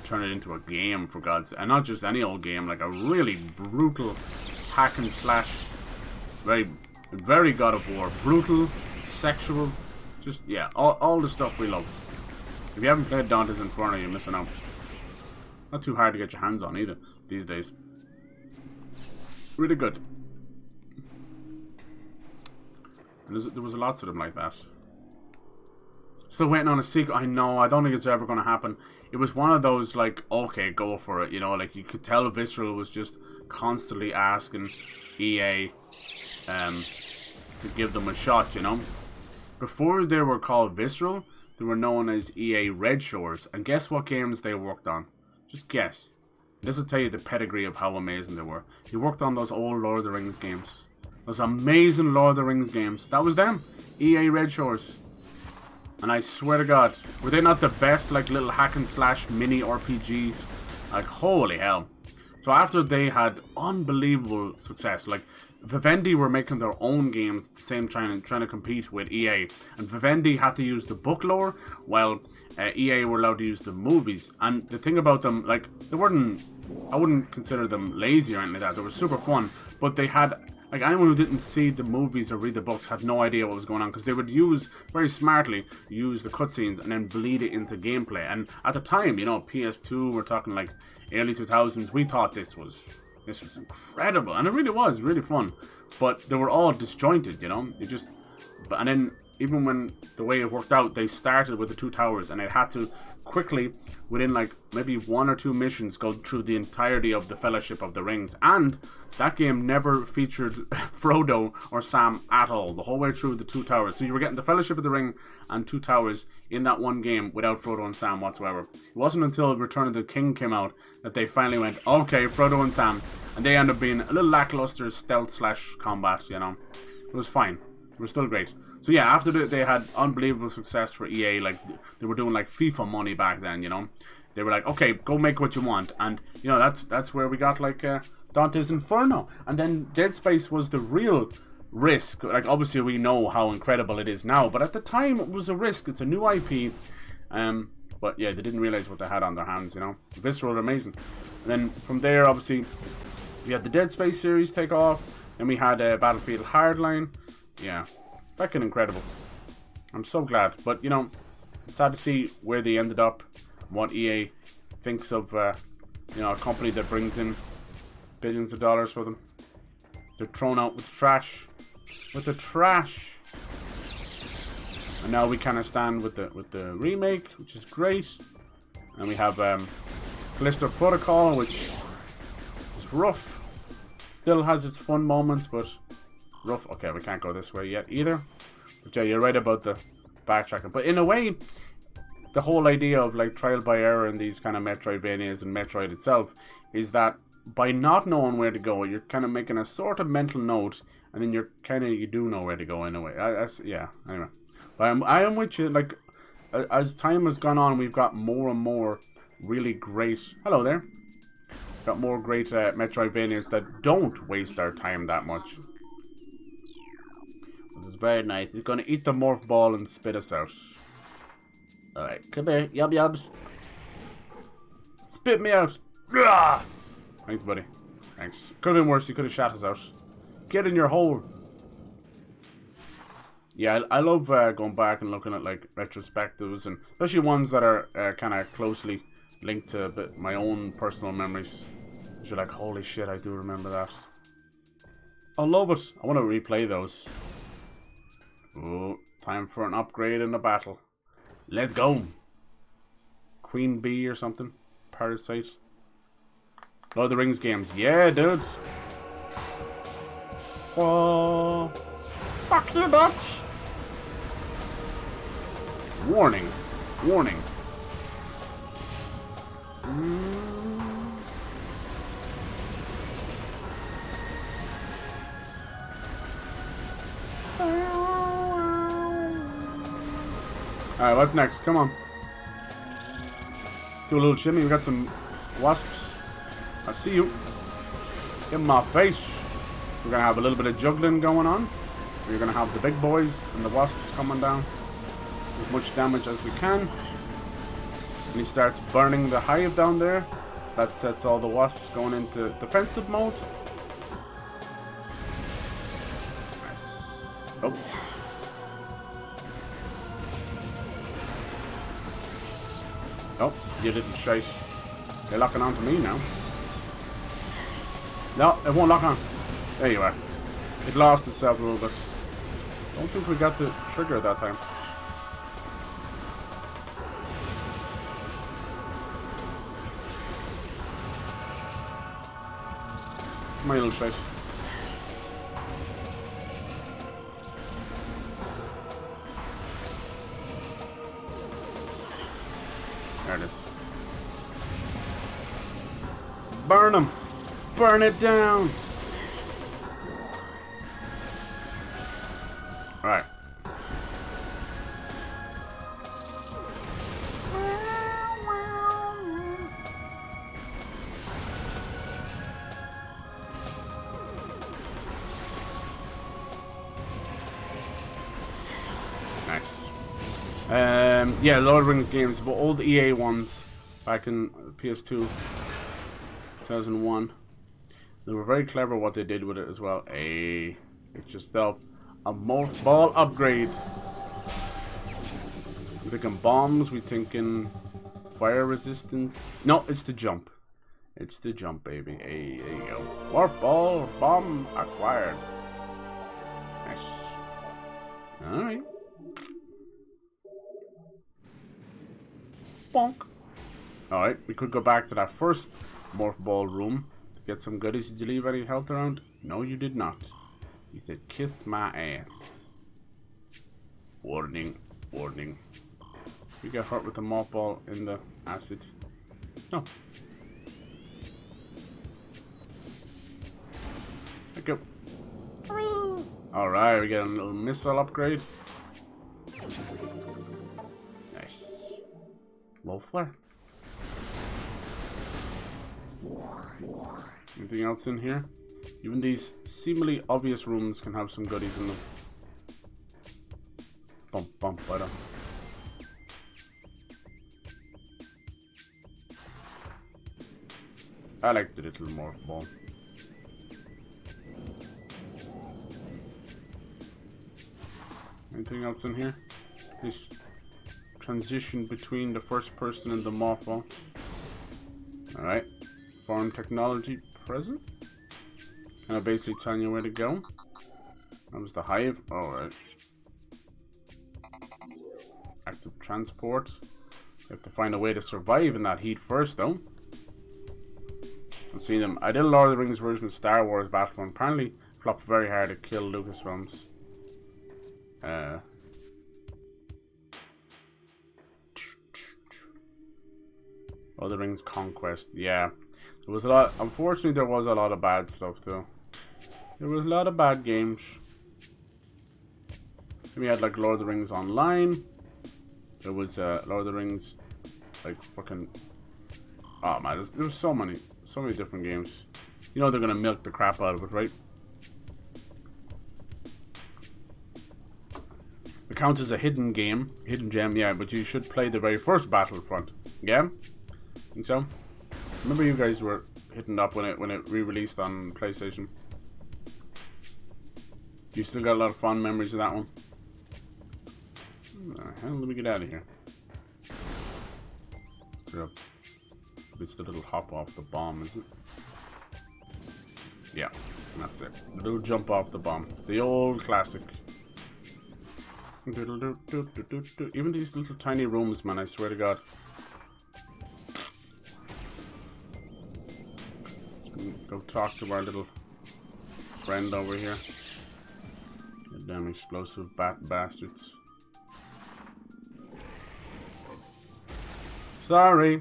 S1: turn it into a game, for God's sake. And not just any old game, like a really brutal hack and slash, very, very God of War, brutal, sexual, just, yeah, all the stuff we love. If you haven't played Dante's Inferno, you're missing out. Not too hard to get your hands on either these days. Really good. And there was lots of them like that. Still waiting on a sequel. I know, I don't think it's ever going to happen. It was one of those, like, okay, go for it, you know, like, you could tell Visceral was just constantly asking EA to give them a shot, you know. Before they were called Visceral, they were known as EA Red Shores, and guess what games they worked on? Just guess. This will tell you the pedigree of how amazing they were. He worked on those old Lord of the Rings games. Those amazing Lord of the Rings games. That was them. EA Red Shores. And I swear to God, were they not the best, like, little hack and slash mini RPGs? Like, holy hell. So after they had unbelievable success, like, Vivendi were making their own games at the same time, trying to compete with EA. And Vivendi had to use the book lore, while EA were allowed to use the movies. And the thing about them, like, they weren't, I wouldn't consider them lazy or anything like that. They were super fun, but they had, like, anyone who didn't see the movies or read the books had no idea what was going on, because they would use, very smartly, use the cutscenes and then bleed it into gameplay. And at the time, you know, PS2, we're talking like early 2000s, we thought this was incredible, and it really was really fun, but they were all disjointed, you know. It just, and then even when the way it worked out, they started with the two towers, and they had to quickly, within like maybe 1 or 2 missions, go through the entirety of the Fellowship of the Rings. And that game never featured Frodo or Sam at all, the whole way through the two towers. So you were getting the Fellowship of the Ring and two towers in that one game without Frodo and Sam whatsoever. It wasn't until Return of the King came out that they finally went, okay, Frodo and Sam. And they ended up being a little lackluster stealth slash combat, you know. It was fine. It was still great. So yeah, after they had unbelievable success for EA, like, they were doing like FIFA money back then, you know. They were like, okay, go make what you want. And, you know, that's where we got like Dante's Inferno. And then Dead Space was the real risk. Like, obviously we know how incredible it is now, but at the time it was a risk. It's a new IP. But yeah, they didn't realize what they had on their hands, you know. Visceral, amazing. And then from there, obviously, we had the Dead Space series take off. Then we had Battlefield Hardline. Yeah, fucking incredible. I'm so glad. But, you know, sad to see where they ended up. What EA thinks of, you know, a company that brings in billions of dollars for them. They're thrown out with trash. With the trash. And now we kind of stand with the remake, which is great. And we have Callisto Protocol, which is rough. Still has its fun moments, but rough. Okay, we can't go this way yet either. But yeah, you're right about the backtracking. But in a way, the whole idea of like trial by error in these kind of Metroidvanias and Metroid itself is that by not knowing where to go, you're kind of making a sort of mental note, and then you do know where to go in a way. Yeah, anyway. But I am with you. Like, as time has gone on, we've got more and more really great... Hello there. Got more great Metroidvanias that don't waste our time that much. There's Very nice. He's gonna eat the morph ball and spit us out. Alright, come here. Yum yums. Spit me out. Ugh. Thanks, buddy. Thanks. Could have been worse. You could have shot us out. Get in your hole. Yeah, I love going back and looking at like retrospectives, and especially ones that are kind of closely linked to my own personal memories. You're like, holy shit, I do remember that. I love it. I want to replay those. Oh, time for an upgrade in the battle. Let's go. Queen Bee or something. Parasite. Lord of the Rings games. Yeah, dude. Oh.
S3: Fuck you, bitch.
S1: Warning. Warning. Alright, what's next? Come on. Do a little shimmy. We got some wasps. I see you. Get in my face. We're gonna have a little bit of juggling going on. We're gonna have the big boys and the wasps coming down. As much damage as we can. And he starts burning the hive down there. That sets all the wasps going into defensive mode. Nice. Oh. Oh, you didn't shite. They're locking on to me now. No, it won't lock on. There you are. It lost itself a little bit. Don't think we got the trigger that time. My little shite. There it is. Burn them! Burn it down! Alright. Yeah, Lord of the Rings games, but old EA ones back in PS2, 2001. They were very clever what they did with it as well. Hey, get yourself a morph ball upgrade. We thinking bombs, we thinking fire resistance. No, it's the jump. It's the jump, baby. Hey, there you go. Warp ball, bomb acquired. Nice. Alright. Bonk. Alright, we could go back to that first morph ball room to get some goodies. Did you leave any health around? No, you did not. You said, kiss my ass. Warning, warning. You get hurt with the morph ball in the acid. No. Thank you. Alright, we get a little missile upgrade. Nice. Low flare. Anything else in here? Even these seemingly obvious rooms can have some goodies in them. Bump, bump, butter. I like the little morph ball. Anything else in here? This transition between the first person and the morph ball. Alright. Foreign technology present. Kind of basically telling you where to go. That was the hive. Alright. Active transport. You have to find a way to survive in that heat first, though. I've seen them. I did a Lord of the Rings version of Star Wars Battlefront. Apparently flopped very hard to kill Lucasfilms. Lord of the Rings Conquest. Yeah. There was a lot. Unfortunately, there was a lot of bad stuff, too. There was a lot of bad games. We had like Lord of the Rings Online. There was Lord of the Rings, like fucking. Oh man, there was so many different games. You know they're gonna milk the crap out of it, right? It counts as a hidden game, hidden gem, yeah, but you should play the very first Battlefront. Yeah? Think so? Remember you guys were hitting up when it re-released on PlayStation. You still got a lot of fond memories of that one. Hell, let me get out of here. It's the little hop off the bomb, is it? Yeah, that's it. The little jump off the bomb. The old classic. Even these little tiny rooms, man, I swear to God. Let's go talk to our little friend over here. The damn explosive bastards. Sorry.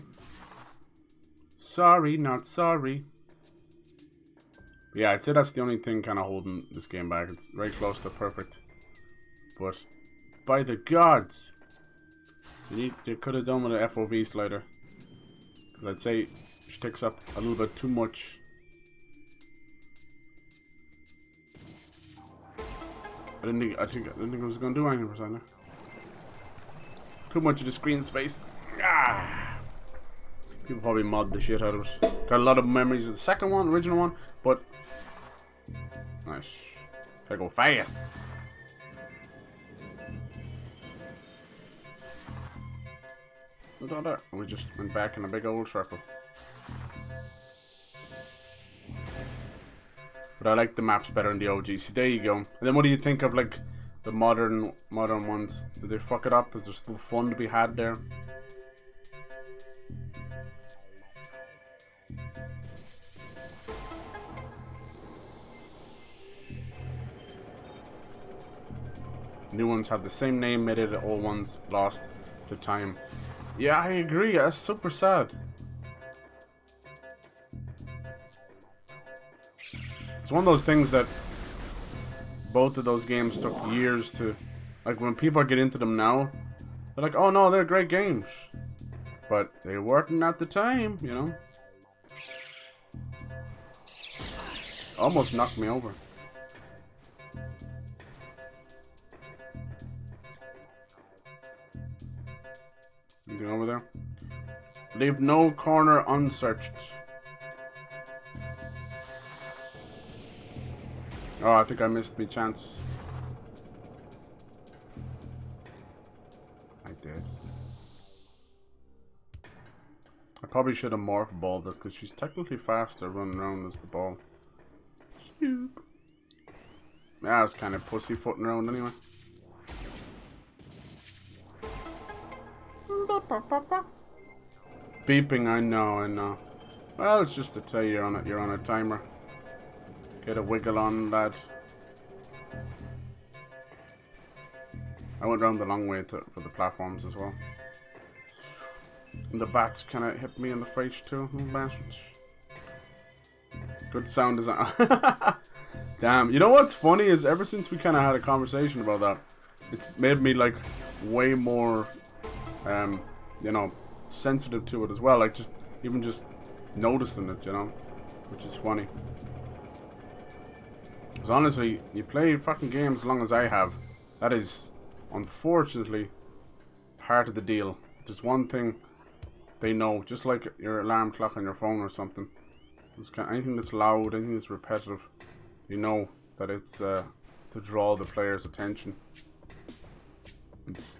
S1: Sorry, not sorry. Yeah, I'd say that's the only thing kind of holding this game back. It's very close to perfect. But, by the gods, they could have done with an FOV slider. Because I'd say she takes up a little bit too much. I didn't think it was going to do anything for a second. Too much of the screen space. Ah. People probably mod the shit out of it. Got a lot of memories of the second one, original one, but nice. Gotta go fire. Look at that. We just went back in a big old circle. But I like the maps better in the OG. See, there you go. And then what do you think of like the modern ones? Did they fuck it up? Is there still fun to be had there? New ones have the same name, made it the old ones lost to time. Yeah, I agree. That's super sad. It's one of those things that both of those games took years to... Like, when people get into them now, they're like, oh no, they're great games. But they weren't at the time, you know? Almost knocked me over. Anything over there? Leave no corner unsearched. Oh, I think I missed my chance. I did. I probably should have morph balled it because she's technically faster running around as the ball. Swoop. Yeah, I was kind of pussyfooting around anyway. Beeping, I know. Well, it's just to tell you you're on a timer. Get a wiggle on, lad. I went around the long way for the platforms as well. And the bats kind of hit me in the face too, bastards. Good sound design. Damn, you know what's funny is ever since we kind of had a conversation about that, it's made me like way more, you know, sensitive to it as well. Like even just noticing it, you know, which is funny. Because honestly, you play fucking games as long as I have, that is unfortunately part of the deal. There's one thing they know, just like your alarm clock on your phone or something. Anything that's loud, anything that's repetitive, you know that it's to draw the player's attention. It's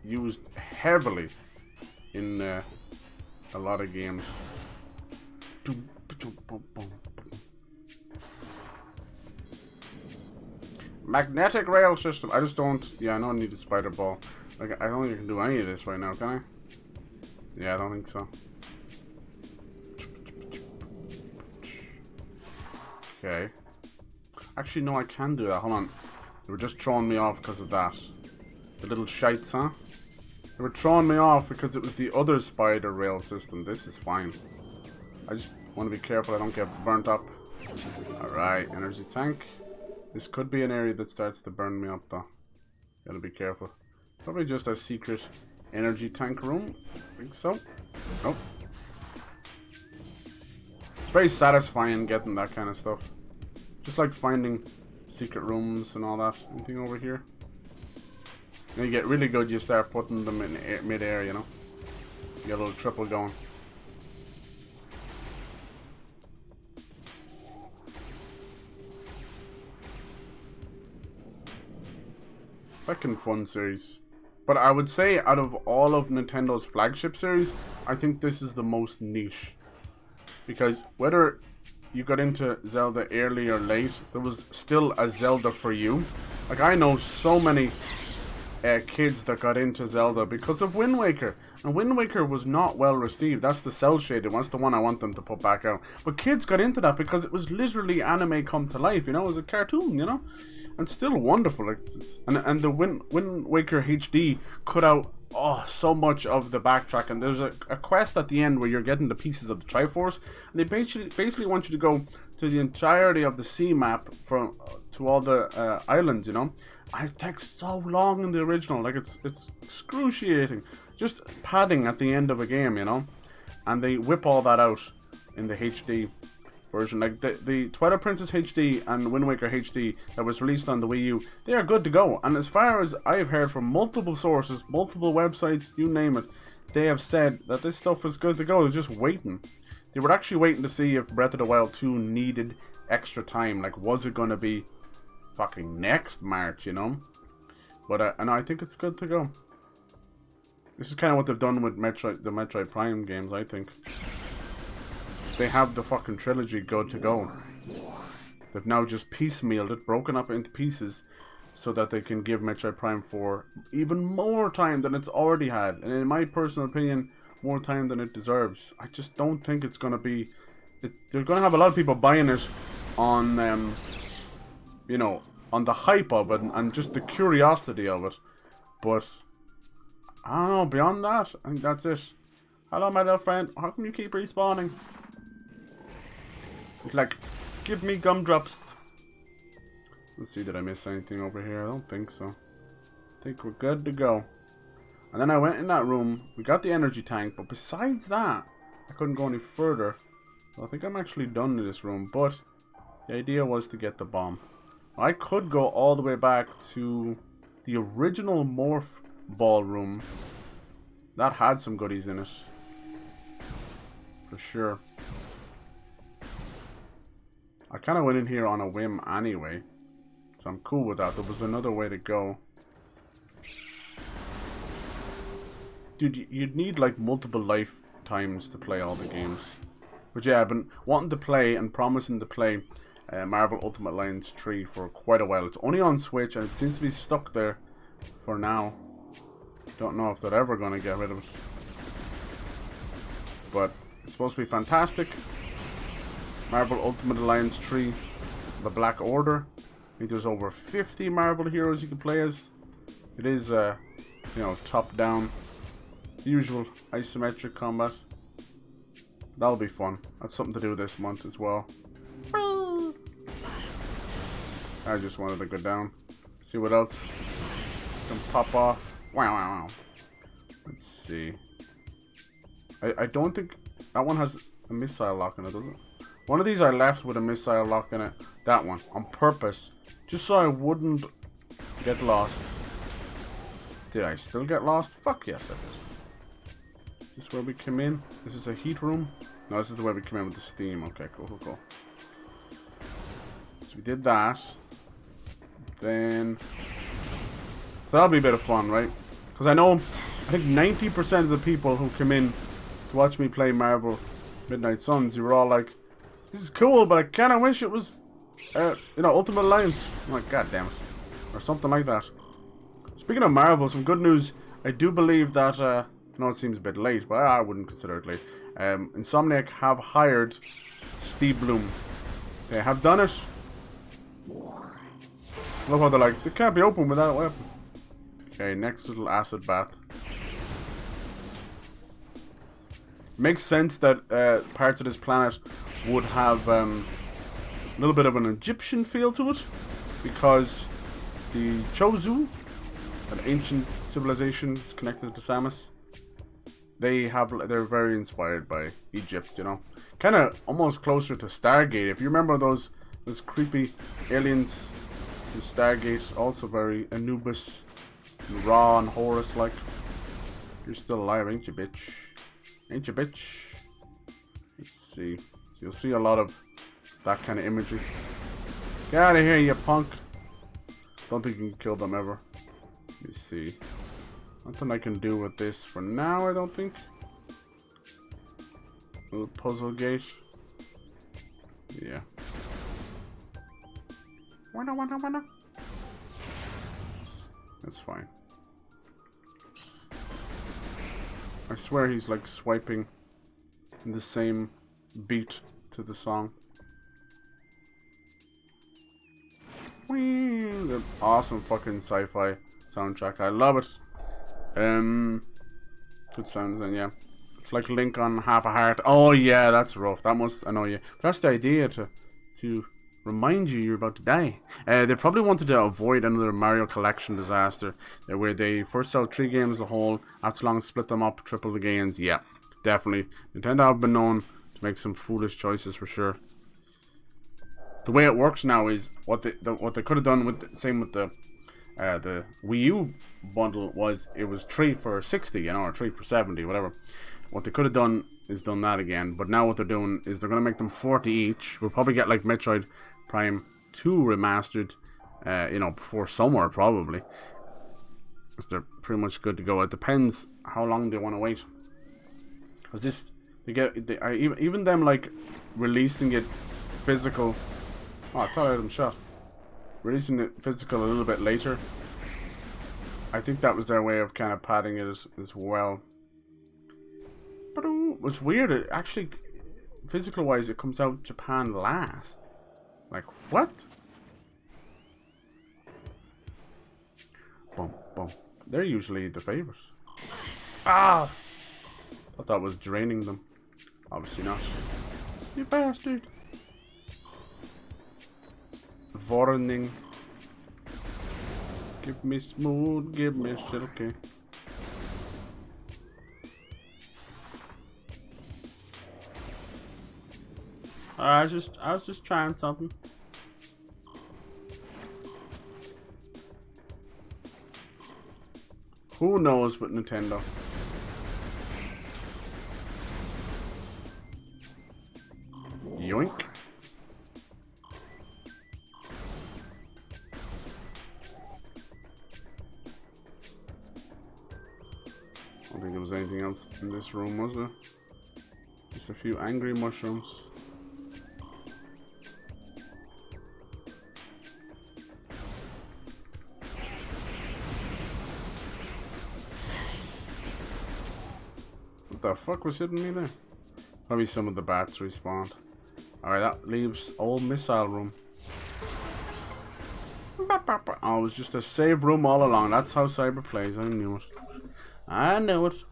S1: used heavily in a lot of games. Magnetic rail system. I just don't. Yeah, I don't need a spider ball. Like, I don't think I can do any of this right now, can I? Yeah, I don't think so. Okay. Actually, no, I can do that. Hold on. They were just throwing me off because of that. The little shites, huh? They were throwing me off because it was the other spider rail system. This is fine. I just want to be careful I don't get burnt up. Alright, energy tank. This could be an area that starts to burn me up though. Gotta be careful. Probably just a secret energy tank room. I think so. Nope. It's very satisfying getting that kind of stuff. Just like finding secret rooms and all that. Anything over here? When you get really good, you start putting them in mid-air, you know? You get a little triple going. Fucking fun series. But I would say out of all of Nintendo's flagship series, I think this is the most niche. Because whether you got into Zelda early or late, there was still a Zelda for you. Like, I know so many kids that got into Zelda because of Wind Waker. And Wind Waker was not well received. That's the cell shaded one. That's the one I want them to put back out. But kids got into that because it was literally anime come to life, you know? It was a cartoon, you know? And still wonderful. And the Wind Waker HD cut out so much of the backtrack. And there's a quest at the end where you're getting the pieces of the Triforce. And they basically want you to go to the entirety of the sea map to all the islands, you know? And it takes so long in the original. Like, it's excruciating. Just padding at the end of a game, you know? And they whip all that out in the HD version. Like the Twilight Princess HD and Wind Waker HD that was released on the Wii U, they are good to go. And as far as I've heard from multiple sources, multiple websites, you name it, they have said that this stuff is good to go. They're just waiting. They were actually waiting to see if Breath of the Wild 2 needed extra time. Like, was it going to be fucking next March, you know? But and I think it's good to go. This is kind of what they've done with the Metroid Prime games, I think. They have the fucking trilogy good to go. They've now just piecemealed it, broken up into pieces, so that they can give Metroid Prime 4 even more time than it's already had. And in my personal opinion, more time than it deserves. I just don't think it's going to be... They're going to have a lot of people buying it on, you know, on the hype of it and just the curiosity of it. But, I don't know, beyond that, I think that's it. Hello, my little friend. How come you keep respawning? It's like, give me gumdrops. Let's see, did I miss anything over here? I don't think so. I think we're good to go. And then I went in that room. We got the energy tank, but besides that, I couldn't go any further. So I think I'm actually done in this room, but the idea was to get the bomb. I could go all the way back to the original Morph Ballroom. That had some goodies in it. For sure. I kind of went in here on a whim anyway. So I'm cool with that. There was another way to go. Dude, you'd need like multiple lifetimes to play all the games. But yeah, I've been wanting to play and promising to play Marvel Ultimate Alliance 3 for quite a while. It's only on Switch and it seems to be stuck there for now. Don't know if they're ever going to get rid of it. But it's supposed to be fantastic. Marvel Ultimate Alliance 3, The Black Order. I think there's over 50 Marvel heroes you can play as. It is, you know, top down. Usual isometric combat. That'll be fun. That's something to do this month as well. I just wanted to go down. See what else can pop off. Wow, wow, wow. Let's see. I don't think that one has a missile lock in it, does it? One of these I left with a missile lock in it. That one. On purpose. Just so I wouldn't get lost. Did I still get lost? Fuck yes I did. Is this where we came in? This is a heat room? No, this is the way we came in with the steam. Okay, cool, cool, cool. So we did that. Then... So that'll be a bit of fun, right? Because I know, I think 90% of the people who come in to watch me play Marvel Midnight Suns, you were all like, this is cool, but I kind of wish it was, you know, Ultimate Alliance. I'm like, god damn it. Or something like that. Speaking of Marvel, some good news. I do believe that, I know it seems a bit late, but I wouldn't consider it late. Insomniac have hired Steve Bloom. They have done it. I love how they're like, they can't be open without a weapon. Okay, next little acid bath. Makes sense that parts of this planet would have a little bit of an Egyptian feel to it, because the Chozu, an ancient civilization is connected to Samus, they're very inspired by Egypt, you know, kind of almost closer to Stargate. If you remember those creepy aliens from Stargate, also very Anubis raw and Horus like. You're still alive, ain't you, bitch? Ain't you, bitch? Let's see. You'll see a lot of that kind of imagery. Get out of here, you punk. Don't think you can kill them ever. Let me see. Nothing I can do with this for now, I don't think. Little puzzle gate. Yeah. Wanna. That's fine. I swear he's like swiping in the same beat to the song. Whee! The awesome fucking sci-fi soundtrack. I love it. Good sounds, and yeah. It's like Link on Half a Heart. Oh yeah, that's rough. That must annoy you. That's the idea, to remind you you're about to die. They probably wanted to avoid another Mario Collection disaster, where they first sell 3 games as a whole, after long split them up, triple the gains. Yeah, definitely. Nintendo have been known to make some foolish choices for sure. The way it works now is what they could have done with same with the Wii U bundle was it was 3 for 60, you know, or 3 for 70, whatever. What they could have done is done that again, but now what they're doing is they're gonna make them 40 each. We'll probably get like Metroid Prime 2 remastered, you know, before summer probably, because they're pretty much good to go. It depends how long they want to wait, because this even them like releasing it physical. Oh, I thought I had him shot. Releasing it physical a little bit later. I think that was their way of kind of padding it as well. But it was weird. It actually, physical wise, it comes out Japan last. Like, what? Boom, boom. They're usually the favorite. Ah! Thought that was draining them. Obviously not. You bastard. Warning. Give me smooth, give me silky. I was just trying something. Who knows with Nintendo? Yoink. I don't think there was anything else in this room, was there? Just a few angry mushrooms. What the fuck was hitting me there? Probably some of the bats respawned. Alright, that leaves old missile room. Oh, it was just a save room all along. That's how Cyber plays. I knew it. I knew it.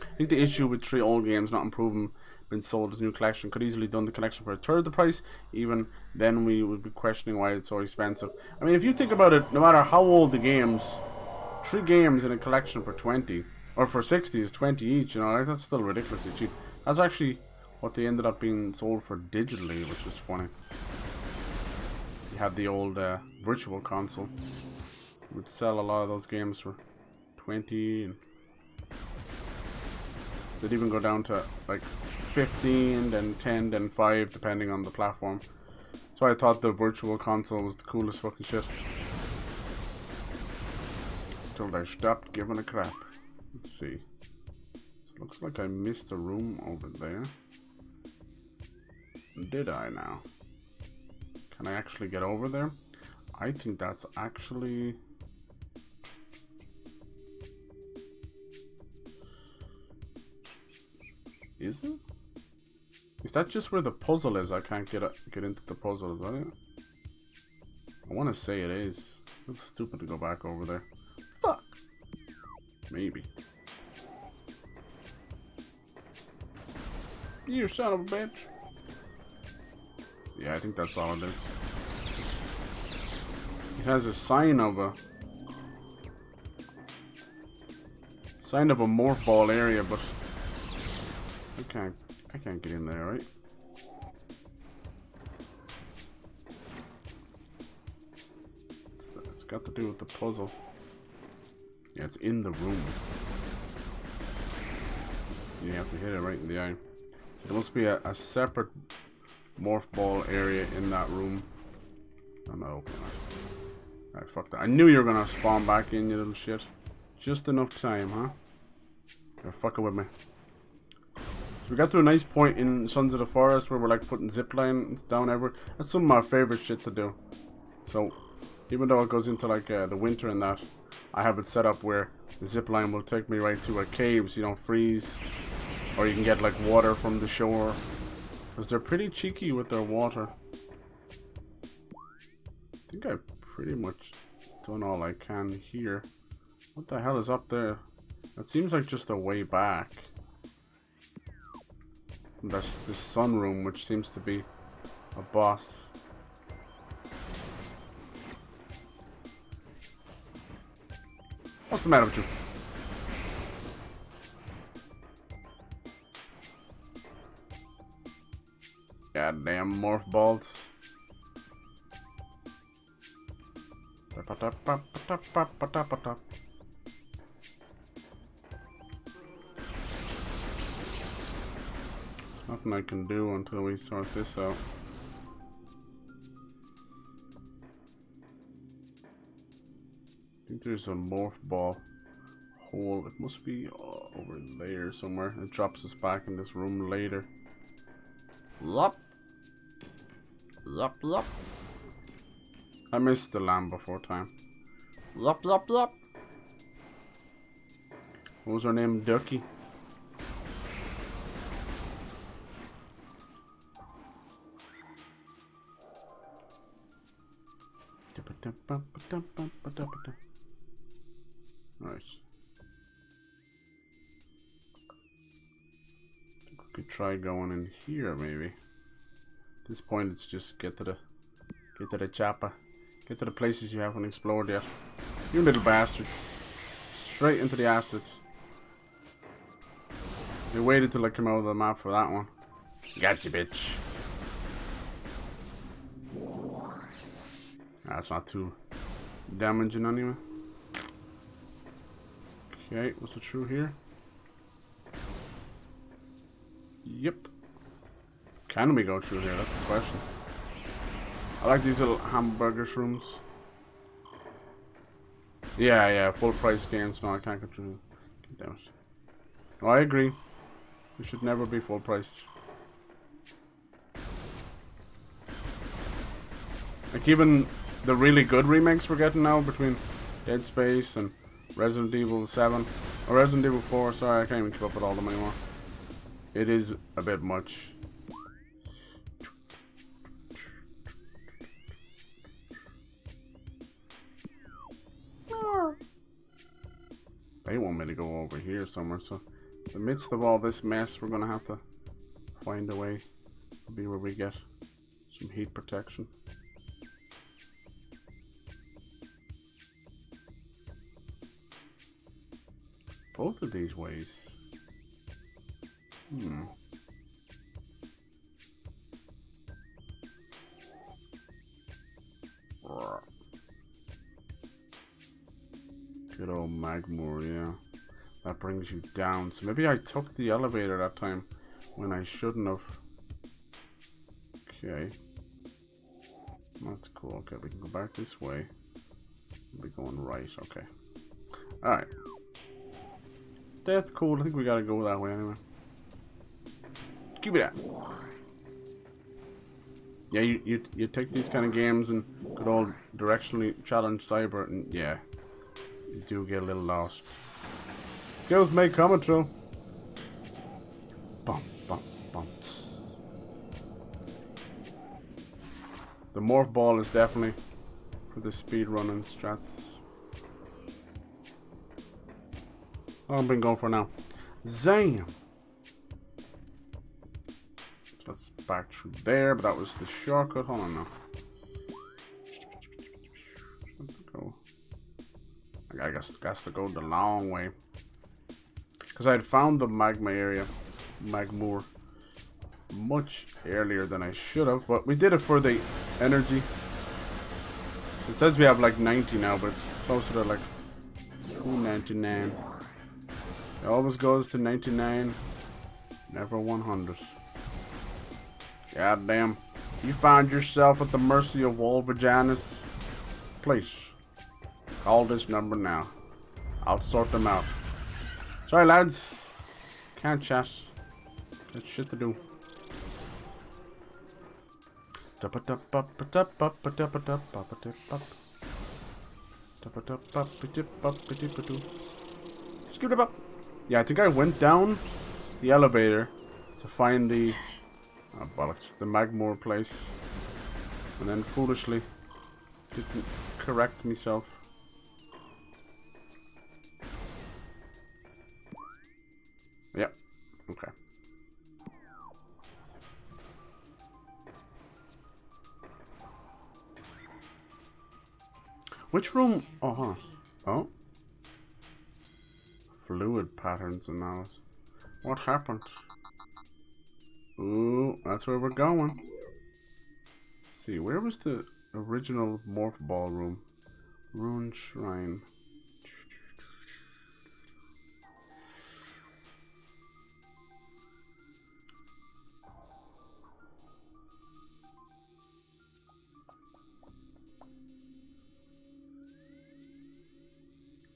S1: I think the issue with 3 old games not improving, been sold as new collection, could easily done the collection for a third of the price. Even then, we would be questioning why it's so expensive. I mean, if you think about it, no matter how old the games, 3 games in a collection for 20 or for 60 is 20 each. You know, that's still ridiculously cheap. That's actually what they ended up being sold for digitally, which was funny. You had the old virtual console. You would sell a lot of those games for 20, and they'd even go down to like 15, then 10, then 5, depending on the platform. So I thought the virtual console was the coolest fucking shit. Until they stopped giving a crap. Let's see. Looks like I missed a room over there. Did I now? Can I actually get over there? I think that's actually... Is it? Is that just where the puzzle is? I can't get into the puzzle, is that it? I want to say it is. It's stupid to go back over there. Fuck! Maybe. You son of a bitch. Yeah, I think that's all it is. It has a sign of a morph ball area, but I can't get in there, right? It's got to do with the puzzle. Yeah, it's in the room. You have to hit it right in the eye. So there must be a separate morph ball area in that room. I'm not opening it. Alright, fuck that. I knew you were gonna spawn back in, you little shit. Just enough time, huh? You're fucking with me. So we got to a nice point in Sons of the Forest where we're like putting zip lines down everywhere. That's some of my favorite shit to do. So even though it goes into like the winter and that, I have it set up where the zip line will take me right to a cave so you don't freeze. Or you can get like water from the shore. Because they're pretty cheeky with their water. I think I've pretty much done all I can here. What the hell is up there? That seems like just a way back. That's the sunroom, which seems to be a boss. What's the matter with you? Goddamn morph balls. Nothing I can do until we sort this out. I think there's a morph ball hole. It must be over there somewhere. It drops us back in this room later.
S3: Yup. Yup, yup.
S1: I missed the lamb before time.
S3: Yup, yup, yup.
S1: What was her name? Ducky? Alright. We could try going in here maybe. At this point it's just get to the chopper. Get to the places you haven't explored yet. You little bastards. Straight into the acids. They waited till I came out of the map for that one. Gotcha, bitch. That's not too damaging anyway. Okay, what's it through here? Yep. Can we go through here? That's the question. I like these little hamburger shrooms. Yeah, full price games. No, I can't go through. Get down. No, I agree. It should never be full price. Like even the really good remakes we're getting now between Dead Space and Resident Evil 7 or Resident Evil 4, sorry, I can't even keep up with all of them anymore. It is a bit much. They want me to go over here somewhere, so in the midst of all this mess we're gonna have to find a way to be where we get some heat protection. Both of these ways. Good old Magmoor, yeah. That brings you down. So maybe I took the elevator that time when I shouldn't have. Okay. That's cool. Okay, we can go back this way. We'll be going right. Okay. Alright. That's cool. I think we gotta go that way anyway. Give me that. Yeah, you take these kind of games and good old directionally challenge cyber, and yeah, you do get a little lost. Skills may come true. Bump, bump, bumps. The morph ball is definitely for the speed running strats. I've been going for now. Zam! Let's back through there, but that was the shortcut. Hold on now. Go. I guess to go the long way. Because I had found the magma area, Magmoor, much earlier than I should have. But we did it for the energy. So it says we have like 90 now, but it's closer to like $99. It always goes to 99, never 100. God damn. You find yourself at the mercy of wall vaginas? Please, call this number now. I'll sort them out. Sorry, lads. Can't chat. Got shit to do. Scoot up. Yeah, I think I went down the elevator to find the bollocks, the Magmore place, and then foolishly didn't correct myself. Yep. Okay. Which room? Oh, huh. Oh. Fluid patterns analysis. What happened? Ooh, that's where we're going. Let's see, where was the original Morph Ball room? Rune Shrine.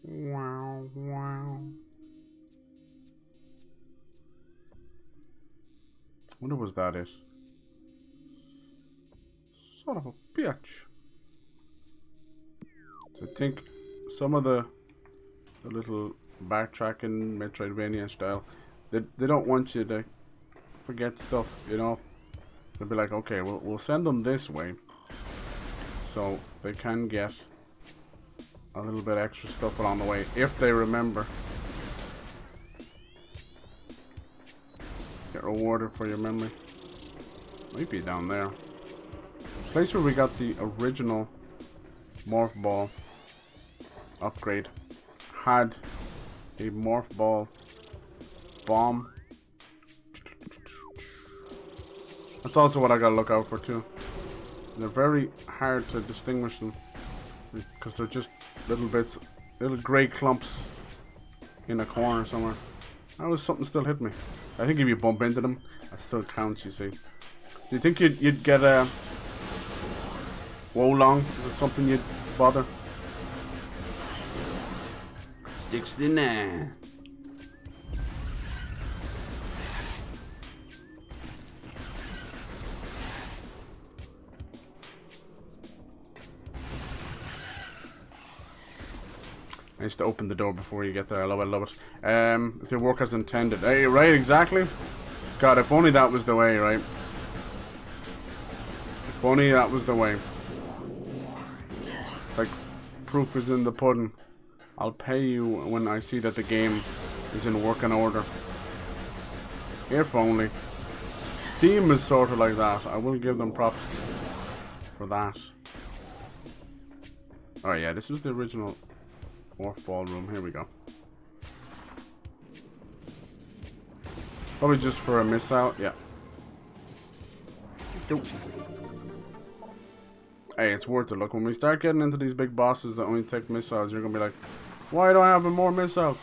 S1: Wow, wow. Wonder was that it? Son of a bitch. So I think some of the little backtracking Metroidvania style, they don't want you to forget stuff, you know. They'll be like, okay, we'll send them this way, so they can get a little bit extra stuff along the way if they remember. Get rewarded for your memory. Might be down there. Place where we got the original Morph Ball upgrade had a Morph Ball bomb. That's also what I gotta look out for too. They're very hard to distinguish them because they're just little bits, little grey clumps in a corner somewhere. How was something still hit me? I think if you bump into them, that still counts, you see. Do you think you'd get a Wolong? Is it something you'd bother? 69. I used to open the door before you get there. I love it, love it. If they work as intended. Hey, right, exactly. God, if only that was the way, right? If only that was the way. It's like, proof is in the pudding. I'll pay you when I see that the game is in working order. If only. Steam is sort of like that. I will give them props for that. Oh yeah, this was the original Morph Ball room. Here we go. Probably just for a miss out. Yeah. Go. Hey, it's worth it. Look, when we start getting into these big bosses that only take missiles, you're gonna be like, why don't I have more missiles?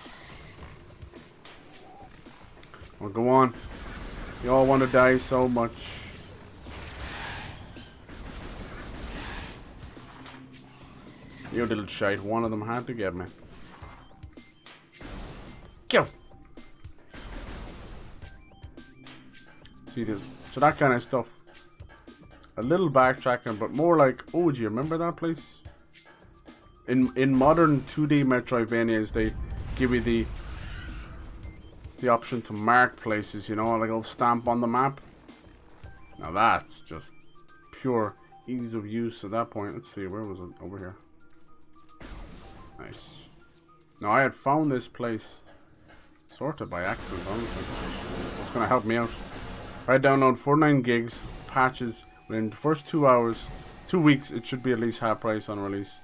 S1: Well, go on. You all want to die so much. You little shite. One of them had to get me. Kill. See this? So that kind of stuff. It's a little backtracking, but more like, oh, do you remember that place? In modern 2D Metroidvanias, they give you the option to mark places. You know, like a little stamp on the map. Now that's just pure ease of use at that point. Let's see, where was it? Over here. Nice. Now I had found this place sort of by accident, honestly. It's gonna help me out. I download 49 gigs patches within the first 2 hours, 2 weeks. It should be at least half price on release.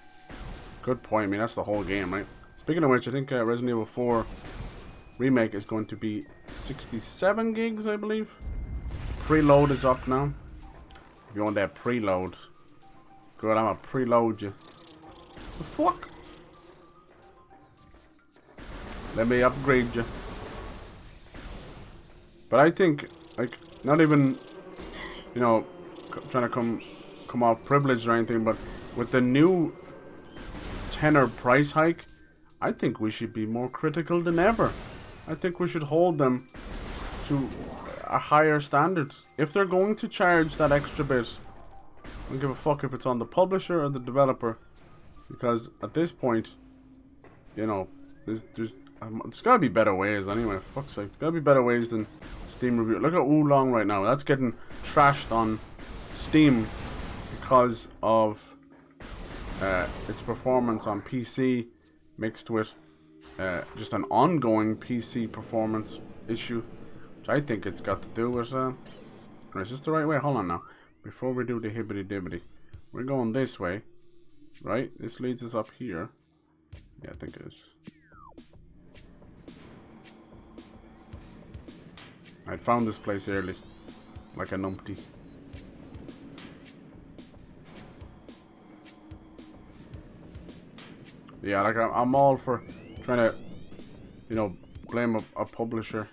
S1: Good point. I mean, that's the whole game, right? Speaking of which, I think Resident Evil 4 Remake is going to be 67 gigs, I believe. Preload is up now. If you want that preload, good, I'm gonna preload you. The fuck? Let me upgrade you. But I think, like, not even, you know, trying to come off privileged or anything, but with the new tenor price hike, I think we should be more critical than ever. I think we should hold them to a higher standards. If they're going to charge that extra bit, I don't give a fuck if it's on the publisher or the developer, because at this point, you know, there's gotta be better ways anyway. Fuck's sake, there's gotta be better ways than Steam review. Look at Oolong right now. That's getting trashed on Steam because of its performance on PC mixed with just an ongoing PC performance issue, which I think it's got to do with. Is this the right way? Hold on now. Before we do the hibbity dibbity, we're going this way, right? This leads us up here. Yeah, I think it is. I found this place early, like a numpty. Yeah, like I'm all for trying to, you know, blame a publisher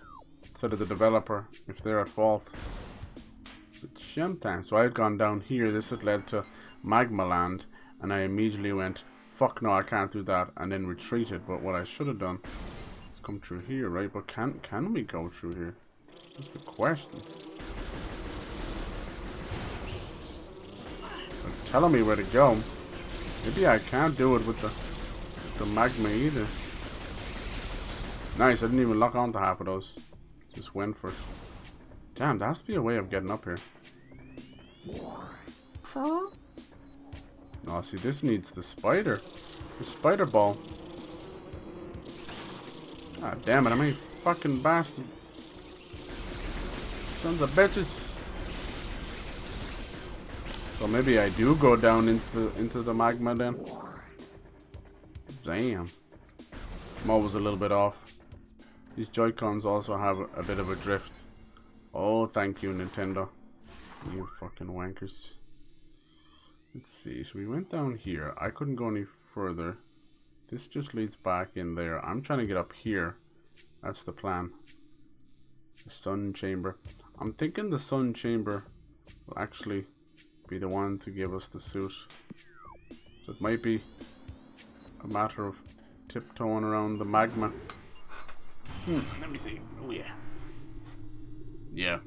S1: instead of the developer if they're at fault. But sometimes, so I had gone down here. This had led to Magma Land, and I immediately went, "Fuck no, I can't do that," and then retreated. But what I should have done is come through here, right? But can we go through here? That's the question. They're telling me where to go. Maybe I can't do it with the magma either. Nice, I didn't even lock onto half of those. Just went for it. Damn, there has to be a way of getting up here. Huh? Oh, see, this needs the spider. The spider ball. Ah, damn it, how many fucking bastard sons of bitches. So maybe I do go down into the magma then. Damn. I'm always a little bit off. These Joy-Cons also have a bit of a drift. Oh, thank you, Nintendo. You fucking wankers. Let's see. So we went down here. I couldn't go any further. This just leads back in there. I'm trying to get up here. That's the plan. The sun chamber. I'm thinking the sun chamber will actually be the one to give us the suit. So it might be a matter of tiptoeing around the magma. Let me see. Oh yeah. Yeah.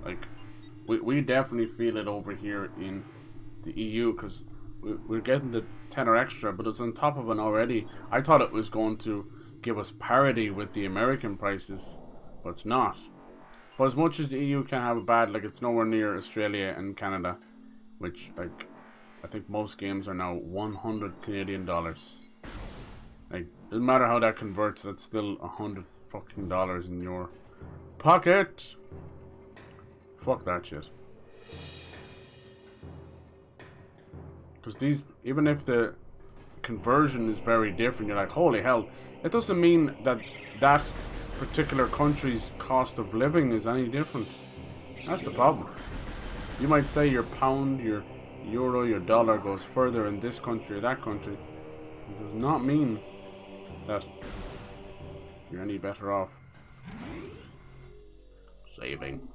S1: Like, we definitely feel it over here in the EU because we're getting the tenner extra, but it's on top of it already. I thought it was going to give us parity with the American prices, but it's not. But as much as the EU can have it bad, like, it's nowhere near Australia and Canada, which, like, I think most games are now 100 Canadian dollars. Like, doesn't matter how that converts, that's still 100 fucking dollars in your pocket. Fuck that shit. Because these, even if the conversion is very different, you're like, holy hell, it doesn't mean that that particular country's cost of living is any different. That's the problem. You might say your pound, your euro, your dollar goes further in this country or that country. It does not mean that you're any better off. Saving.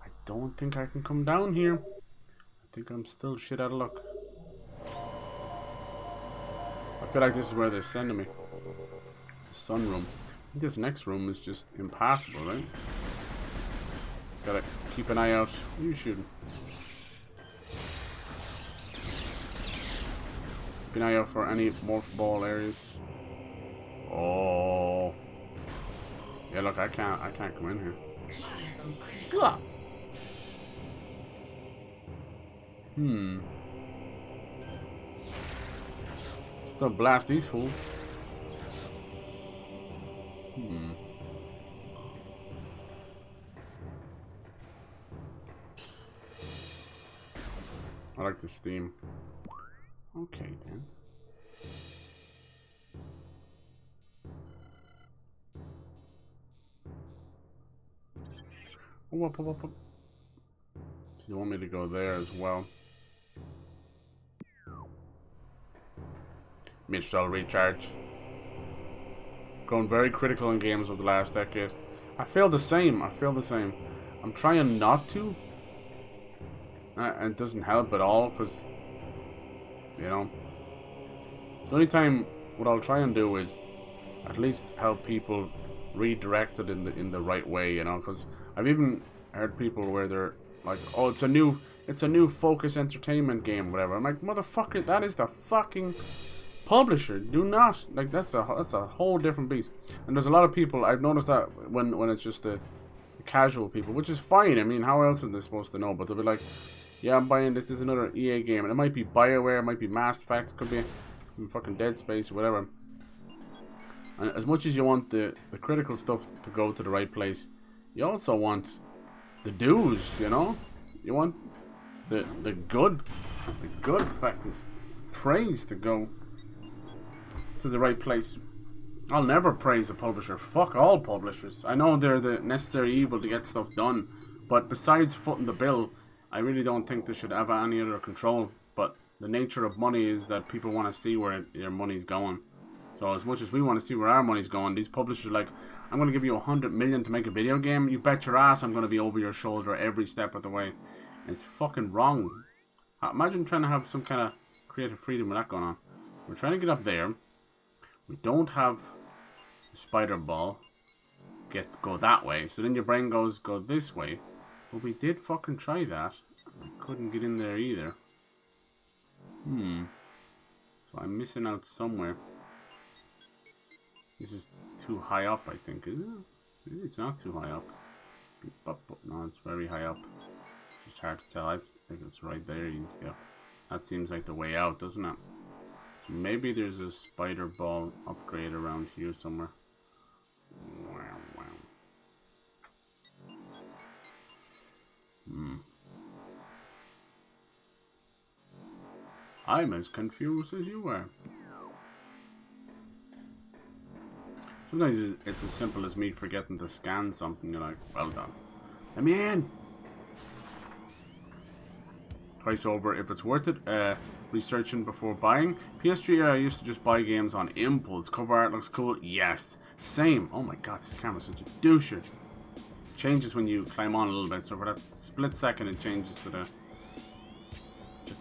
S1: I don't think I can come down here. I think I'm still shit out of luck. I feel like this is where they're sending me. The sunroom. I think this next room is just impassable, right? Gotta keep an eye out. What are you shooting? Keep an eye out for any morph ball areas. Oh. Yeah, look, I can't come in here. Still blast these fools. I like the steam. Okay, then. Oh, up. So you want me to go there as well? Mistral recharge. grown very critical in games over the last decade. I feel the same. I'm trying not to. And it doesn't help at all, because, you know, the only time what I'll try and do is at least help people redirect it in the right way, you know, because I've even heard people where they're like, oh, it's a new Focus Entertainment game, whatever. I'm like, motherfucker, that is the fucking publisher. Do not, like, that's a whole different beast. And there's a lot of people, I've noticed that when it's just the casual people, which is fine. I mean, how else are they supposed to know? But they'll be like, yeah, I'm buying this. This is another EA game, and it might be BioWare, it might be Mass Effect, it could be fucking Dead Space or whatever. And as much as you want the critical stuff to go to the right place, you also want the dues, you know? You want the good fucking praise to go to the right place. I'll never praise a publisher. Fuck all publishers. I know they're the necessary evil to get stuff done, but besides footing the bill, I really don't think they should have any other control. But the nature of money is that people want to see where their money's going. So as much as we want to see where our money's going, these publishers are like, I'm going to give you 100 million to make a video game. You bet your ass I'm going to be over your shoulder every step of the way. And it's fucking wrong. Imagine trying to have some kind of creative freedom with that going on. We're trying to get up there. We don't have the spider ball. Go that way. So then your brain goes, go this way. But we did fucking try that. I couldn't get in there either. So I'm missing out somewhere. This is too high up, I think, is it? Maybe it's not too high up. No, it's very high up. It's hard to tell. I think it's right there. Yeah. That seems like the way out, doesn't it? So maybe there's a spider ball upgrade around here somewhere. I'm as confused as you are. Sometimes it's as simple as me forgetting to scan something. You're like, well done. Let me in. Price over if it's worth it. Researching before buying. PS3 I used to just buy games on impulse. Cover art looks cool. Yes. Same. Oh my god, this camera's such a doucher. It changes when you climb on a little bit. So for that split second it changes to the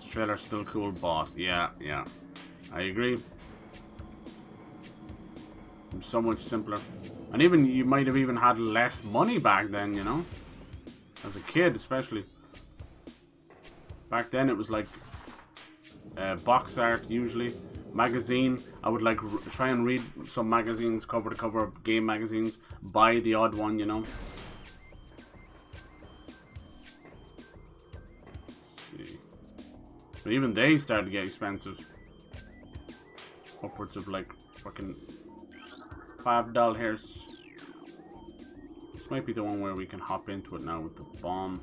S1: trailer's still cool, bought. Yeah. I agree. So much simpler. And even you might have even had less money back then, you know? As a kid especially. Back then it was like box art usually. Magazine. I would like try and read some magazines, cover to cover game magazines. Buy the odd one, you know? But even they started to get expensive. Upwards of like fucking $5. This might be the one where we can hop into it now with the bomb.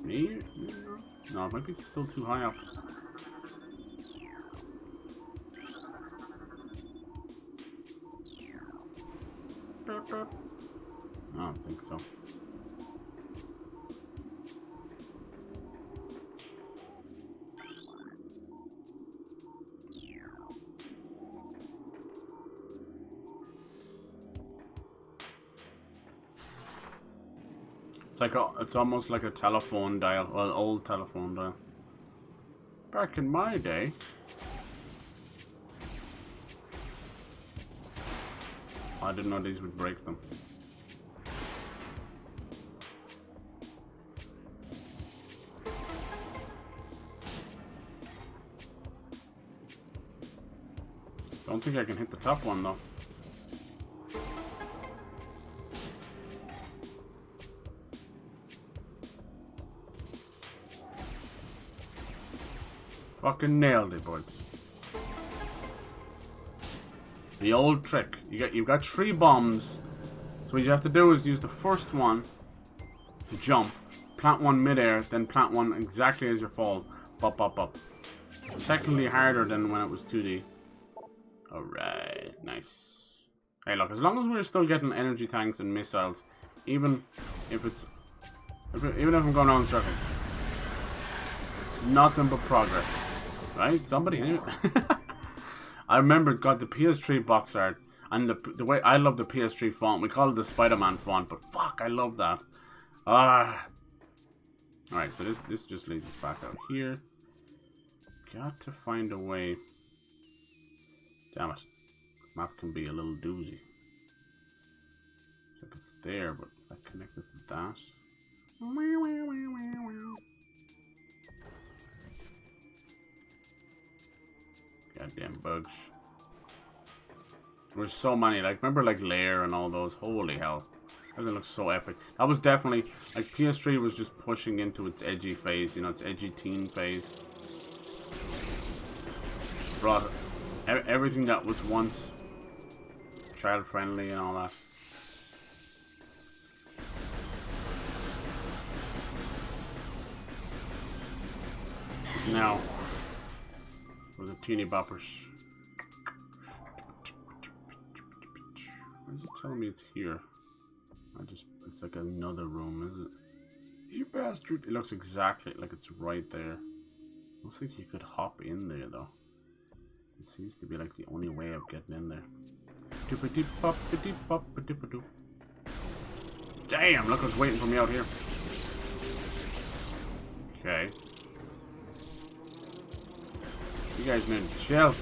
S1: Maybe? No, it might be still too high up. I don't think so. It's almost like a telephone dial, well, old telephone dial. Back in my day. I didn't know these would break them. Don't think I can hit the top one though. Fucking nailed it, boys. The old trick. You've got 3 bombs. So what you have to do is use the first one to jump, plant one midair, then plant one exactly as you fall. Bop, bop, bop. Technically harder than when it was 2D. Alright, nice. Hey, look, as long as we're still getting energy tanks and missiles, even if I'm going around in circles, it's nothing but progress. Right? Somebody anyway. I remember got the PS3 box art. And the way I love the PS3 font, we call it the Spider-Man font, but fuck, I love that. Ah. Alright, so this just leads us back out here. Got to find a way. Damn it. Map can be a little doozy. It's like it's there, but is that connected to that? Goddamn bugs. There's so many, like, remember like Lair and all those? Holy hell. That looks so epic. That was definitely, like, PS3 was just pushing into its edgy phase, you know, its edgy teen phase. Brought everything that was once child friendly and all that. Now, for the teeny boppers. Why is it telling me it's here? It's like another room, is it? You bastard! It looks exactly like it's right there. Looks like you could hop in there though. It seems to be like the only way of getting in there. Damn! Look what's waiting for me out here. Okay. You guys need to chill.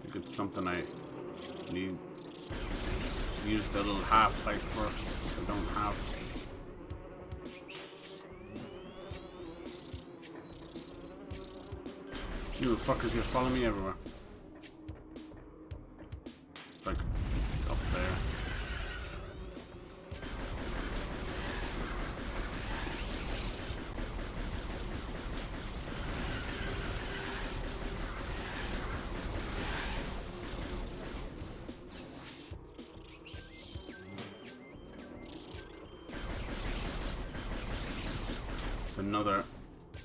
S1: I think it's something I need to use the little half pipe for. I don't have. You fuckers, you're following me everywhere. It's like up there.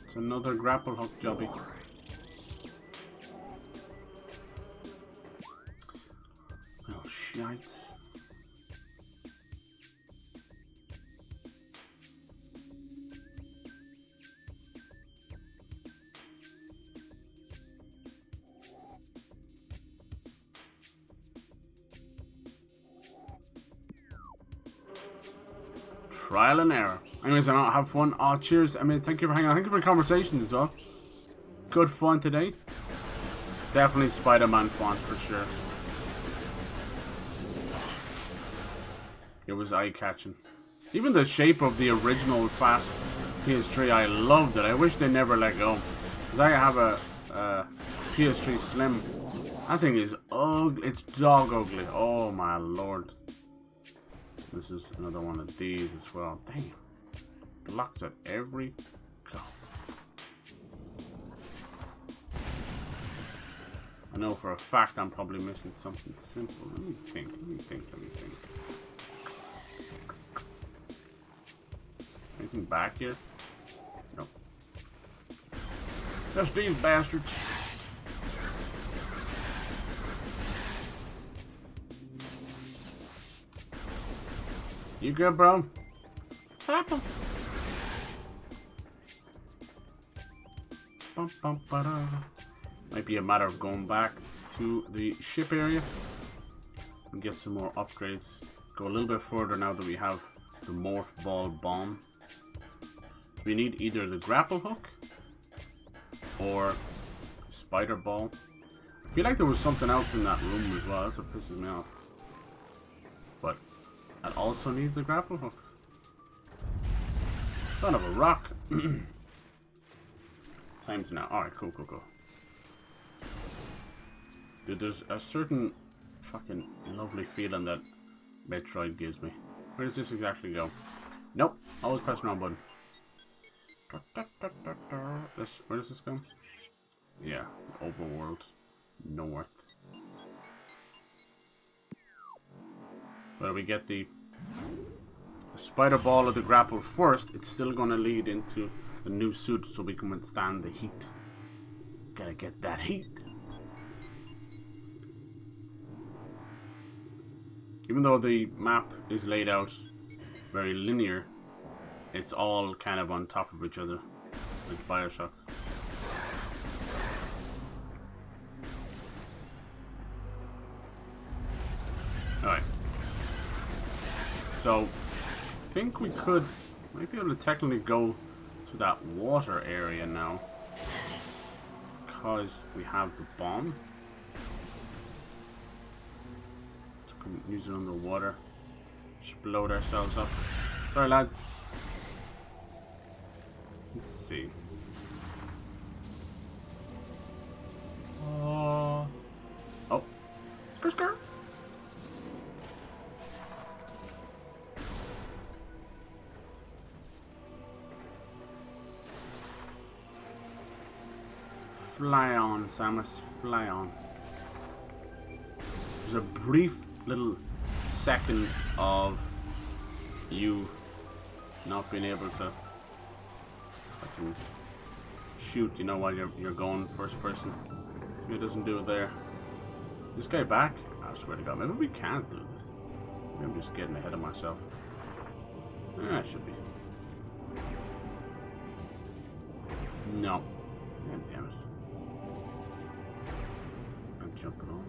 S1: It's another grapple hook jobby. Oh shite. Trial and error. Anyways, I don't have fun. Oh, cheers. I mean, thank you for hanging out. Thank you for the conversation as well. Good fun today. Definitely Spider-Man font for sure. It was eye-catching. Even the shape of the original Fast PS3, I loved it. I wish they never let go. Because I have a PS3 Slim. That thing is ugly. It's dog ugly. Oh my lord. This is another one of these as well. Damn. Blocked at every go. I know for a fact I'm probably missing something simple. Let me think. Anything back here? Nope. Just these bastards. You good, bro? Happen. Might be a matter of going back to the ship area and get some more upgrades. Go a little bit further now that we have the morph ball bomb. We need either the grapple hook or spider ball. I feel like there was something else in that room as well. That's what pisses me off. But I also need the grapple hook. Son of a rock. Time's now. Alright, cool. Dude, there's a certain fucking lovely feeling that Metroid gives me. Where does this exactly go? Nope. Always press the wrong button. Where does this go? Yeah, overworld. Nowhere. Where we get the spider ball or the grapple first, it's still going to lead into the new suit so we can withstand the heat. Gotta get that heat. Even though the map is laid out very linear, it's all kind of on top of each other, like Bioshock. So, I think we might be able to technically go to that water area now. Because we have the bomb. So we can use it underwater. Explode ourselves up. Sorry, lads. Let's see. Oh. Skr. Fly on, Samus. Fly on. There's a brief little second of you not being able to fucking shoot, you know, while you're going first person. It doesn't do it there. This guy back? I swear to God, maybe we can't do this. Maybe I'm just getting ahead of myself. I should be. No. God damn it. I'm jumping on.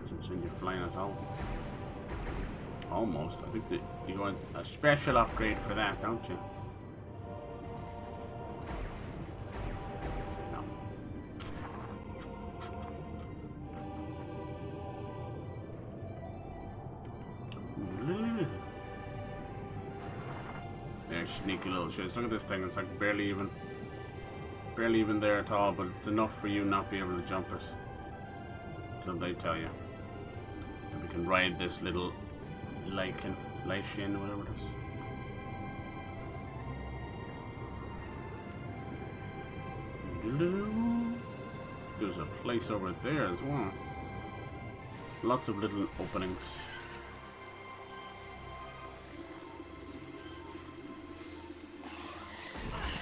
S1: Doesn't send you flying at all. Almost. I think that you want a special upgrade for that, don't you? No. There's sneaky little shits. Look at this thing. It's like barely even there at all, but it's enough for you not be able to jump it until they tell you. And we can ride this little Lycan, whatever it is. There's a place over there as well. Lots of little openings.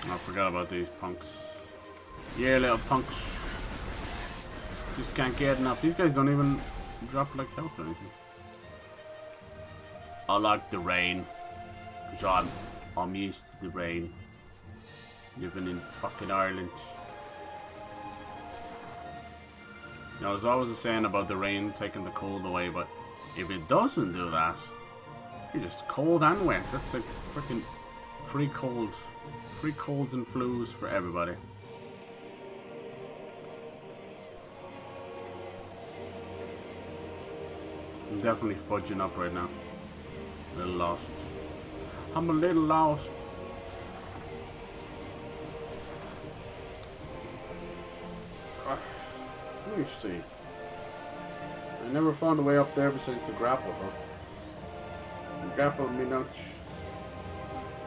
S1: I forgot about these punks. Yeah, little punks. Just can't get enough. These guys don't even drop like health or anything. I like the rain, because I'm used to the rain. Living in fucking Ireland. You know, there's always a saying about the rain taking the cold away, but if it doesn't do that, you're just cold and wet. That's like freaking free colds and flus for everybody. I'm definitely fudging up right now. A little lost. I'm a little lost. Let me see. I never found a way up there besides the grapple hook. The grapple me not. I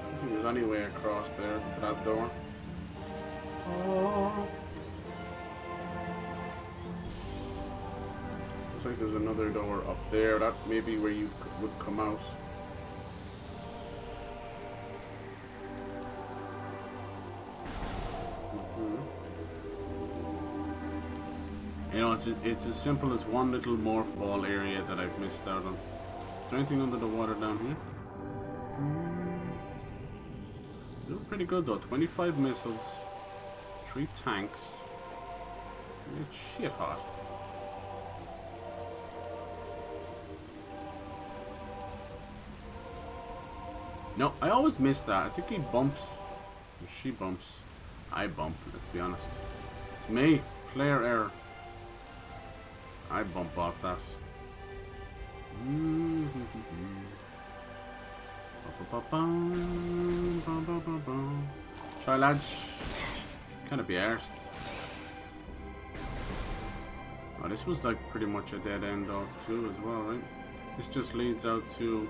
S1: don't think there's any way across there to that door. Oh. Looks like there's another door up there. That may be where you would come out. You know, it's as simple as one little morph ball area that I've missed out on. Is there anything under the water down here? Doing pretty good though. 25 missiles, 3 tanks. It's shit hot. No, I always miss that. I think he bumps. Or she bumps. I bump, let's be honest. It's me. Player error. I bump off that. Try, lads. Kinda be arsed. Oh, this was like pretty much a dead end though too as well, right? This just leads out to...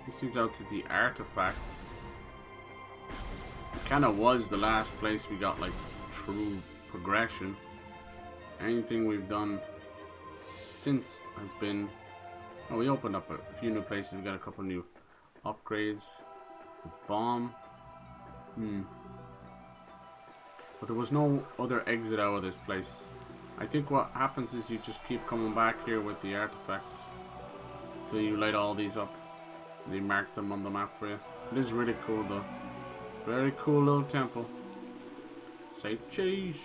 S1: This leads out to the artifact. It kinda was the last place we got like true progression. Anything we've done since has been... Oh, we opened up a few new places. We got a couple new upgrades. The bomb. But there was no other exit out of this place. I think what happens is you just keep coming back here with the artifacts till you light all these up. They mark them on the map for you. It is really cool though. Very cool little temple. Say cheese.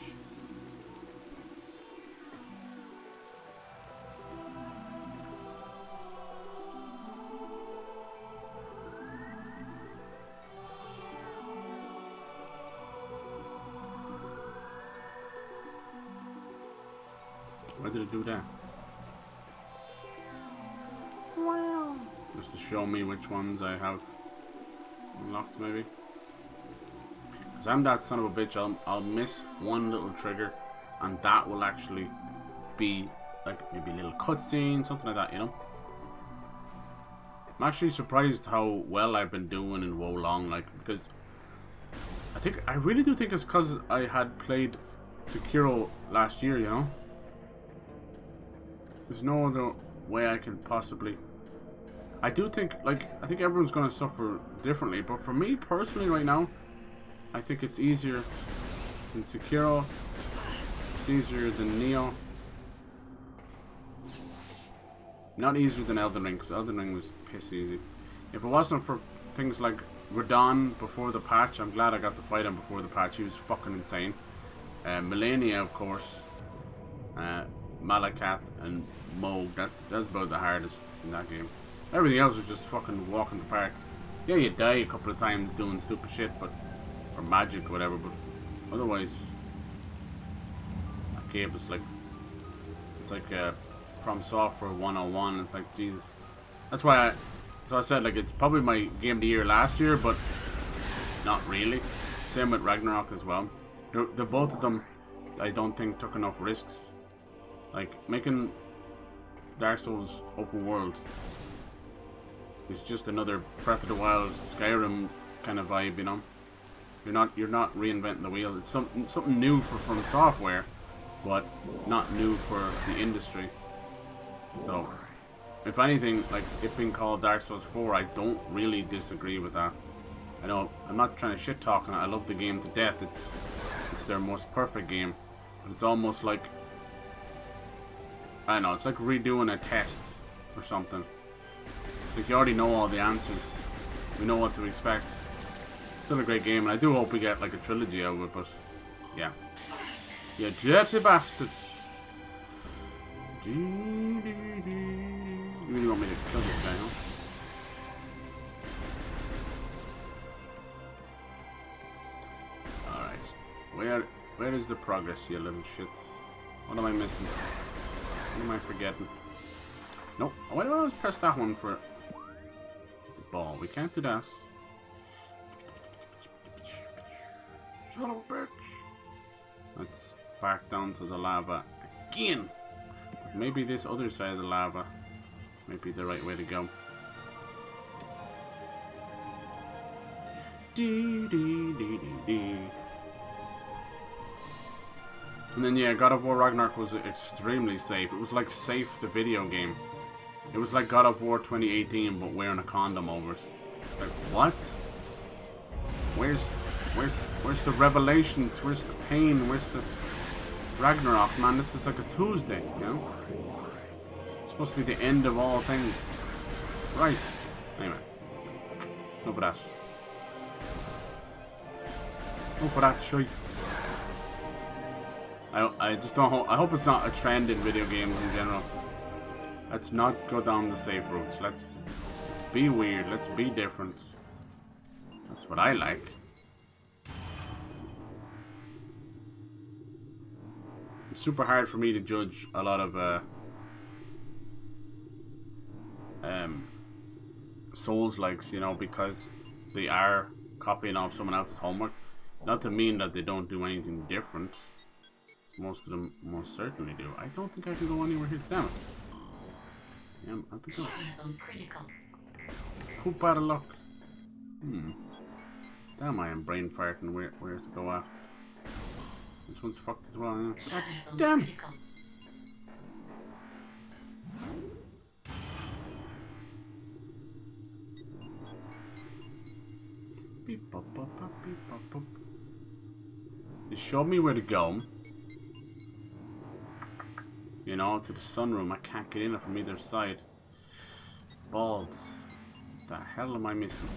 S1: Why did it do that? Just to show me which ones I have unlocked, maybe. Because I'm that son of a bitch, I'll miss one little trigger, and that will actually be like maybe a little cutscene, something like that, you know? I'm actually surprised how well I've been doing in WoW Long, like, because I really do think it's because I had played Sekiro last year, you know? There's no other way I can possibly... I do think, like, I think everyone's going to suffer differently, but for me personally right now, I think it's easier than Sekiro, it's easier than Neo. Not easier than Elden Ring, because Elden Ring was piss easy. If it wasn't for things like Radon before the patch, I'm glad I got to fight him before the patch. He was fucking insane. Melania, of course. Malakat and Moog. That's about the hardest in that game. Everything else is just fucking walking the park. Yeah, you die a couple of times doing stupid shit, but or magic or whatever, but otherwise that game is like, it's like From Software 101. It's like, Jesus. That's why I said, like, it's probably my game of the year last year, but not really. Same with Ragnarok as well. They're both of them, I don't think, took enough risks. Like, making Dark Souls open world is just another Breath of the Wild, Skyrim kind of vibe, you know. You're not reinventing the wheel. It's something new From Software, but not new for the industry. So, if anything, like, it being called Dark Souls 4, I don't really disagree with that. I know, I'm not trying to shit talk on it. I love the game to death. It's their most perfect game. But it's almost like, I don't know, it's like redoing a test or something. Like, you already know all the answers. We know what to expect. Still a great game, and I do hope we get, like, a trilogy out of it, but, yeah. You dirty bastards. You really want me to kill this guy, huh? Alright. Where is the progress, you little shits? What am I missing? What am I forgetting? Nope. Why do I always press that one for the ball? We can't do that. Son of a bitch. Let's back down to the lava again. Maybe this other side of the lava might be the right way to go. And then, yeah, God of War Ragnarok was extremely safe. It was like Safe the video game. It was like God of War 2018 but wearing a condom over it. Like, what? Where's the revelations? Where's the pain? Where's the Ragnarok? Man, this is like a Tuesday, you know? It's supposed to be the end of all things. Right. Anyway. No for that. No for that shite. I just don't hope, I hope it's not a trend in video games in general. Let's not go down the safe routes. Let's be weird. Let's be different. That's what I like. It's super hard for me to judge a lot of Souls likes, you know, because they are copying off someone else's homework. Not to mean that they don't do anything different. Most of them most certainly do. I don't think I can go anywhere here. Damn it. Yeah, I think so. Poop out of luck. Damn, I am brain farting where to go at. This one's fucked as well. Yeah. Damn! Beep, bop, bop, bop, beep, bop, bop. You showed me where to go. You know, to the sunroom. I can't get in it from either side. Balls. The hell am I missing?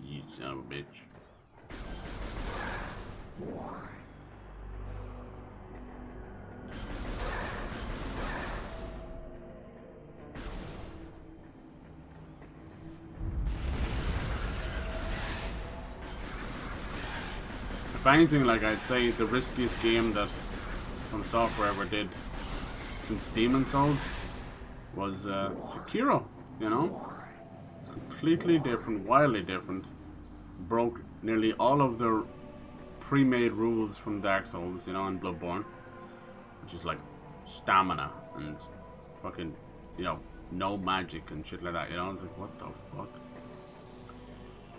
S1: You son of a bitch. If anything, like, I'd say the riskiest game that From Software ever did since Demon Souls was Sekiro, you know? It's completely different, wildly different. Broke nearly all of the pre-made rules from Dark Souls, you know, and Bloodborne. Which is like stamina and fucking, you know, no magic and shit like that, you know? It's like, what the fuck?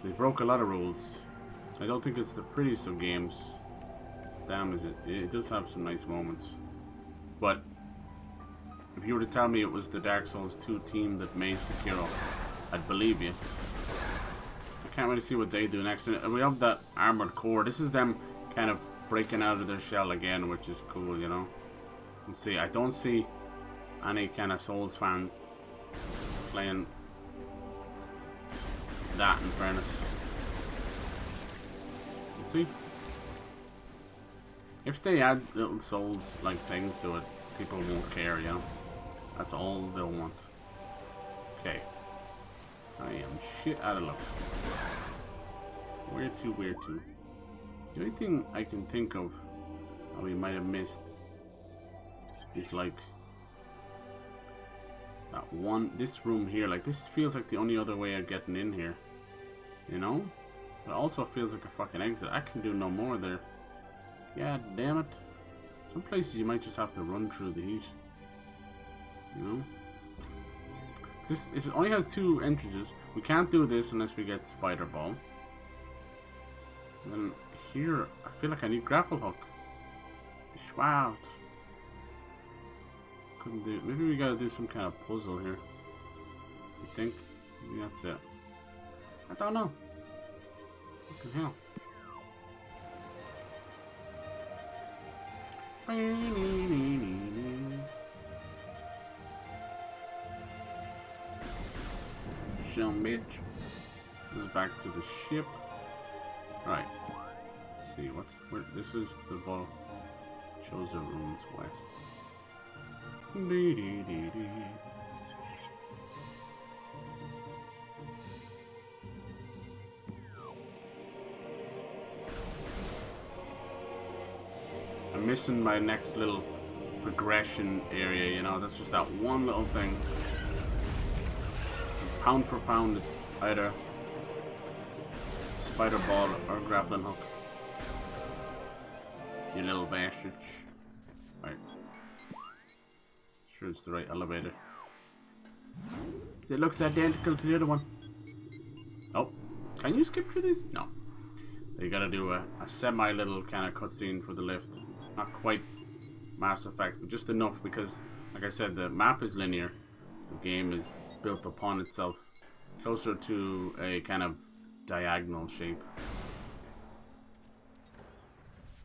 S1: So they broke a lot of rules. I don't think it's the prettiest of games. Damn, is it? It does have some nice moments. But if you were to tell me it was the Dark Souls 2 team that made Sekiro, I'd believe you. I can't really see what they do next. And we have that Armored Core. This is them kind of breaking out of their shell again, which is cool, you know? You see, I don't see any kind of Souls fans playing that, in fairness. You see? If they add little Souls-like things to it, people won't care, you know? That's all they'll want. Okay. I am shit out of luck. Where to, where to? The only thing I can think of that we might have missed is like that one, this room here. Like, this feels like the only other way of getting in here, you know? It also feels like a fucking exit. I can do no more there. God damn it. Some places you might just have to run through the heat, you know? It only has 2 entrances. We can't do this unless we get Spider Ball. And then here, I feel like I need Grapple Hook. Wow. Couldn't do. Maybe we gotta do some kind of puzzle here. You think? Maybe that's it. I don't know. What the hell? Some bitch. This is back to the ship. Right. Let's see. This is the ball. Shows the rooms west. I'm missing my next little progression area, you know, that's just that one little thing. Pound for pound, it's either Spider Ball or Grappling Hook. You little bastard. Right. Sure it's the right elevator. It looks identical to the other one. Oh, can you skip through this? No. You gotta do a semi-little kind of cutscene for the lift. Not quite Mass Effect, but just enough because, like I said, the map is linear. The game is built upon itself. Closer to a kind of diagonal shape.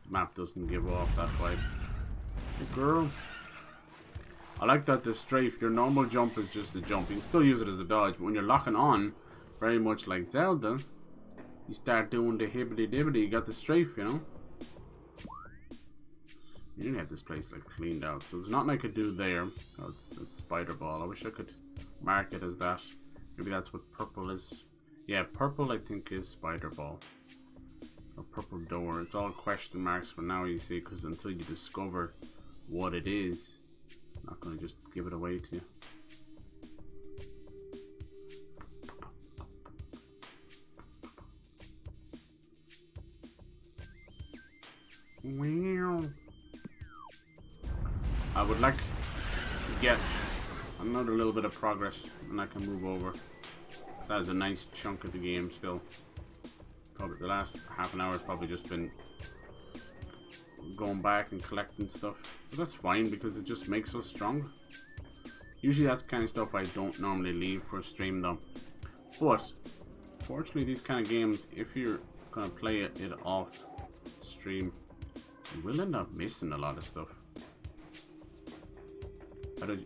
S1: The map doesn't give off that vibe. Hey girl. I like that the strafe, your normal jump is just a jump. You can still use it as a dodge, but when you're locking on, very much like Zelda, you start doing the hibbity-dibbity, you got the strafe, you know? You didn't have this place like cleaned out, so there's nothing I could do there. Oh, it's Spider Ball. I wish I could mark it as that. Maybe that's what purple is. Yeah, purple I think is Spider Ball. Or purple door. It's all question marks for now, you see, because until you discover what it is, I'm not going to just give it away to you. Wow. I would like to get another little bit of progress and I can move over. That is a nice chunk of the game still. Probably the last half an hour has probably just been going back and collecting stuff. But that's fine because it just makes us stronger. Usually that's the kind of stuff I don't normally leave for a stream though. But fortunately these kind of games, if you're gonna play it off stream, you will end up missing a lot of stuff.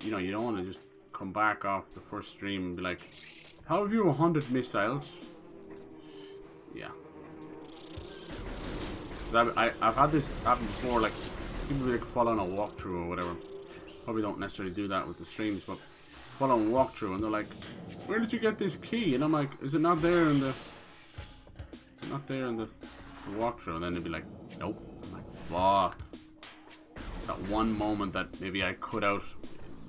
S1: You know, you don't want to just come back off the first stream and be like, how have you 100 missiles? Yeah. I've had this happen before, like, people like follow on a walkthrough or whatever. Probably don't necessarily do that with the streams, but follow on a walkthrough and they're like, where did you get this key? And I'm like, is it not there in the... Is it not there in the walkthrough? And then they'd be like, nope. I'm like, fuck. That one moment that maybe I cut out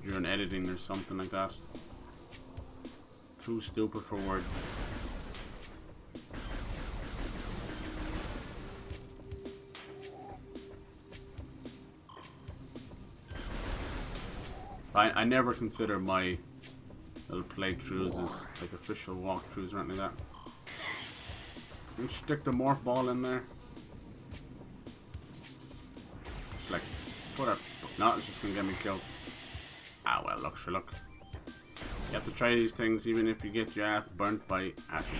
S1: during editing or something like that. Too stupid for words. I never consider my little playthroughs as like official walkthroughs or anything like that. And stick the morph ball in there. Just like, whatever. No, it's just gonna get me killed. Ah, well, look, sure, look. You have to try these things even if you get your ass burnt by acid.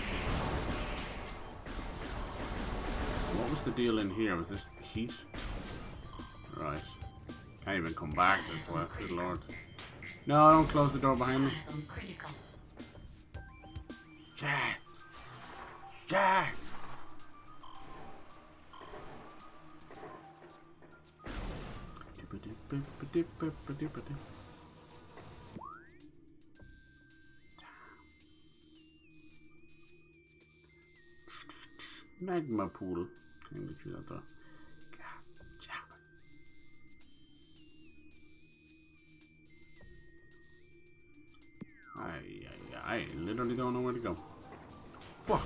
S1: What was the deal in here? Was this heat? Right. Can't even come back this way. Good lord. No, don't close the door behind me. Jack! Jack! Magma pool. Can't get through that door. I literally don't know where to go. Fuck!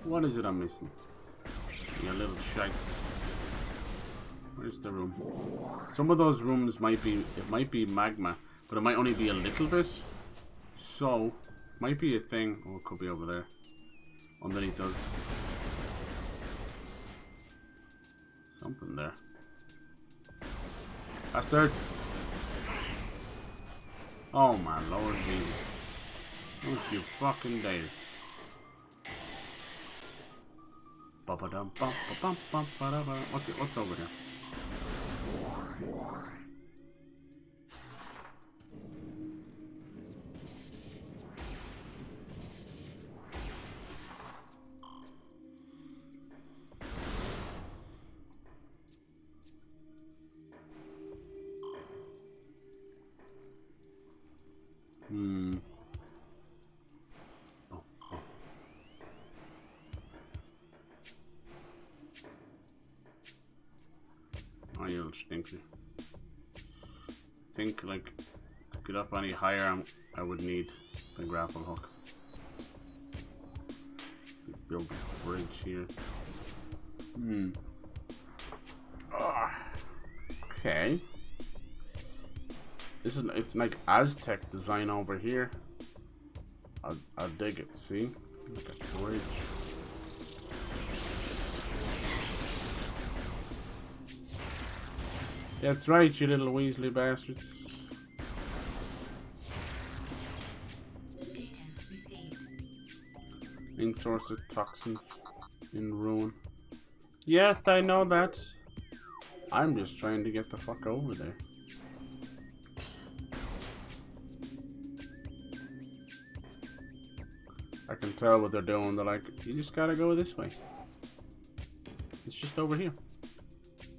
S1: What is it I'm missing? You little shites. Where's the room? Some of those rooms might be, it might be magma, but it might only be a little bit. So, might be a thing. Oh, it could be over there. Underneath those. Something there. Bastard! Oh my lord Jesus. Don't you fucking dare. What's over here? Oh, you little stinky. I think, like, to get up any higher, I would need the grapple hook. Build a bridge here. Okay. This is, it's like Aztec design over here. I'll dig it, see? Like a bridge. That's right, you little Weasley bastards. Main source of toxins in ruin. Yes, I know that. I'm just trying to get the fuck over there. I can tell what they're doing. They're like, you just gotta go this way. It's just over here.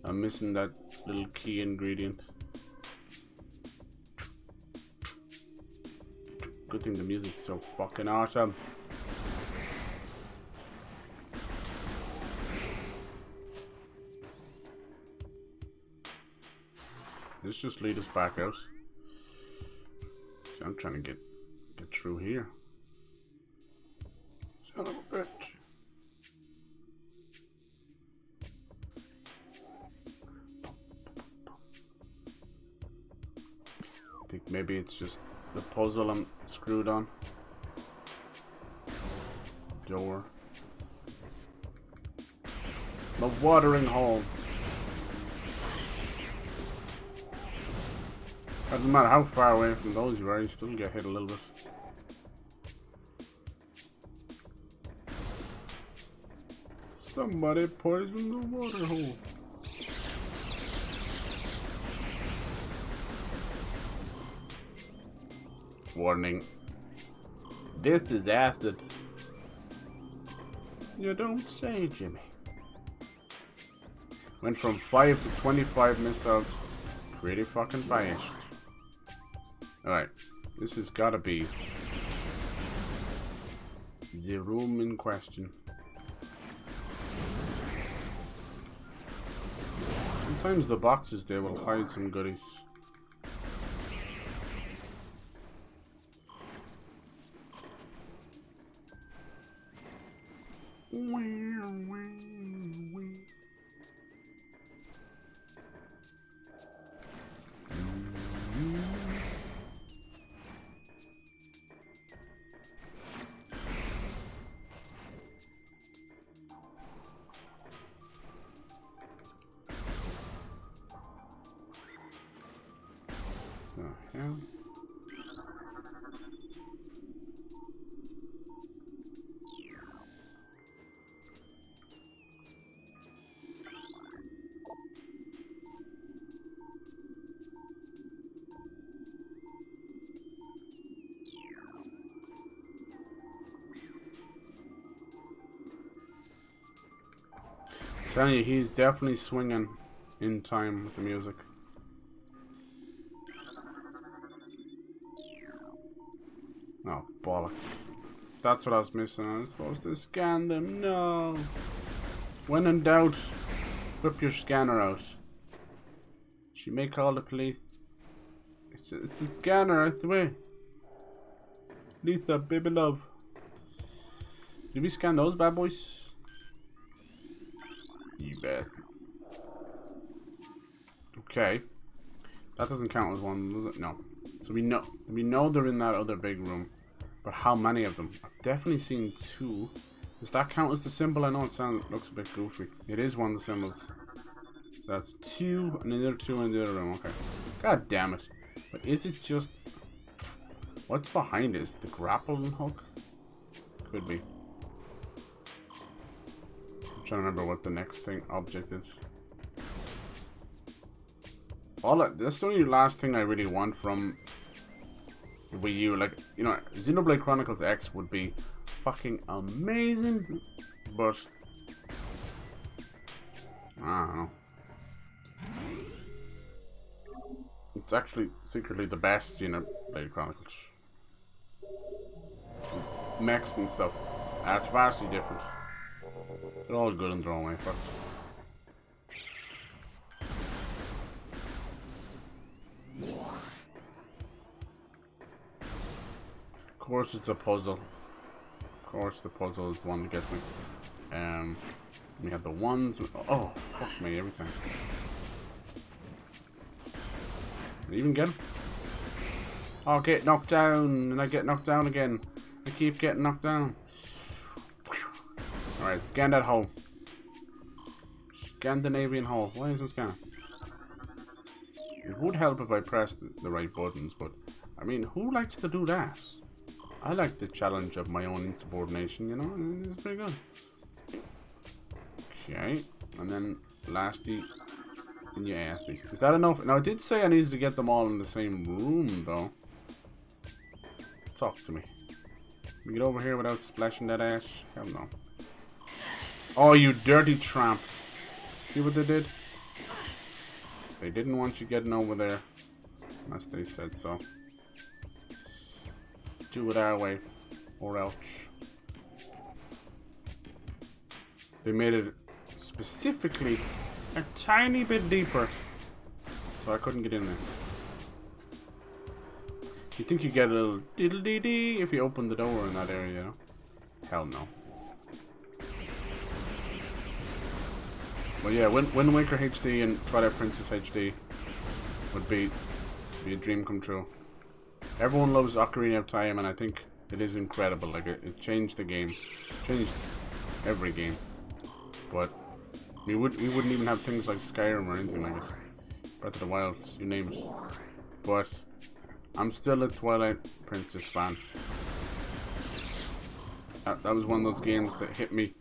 S1: I'm missing that little key ingredient. Good thing the music's so fucking awesome. This just lead us back out. See, I'm trying to get through here. Son of a bitch. I think maybe it's just the puzzle I'm screwed on. Door. The watering hole. Doesn't matter how far away from those you are, you still get hit a little bit. Somebody poisoned the water hole. Warning. This is acid. You don't say, Jimmy. Went from 5 to 25 missiles. Pretty fucking fast. Alright. This has gotta be the room in question. Sometimes the boxes they will hide some goodies. Yeah. Telling you, he's definitely swinging in time with the music. Oh, bollocks. That's what I was missing. I was supposed to scan them. No. When in doubt, whip your scanner out. She may call the police. It's the scanner out the way. Lisa, baby love. Did we scan those bad boys? You bet. Okay. That doesn't count as one, does it? No. So we know they're in that other big room. But how many of them? I've definitely seen 2. Does that count as the symbol? I know it looks a bit goofy. It is one of the symbols. So that's 2 and another 2 in the other room. Okay. God damn it. But is it just... What's behind this? The grappling hook? Could be. I'm trying to remember what the next thing object is. That's the only last thing I really want from Wii U. Like, you know, Xenoblade Chronicles X would be fucking amazing, but I don't know. It's actually secretly the best Xenoblade Chronicles. It's mechs and stuff. It's vastly different. They're all good in their own way, but of course it's a puzzle. Of course the puzzle is the one that gets me. We have the ones. Oh, fuck me every time. Did I even get him? Oh, get knocked down, and I get knocked down again. I keep getting knocked down. Alright, scan that hole. Scandinavian hole. Why isn't it scanning? It would help if I pressed the right buttons, but I mean, who likes to do that? I like the challenge of my own insubordination, you know? It's pretty good. Okay, and then lastly, yeah, is that enough? Now, I did say I needed to get them all in the same room, though. Talk to me. Can we get over here without splashing that ash? Hell no. Oh, you dirty tramps. See what they did? They didn't want you getting over there. Unless they said so. Do it our way. Or else. They made it specifically a tiny bit deeper. So I couldn't get in there. You think you get a little diddle-dee-dee if you open the door in that area, you know? Hell no. Well, yeah, Wind Waker HD and Twilight Princess HD would be a dream come true. Everyone loves Ocarina of Time, and I think it is incredible. Like, it changed the game. Changed every game. But we wouldn't even have things like Skyrim or anything like it. Breath of the Wild, you name it. But I'm still a Twilight Princess fan. That was one of those games that hit me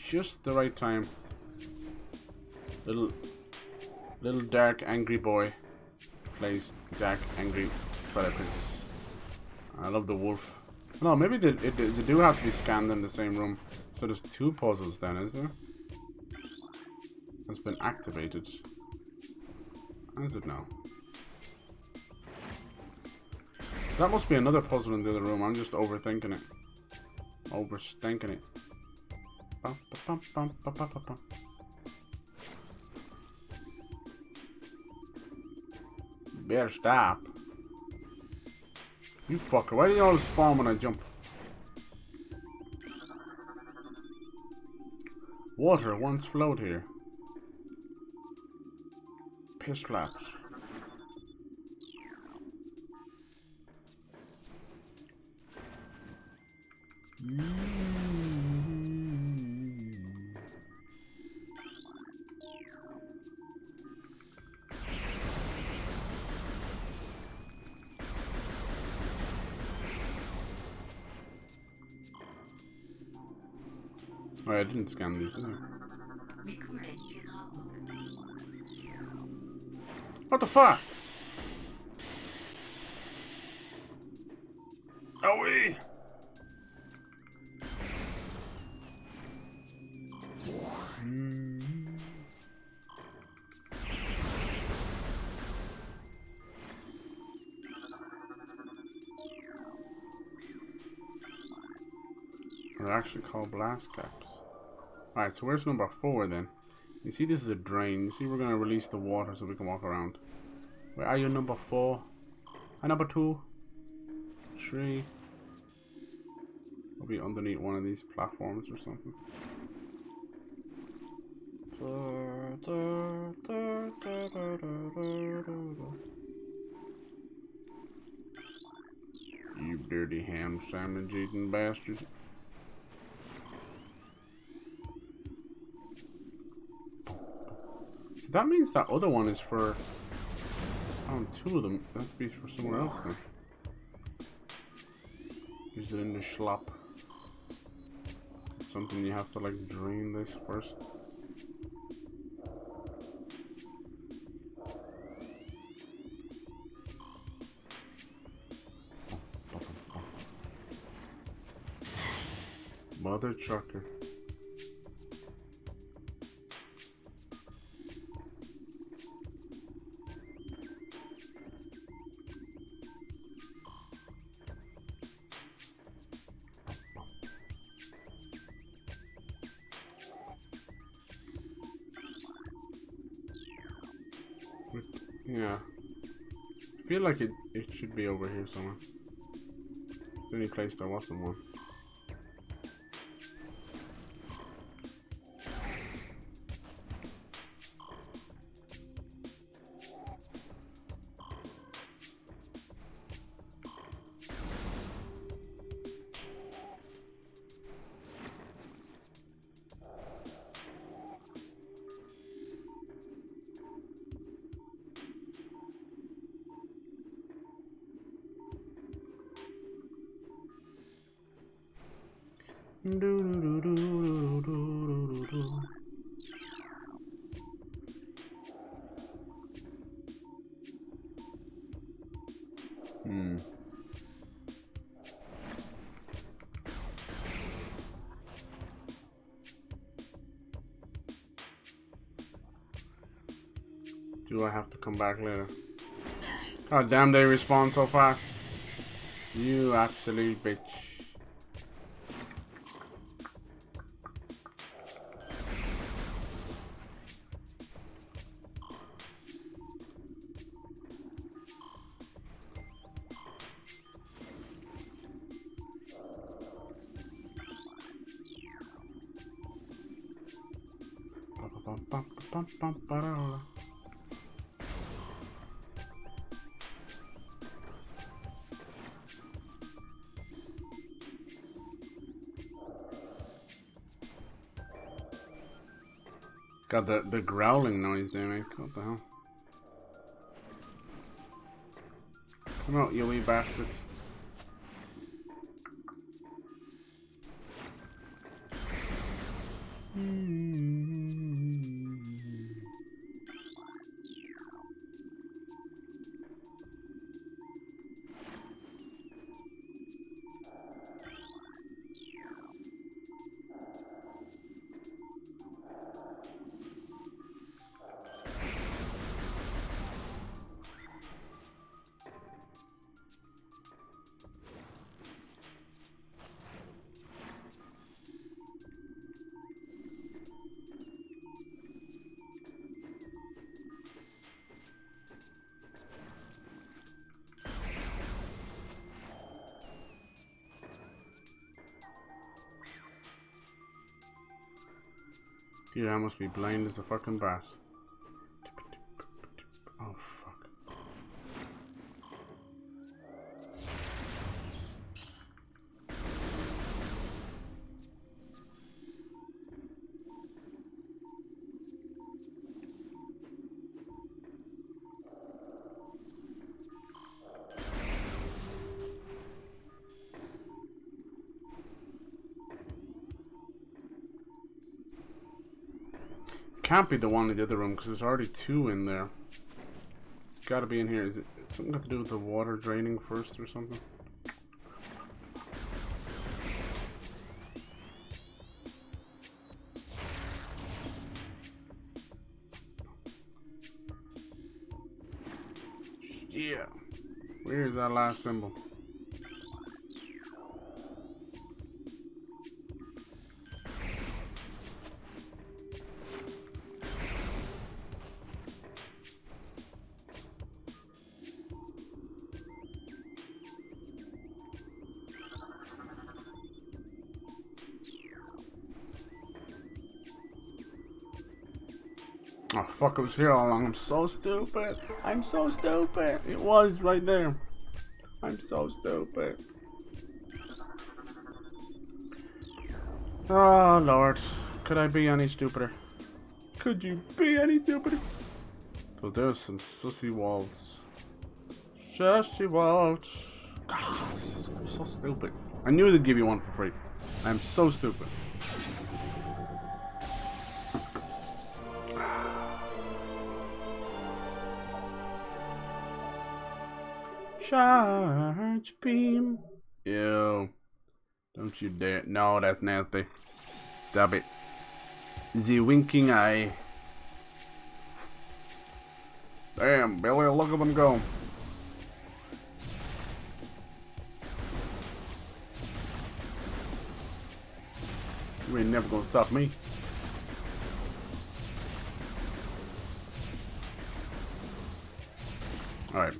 S1: just the right time. Little dark angry boy plays dark angry Twilight Princess. I love the wolf. No, maybe they do have to be scanned in the same room. So there's 2 puzzles then, is there? Has been activated. How is it now? That must be another puzzle in the other room. I'm just overthinking it. Overstinking it. better stop. You fucker, why do you always spawn when I jump? Water once flowed here. Piss flaps. Oh, I didn't scan these, did I? What the fuck? Away! They're actually called blast caps. Alright, so where's number 4 then? You see this is a drain. You see we're gonna release the water so we can walk around. Where are you, number 4? And number 2? 3. I'll be underneath one of these platforms or something. You dirty ham sandwich eating bastard. So that means that other one is for... Oh, 2 of them. That'd be for someone else then. Is it in the schlop? It's something you have to like drain this first. Mother trucker. Yeah. I feel like it should be over here somewhere. It's the only place there wasn't one. Do I have to come back later? God damn, they respawn so fast. You absolute bitch. God, the growling noise they make. What the hell? Come out, you wee bastard. Dude, I must be blind as a fucking bat. Oh, fuck. Can't be the one in the other room because there's already two in there. It's got to be in here. Is it something got to do with the water draining first or something? Yeah. Where is that last symbol? Oh fuck, it was here all along. I'm so stupid. I'm so stupid. It was right there. I'm so stupid. Oh lord. Could I be any stupider? Could you be any stupider? So there's some sussy walls. Sussy walls. God, I'm so stupid. I knew they'd give you one for free. I'm so stupid. Charge beam. Ew. Don't you dare. No, that's nasty. Stop it. The winking eye. Damn, Billy, look at them go. You ain't never gonna stop me. Alright.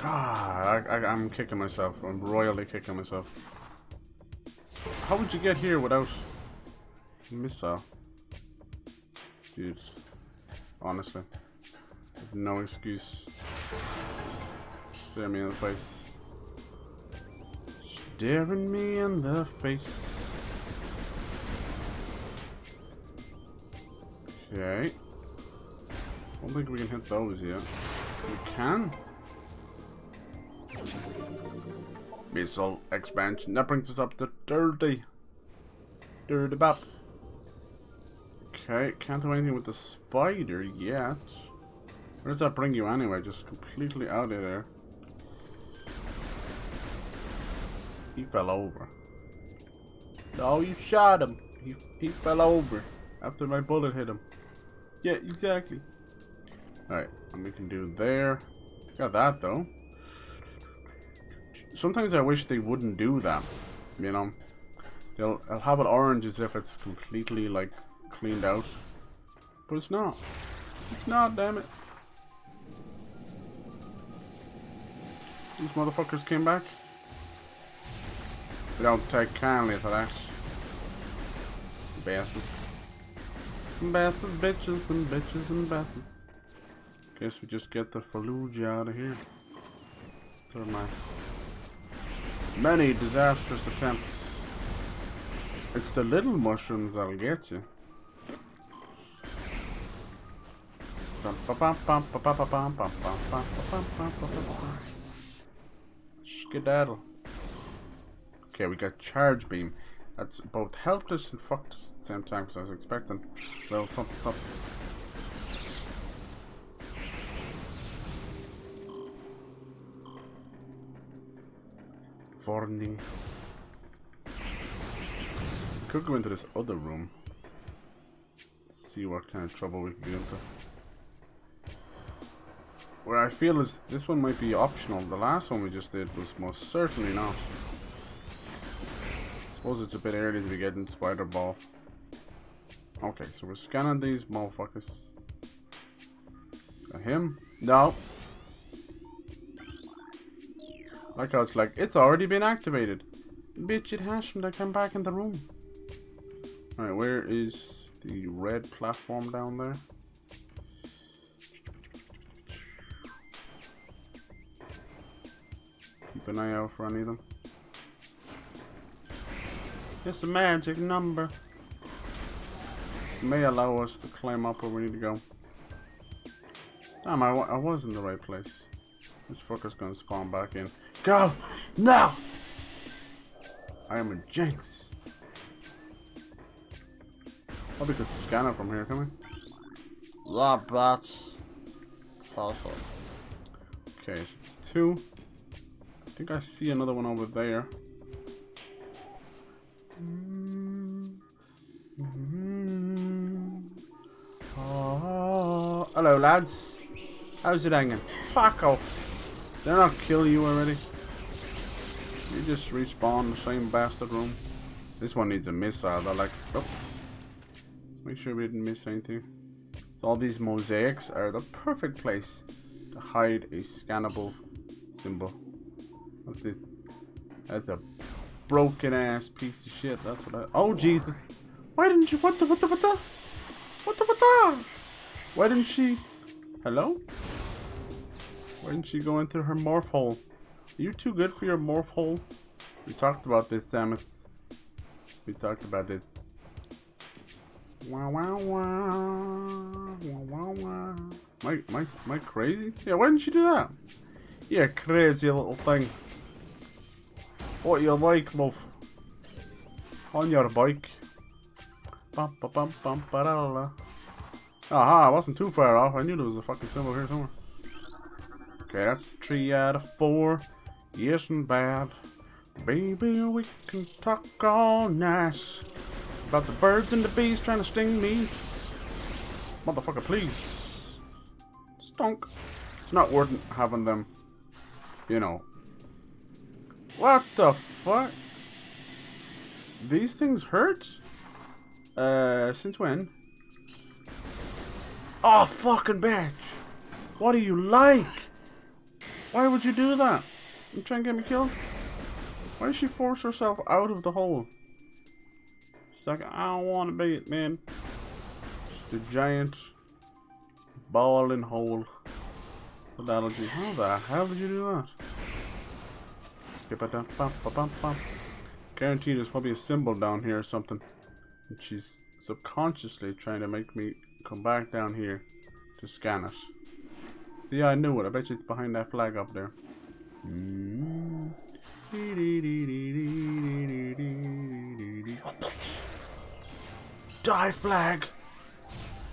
S1: God, I'm kicking myself. I'm royally kicking myself. How would you get here without a missile? Dude, honestly, I have no excuse. Stare me in the face. Staring me in the face. Okay. I don't think we can hit those yet. We can? Missile expansion. That brings us up to 30. 30 bap. Okay, can't do anything with the spider yet. Where does that bring you anyway? Just completely out of there. He fell over. No, you shot him. He fell over after my bullet hit him. Yeah, exactly. Alright, and we can do there. Got that though. Sometimes I wish they wouldn't do that, you know. They'll have it orange as if it's completely like cleaned out, but it's not. It's not, damn it. These motherfuckers came back. They don't take kindly to that. Bastards. Bastards, bitches and bitches and bastards. Guess we just get the Fallujah out of here. Throw my many disastrous attempts. It's the little mushrooms that'll get you. Skedaddle. Okay, we got charge beam. That's both helped us and fucked us at the same time, because I was expecting, well, something. Warning. Could go into this other room. See what kind of trouble we can get into. Where I feel is this one might be optional. The last one we just did was most certainly not. Suppose it's a bit early to be getting spider ball. Okay, so we're scanning these motherfuckers. Got him? No. Like I was like, it's already been activated. Bitch, it hasn't. I come back in the room. Alright, where is the red platform down there? Keep an eye out for any of them. It's a magic number. This may allow us to climb up where we need to go. Damn, I was in the right place. This fucker's gonna spawn back in. Go! Now! I am a jinx. Probably could scan it from here, can we?
S3: Yeah, bitch. Social.
S1: Okay, so it's 2. I think I see another one over there. Oh, hello, lads. How's it hanging? Fuck off. Did I not kill you already? You just respawn the same bastard room. This one needs a missile. They're like, oh. Make sure we didn't miss anything. So all these mosaics are the perfect place to hide a scannable symbol. What's this? That's a broken ass piece of shit. That's what I. Oh Jesus! Why didn't you? What the? Why didn't she? Hello? Why didn't she go into her morph hole? Are you too good for your morph hole? We talked about this, Samus. We talked about this. Wow, wow, wow. Wow, wow, wow. Am I crazy? Yeah, why didn't you do that? Yeah, crazy little thing. What you like, love? On your bike. Bum, ba, bum, bum, ba, da, da. Aha, I wasn't too far off. I knew there was a fucking symbol here somewhere. Okay, that's 3 out of 4. Yes and bad. Baby, we can talk all night about the birds and the bees trying to sting me. Motherfucker, please. Stunk. It's not worth having them, you know. What the fuck? These things hurt? Since when? Oh, fucking bitch. What do you like? Why would you do that? You trying to get me killed? Why did she force herself out of the hole? She's like, I don't want to be it, man. Just a giant balling hole with allergy. How the hell did you do that? Skip it down. Bum, ba, bum, bum. Guaranteed there's probably a symbol down here or something. And she's subconsciously trying to make me come back down here to scan it. Yeah, I knew it. I bet you it's behind that flag up there. Die, flag!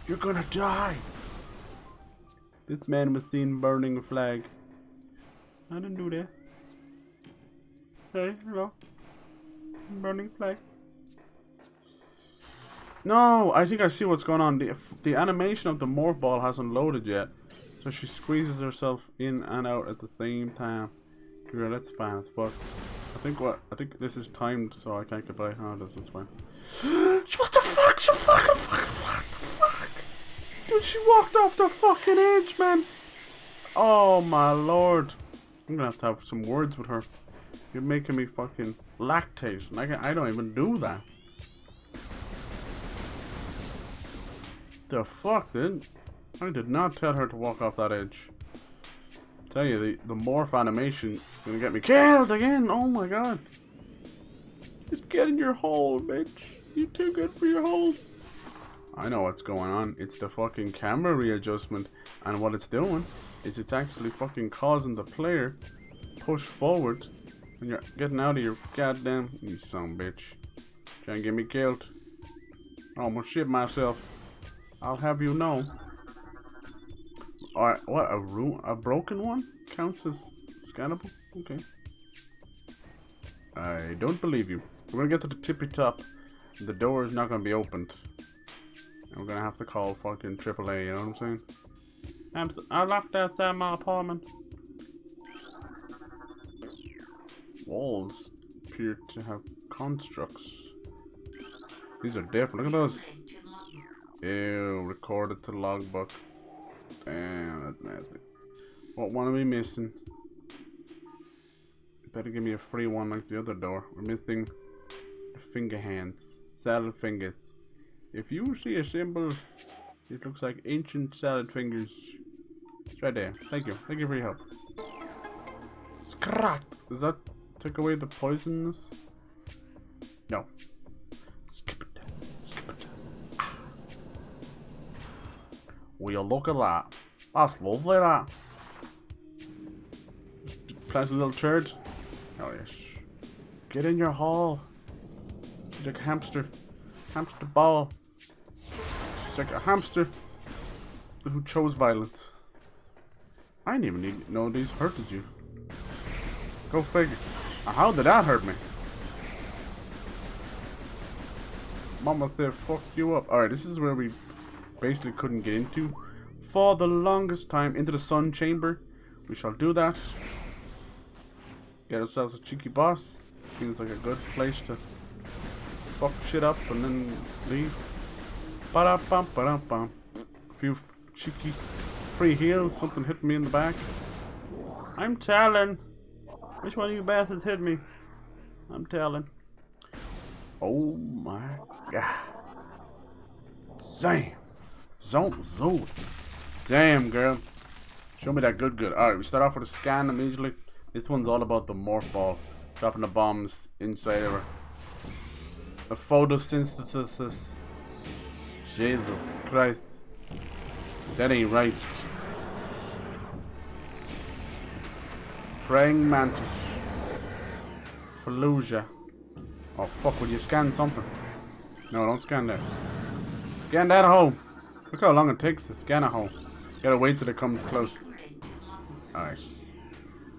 S1: You're gonna die! This man was seen burning a flag. I didn't do that. Hey, hello. Burning flag. No, I think I see what's going on. The animation of the morph ball hasn't loaded yet. So she squeezes herself in and out at the same time. Yeah, that's fine as fuck. I think this is timed so I can't get by. Oh, that's fine. What the fuck? She fucking what the fuck? Dude, she walked off the fucking edge, man. Oh my lord. I'm gonna have some words with her. You're making me fucking lactate. And I don't even do that. The fuck, dude? I did not tell her to walk off that edge. I tell you, the morph animation is gonna get me killed again. Oh my god. Just get in your hole, bitch. You're too good for your hole. I know what's going on. It's the fucking camera readjustment. And what it's doing is it's actually fucking causing the player push forward. And you're getting out of your goddamn... You son of a bitch. Trying to get me killed. I almost shit myself. I'll have you know. Alright, what? A broken one? Counts as scannable? Okay. I don't believe you. We're gonna get to the tippy top. The door is not gonna be opened. And we're gonna have to call fucking AAA, you know what I'm saying? I locked outside my apartment. Walls appear to have constructs. These are different. Look at those. Ew, recorded to logbook. Damn, that's nasty. What one are we missing? Better give me a free one like the other door. We're missing the finger hands. Salad fingers. If you see a symbol, it looks like ancient salad fingers. It's right there. Thank you. Thank you for your help. Scrat! Does that take away the poisons? No. Skip it. Skip it. Ah. Will you look at that? That's lovely, that. Plant a little turd. Oh yes. Get in your hole. It's like a hamster. Hamster ball. It's like a hamster who chose violence. I didn't even know these hurted you. Go figure. How did that hurt me? Mama said fuck you up. Alright, this is where we basically couldn't get into for the longest time. Into the sun chamber. We shall do that. Get ourselves a cheeky boss. Seems like a good place to fuck shit up and then leave. Ba-da-bum, ba-da-bum. Few cheeky free heals. Something hit me in the back. I'm telling. Which one of you bastards hit me? I'm telling. Oh my god. Damn. Zone. Damn, girl. Show me that good. Alright, we start off with a scan immediately. This one's all about the morph ball. Dropping the bombs inside of her. A photosynthesis. Jesus Christ. That ain't right. Praying mantis. Fallujah. Oh fuck, will you scan something? No, don't scan that. Scan that hole. Look how long it takes to scan a hole. Gotta wait till it comes close. Alright.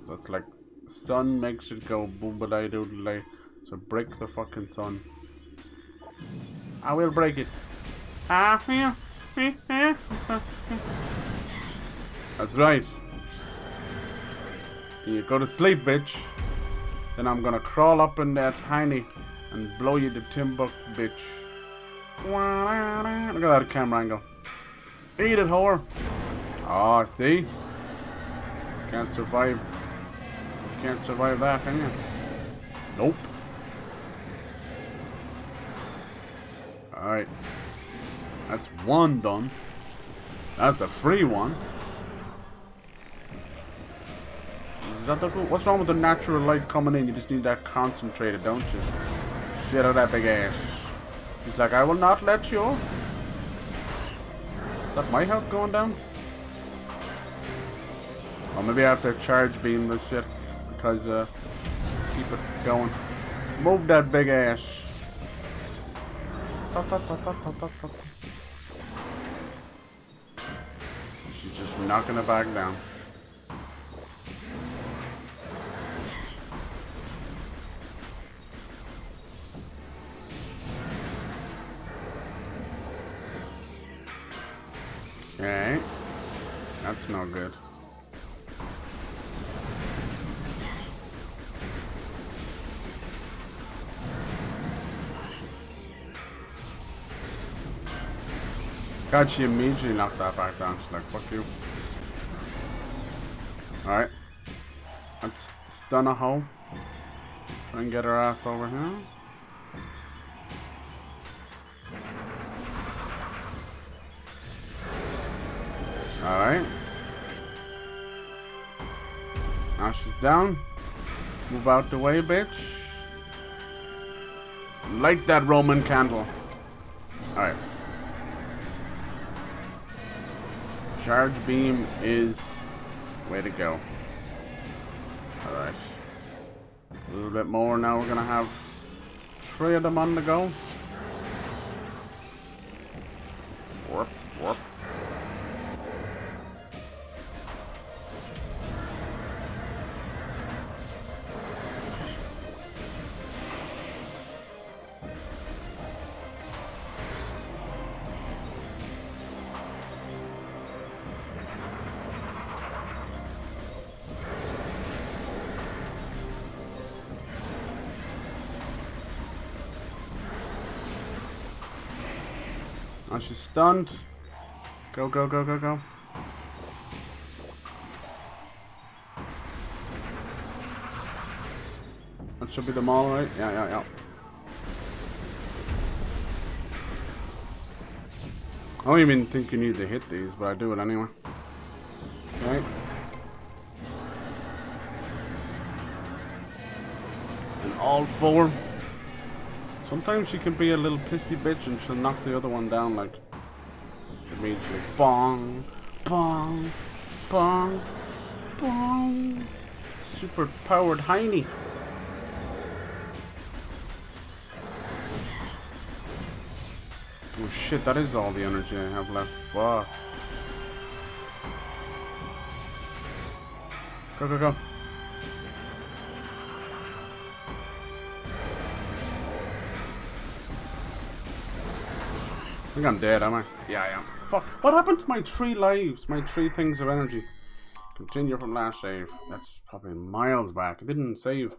S1: So it's like sun makes it go boom-ba-lay doodle-lay. So break the fucking sun. I will break it. That's right. You go to sleep, bitch. Then I'm gonna crawl up in that hiney and blow you to Timbuk, bitch. Look at that camera angle. Eat it, whore. Oh, see? Can't survive. Can't survive that, can you? Nope. Alright. That's one done. That's the free one. Is that the cool? What's wrong with the natural light coming in? You just need that concentrated, don't you? Shit out of that big ass. He's like, I will not let you. Is that my health going down? Or maybe I have to charge beam this shit. Because, keep it going. Move that big ass. She's just knocking it back down. Okay. That's no good. God, she immediately knocked that back down. She's like, fuck you. Alright. Let's stun a hole. Try and get her ass over here. Alright. Now she's down. Move out the way, bitch. Light that Roman candle. Alright. Charge beam is way to go. Alright. A little bit more. Now we're gonna have 3 of them on the go. Warp, warp. Oh, she's stunned. Go, go, go, go, go. That should be them all, right? Yeah. I don't even think you need to hit these, but I do it anyway. Okay. And all 4. Sometimes she can be a little pissy bitch and she'll knock the other one down like immediately. Bong, bong, bong, bong. Super powered Heine. Oh shit, that is all the energy I have left. Fuck. Go. I think I'm dead, am I? Yeah, I am. Fuck. What happened to my 3 lives? My 3 things of energy. Continue from last save. That's probably miles back. It didn't save.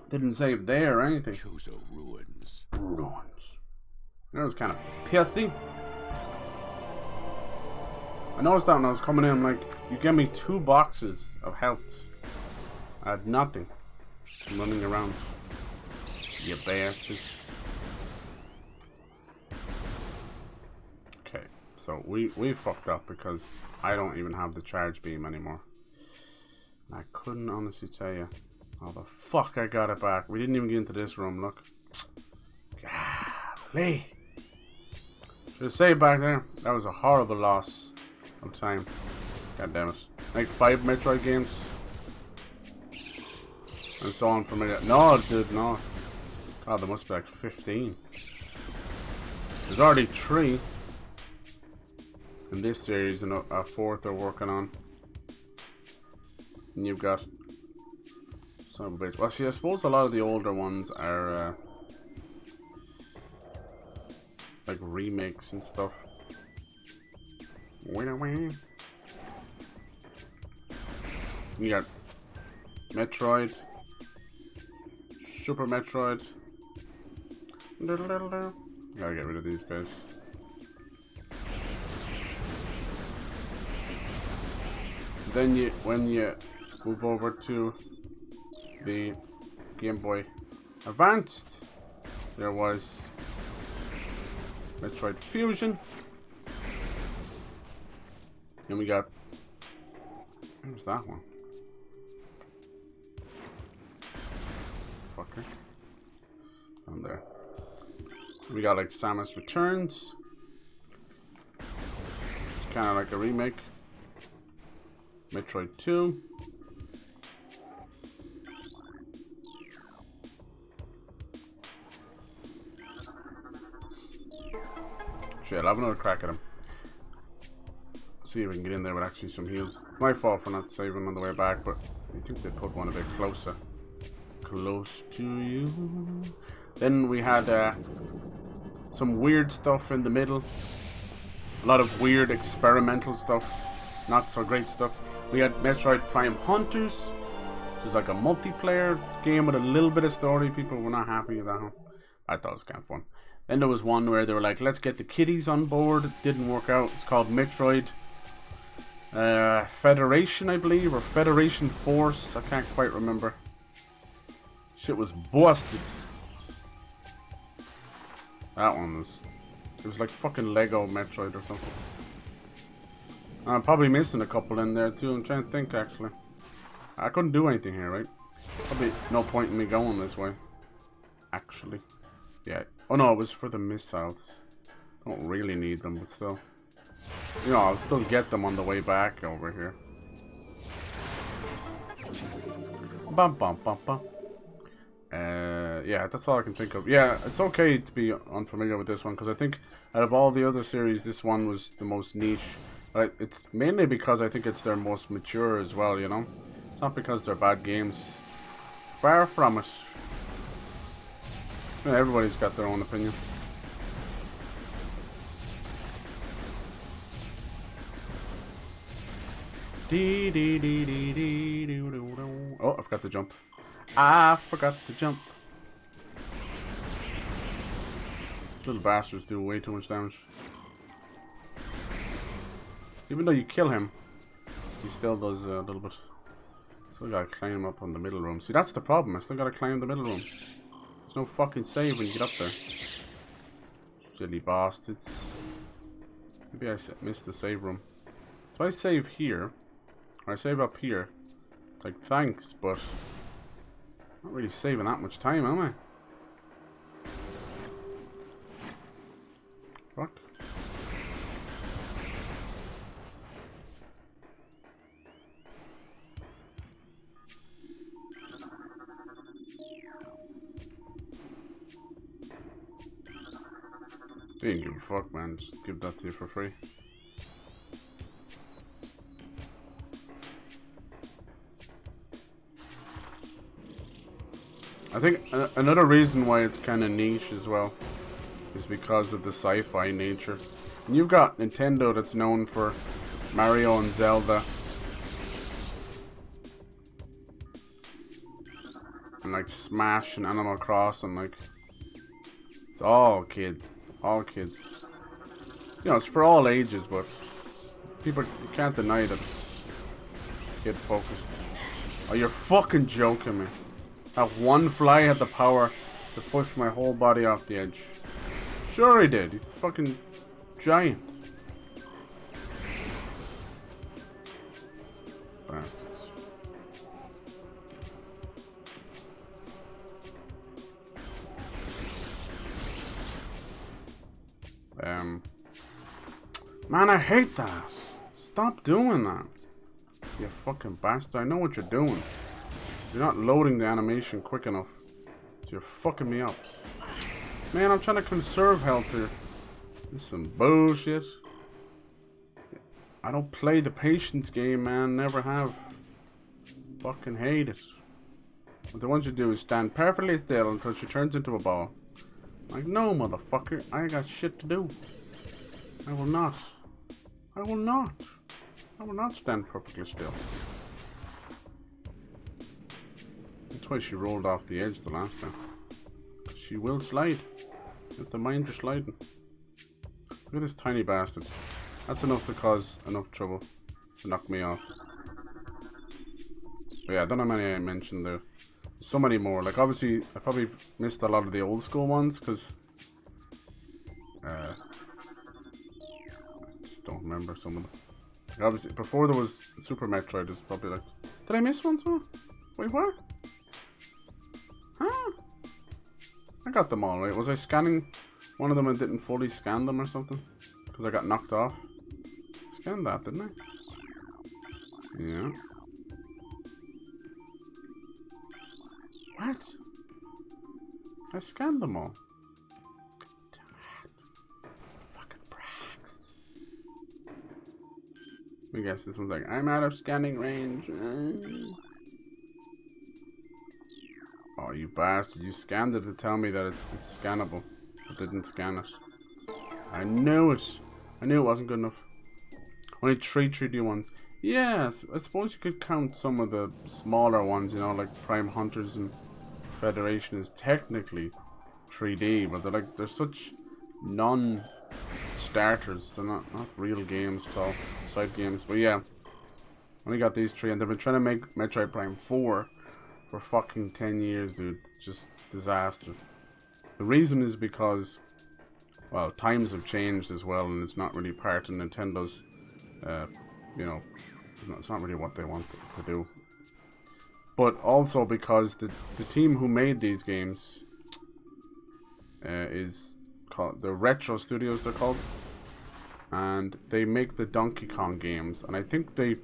S1: Didn't save there or anything.
S2: Chozo ruins.
S1: That was kind of pissy. I noticed that when I was coming in, I'm like, you gave me 2 boxes of health. I had nothing. I'm running around. You bastards. Okay, so we fucked up because I don't even have the charge beam anymore. I couldn't honestly tell you how the fuck I got it back. We didn't even get into this room, look. Golly. Should have saved back there. That was a horrible loss of time. God damn it. Like 5 Metroid games. And so on from it. No, dude, no. God, there must be like 15. There's already 3 in this series, and a 4th they're working on. And you've got son of a bitch. Well, see, I suppose a lot of the older ones are like remakes and stuff. You got Metroid, Super Metroid. Gotta get rid of these guys. Then when you move over to the Game Boy Advanced, there was Metroid Fusion. And we got, where's that one? Fucker. Down there. We got like Samus Returns. It's kind of like a remake. Metroid 2. Shit, I'll have another crack at him. See if we can get in there with actually some heals. It's my fault for not saving on the way back, but I think they put one a bit closer. Close to you. Then we had some weird stuff in the middle. A lot of weird experimental stuff. Not so great stuff. We had Metroid Prime Hunters, which is like a multiplayer game with a little bit of story. People were not happy with that one. I thought it was kind of fun. Then there was one where they were like, let's get the kiddies on board. It didn't work out. It's called Metroid Federation, I believe, or Federation Force. I can't quite remember. Shit was busted. That one was... It was like fucking Lego Metroid or something. I'm probably missing a couple in there too. I'm trying to think actually. I couldn't do anything here, right? Probably no point in me going this way. Actually. Yeah. Oh no, it was for the missiles. Don't really need them, but still. You know, I'll still get them on the way back over here. Bum bum bum bum. Yeah, that's all I can think of. Yeah, it's okay to be unfamiliar with this one, because I think out of all the other series, this one was the most niche. But it's mainly because I think it's their most mature as well, you know? It's not because they're bad games. Far from it. Yeah, everybody's got their own opinion. Oh, I forgot to jump. I forgot to jump. Little bastards do way too much damage. Even though you kill him, he still does a little bit. Still gotta climb up on the middle room. See, that's the problem. I still gotta climb the middle room. There's no fucking save when you get up there. Silly bastards. Maybe I missed the save room. So I save here. Or I save up here. It's like, thanks, but... not really saving that much time, am I? Fuck. Didn't give a fuck, man. Just give that to you for free. I think another reason why it's kind of niche as well is because of the sci-fi nature. And you've got Nintendo that's known for Mario and Zelda. And like Smash and Animal Crossing, like it's all kids. All kids. You know, it's for all ages, but people, you can't deny that it's kid focused. Oh, you're fucking joking me. That one fly had the power to push my whole body off the edge. Sure he did. He's fucking giant. Bastards. Man, I hate that. Stop doing that. You fucking bastard. I know what you're doing. You're not loading the animation quick enough. So you're fucking me up. Man, I'm trying to conserve health here. This is some bullshit. I don't play the patience game, man. Never have. Fucking hate it. What they want you to do is stand perfectly still until she turns into a ball. Like, no, motherfucker. I got shit to do. I will not. I will not. I will not stand perfectly still. That's why she rolled off the edge the last time. She will slide. You have to mind your sliding. Look at this tiny bastard. That's enough to cause enough trouble to knock me off. But yeah, I don't know how many I mentioned there. So many more. Like, obviously, I probably missed a lot of the old school ones because I just don't remember some of them. Like, obviously, before there was Super Metroid, it was probably like, did I miss one too? Wait, what? Huh? I got them all right. Was I scanning one of them and didn't fully scan them or something? Because I got knocked off. Scanned that, didn't I? Yeah. What? I scanned them all. Fucking bracks. Let me guess, this one's like, I'm out of scanning range. Oh, you bastard. You scanned it to tell me that it's scannable. But didn't scan it. I knew it. I knew it wasn't good enough. Only 3 3D ones. Yes, I suppose you could count some of the smaller ones, you know, like Prime Hunters and Federation is technically 3D, but they're such non-starters. They're not real games at all, side games. But yeah, only got these 3, and they've been trying to make Metroid Prime 4 for fucking 10 years, dude. It's just disaster. The reason is because, well, times have changed as well, and it's not really part of Nintendo's, you know, it's not really what they want to do. But also because the team who made these games is called the Retro Studios, they're called, and they make the Donkey Kong games, and I think they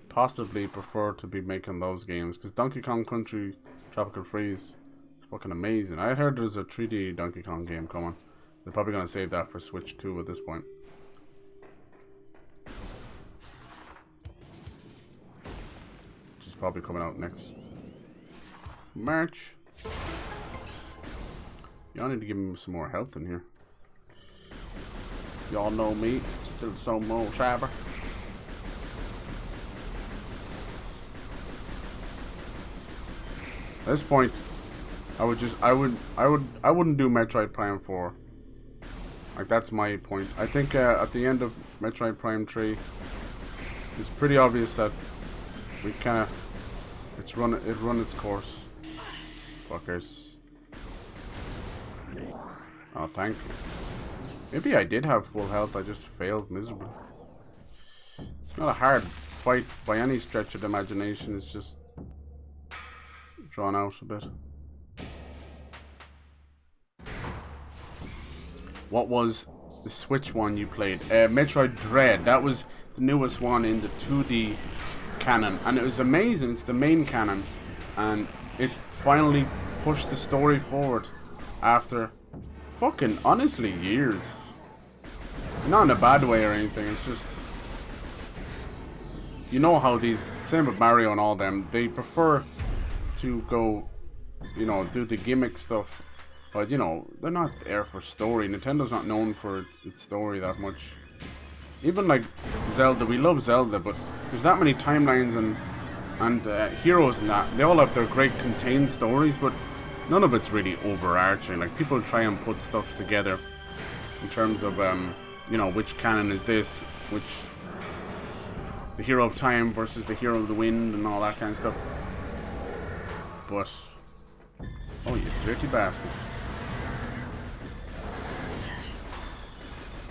S1: possibly prefer to be making those games because Donkey Kong Country Tropical Freeze is fucking amazing. I heard there's a 3D Donkey Kong game coming. They're probably gonna save that for Switch 2 at this point. Probably coming out next March. Y'all need to give me some more health in here. Y'all know me, still so more shabber. At this point, I wouldn't do Metroid Prime 4. Like, that's my point. I think at the end of Metroid Prime 3, it's pretty obvious that we kind of It run its course. Fuckers. Oh, thank you. Maybe I did have full health, I just failed miserably. It's not a hard fight by any stretch of the imagination, it's just drawn out a bit. What was the Switch one you played? Metroid Dread. That was the newest one in the 2D canon, and it was amazing. It's the main canon, and it finally pushed the story forward after fucking honestly years. Not in a bad way or anything, it's just, you know how these, same with Mario and all them, they prefer to go, you know, do the gimmick stuff, but you know, they're not there for story. Nintendo's not known for its story that much. Even like Zelda, we love Zelda, but there's that many timelines and heroes and that, they all have their great contained stories, but none of it's really overarching. Like, people try and put stuff together in terms of you know, which canon is this, which the hero of time versus the hero of the wind and all that kind of stuff. But oh, you dirty bastard.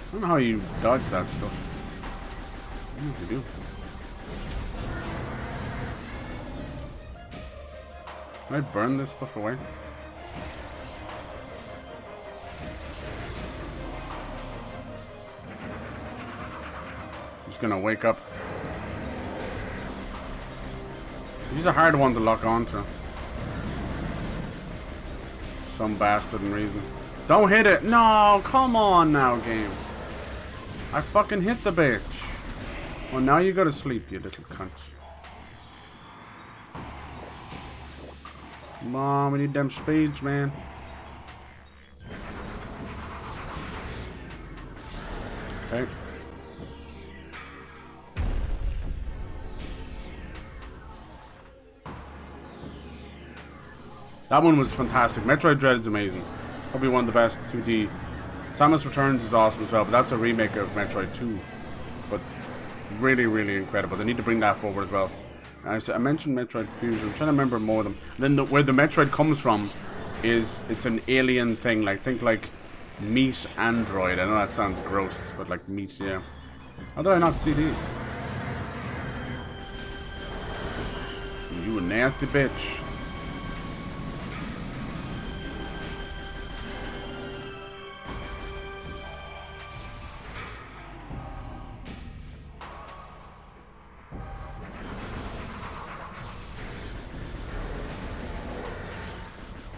S1: I don't know how you dodge that stuff. I don't know if you do. Can I burn this stuff away? I'm just gonna wake up. He's a hard one to lock onto. Some bastard reason. Don't hit it! No! Come on now, game. I fucking hit the bitch. Well, now you gotta sleep, you little cunt. Come on, we need them speeds, man. Okay. That one was fantastic. Metroid Dread is amazing. Probably one of the best 2D. Samus Returns is awesome as well, but that's a remake of Metroid 2. But really, really incredible. They need to bring that forward as well. I mentioned Metroid Fusion. I'm trying to remember more of them. And then where the Metroid comes from is it's an alien thing. Like, think like meat android. I know that sounds gross, but like meat, yeah. How did I not see these? You a nasty bitch.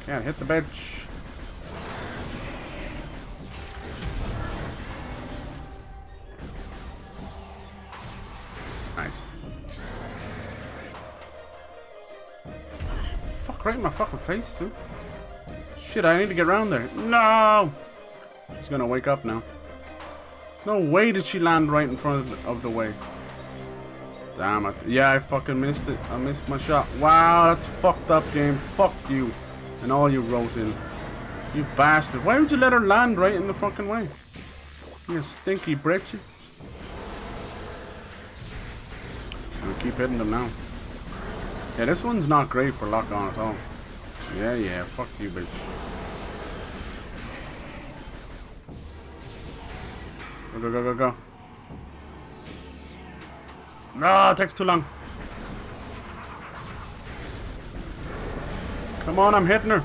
S1: Can't hit the bench. Nice. Fuck, right in my fucking face too. Shit, I need to get around there. No! She's gonna wake up now. No way did she land right in front of the way. Damn it. Yeah, I fucking missed it. I missed my shot. Wow, that's fucked up, game. Fuck you. And all you wrote in. You bastard. Why would you let her land right in the fucking way? You stinky britches. I'm gonna keep hitting them now. Yeah, this one's not great for lock on at all. Yeah, fuck you, bitch. Go. No, it takes too long. Come on, I'm hitting her.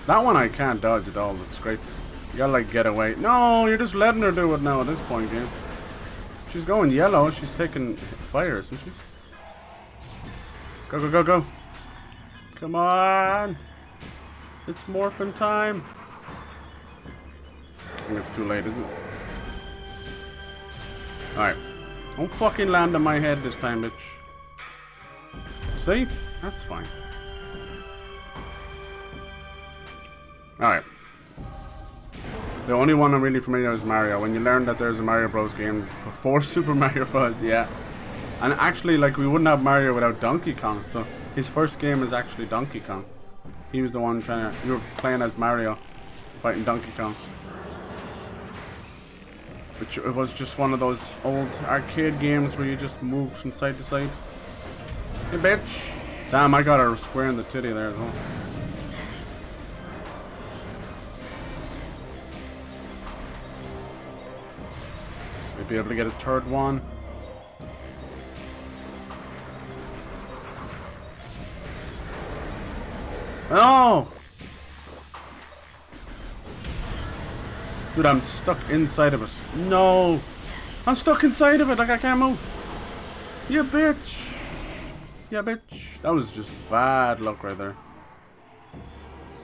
S1: That one I can't dodge at all. That's great. You gotta like get away. No, you're just letting her do it now at this point, game. She's going yellow. She's taking fire, isn't she? Go. Come on. It's morphin' time. I think it's too late, is it? Alright. Don't fucking land on my head this time, bitch. See? That's fine. Alright. The only one I'm really familiar with is Mario. When you learn that there's a Mario Bros game before Super Mario Bros, yeah. And actually, like, we wouldn't have Mario without Donkey Kong. So, his first game is actually Donkey Kong. He was the one trying to... You were playing as Mario, fighting Donkey Kong. Which it was just one of those old arcade games where you just moved from side to side. Hey, bitch. Damn, I got her square in the titty there as well. We'll be able to get a third one. Oh! Dude, I'm stuck inside of it. No! I'm stuck inside of it, like I can't move. You bitch! Yeah, bitch. That was just bad luck right there.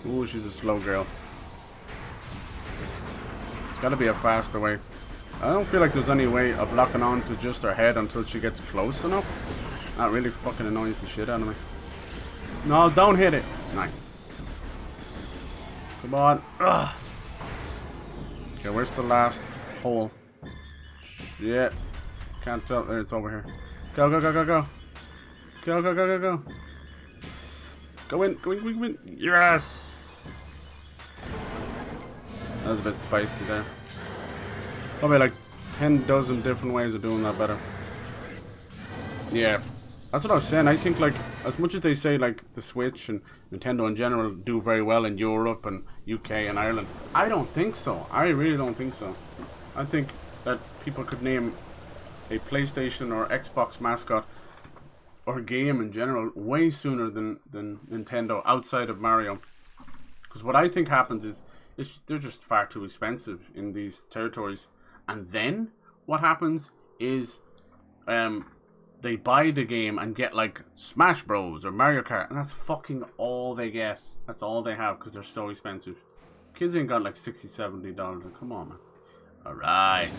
S1: Ooh, she's a slow girl. It's gotta be a faster way. I don't feel like there's any way of locking on to just her head until she gets close enough. That really fucking annoys the shit out of me. No, don't hit it. Nice. Come on. Ugh. Okay, where's the last hole? Shit. Can't tell. There, it's over here. Go, go, go, go, go. Go, go, go, go, go. Go in, go in, go in, go in. Yes! That was a bit spicy there. Probably like 10 dozen different ways of doing that better. Yeah. That's what I was saying. I think, like, as much as they say, like, the Switch and Nintendo in general do very well in Europe and UK and Ireland, I don't think so. I really don't think so. I think that people could name a PlayStation or Xbox mascot or game in general way sooner than Nintendo outside of Mario. Because what I think happens is they're just far too expensive in these territories. And then what happens is they buy the game and get like Smash Bros or Mario Kart, and that's fucking all they get. That's all they have because they're so expensive. Kids ain't got like $60-$70. Come on, man. Alright.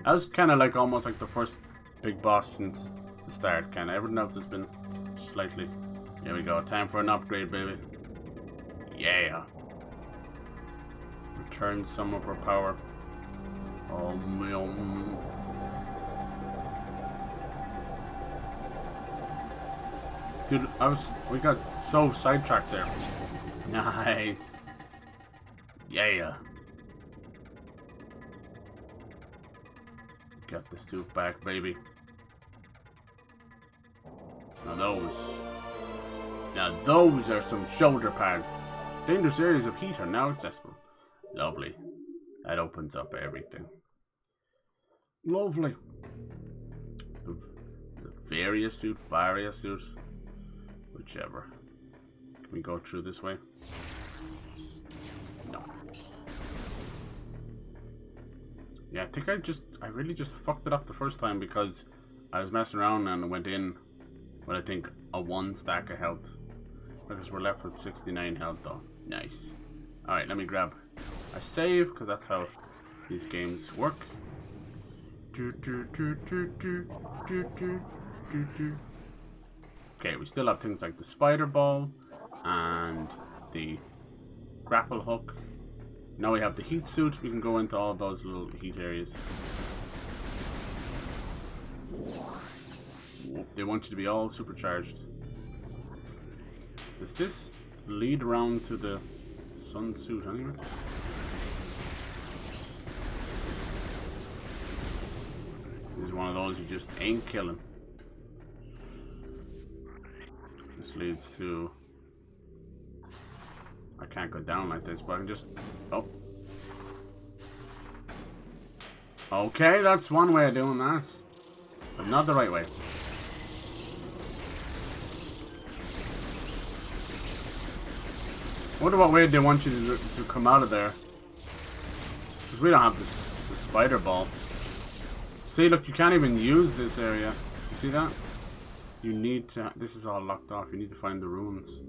S1: That was kind of like almost like the first big boss since the start, kind of. Everything else has been slightly. Here we go. Time for an upgrade, baby. Yeah. Return some of her power. Oh, man. Dude, we got so sidetracked there. Nice. Yeah. Got this tooth back, baby. Now those are some shoulder pads. Dangerous areas of heat are now accessible. Lovely. That opens up everything. Lovely. The Varia suit, whichever. Can we go through this way? No. Yeah, I think I really just fucked it up the first time because I was messing around and I went in with, I think, a 1 stack of health. Because we're left with 69 health though. Nice. Alright, let me grab a save because that's how these games work. Okay, we still have things like the spider ball and the grapple hook. Now we have the heat suit. We can go into all those little heat areas. They want you to be all supercharged. Does this lead around to the sun suit anyway? This is one of those you just ain't killing. This leads to... I can't go down like this, but I can just... Oh. Okay, that's one way of doing that. But not the right way. I wonder what way they want you to come out of there. Because we don't have this spider ball. See, look, you can't even use this area. You see that? You need to... This is all locked off. You need to find the ruins.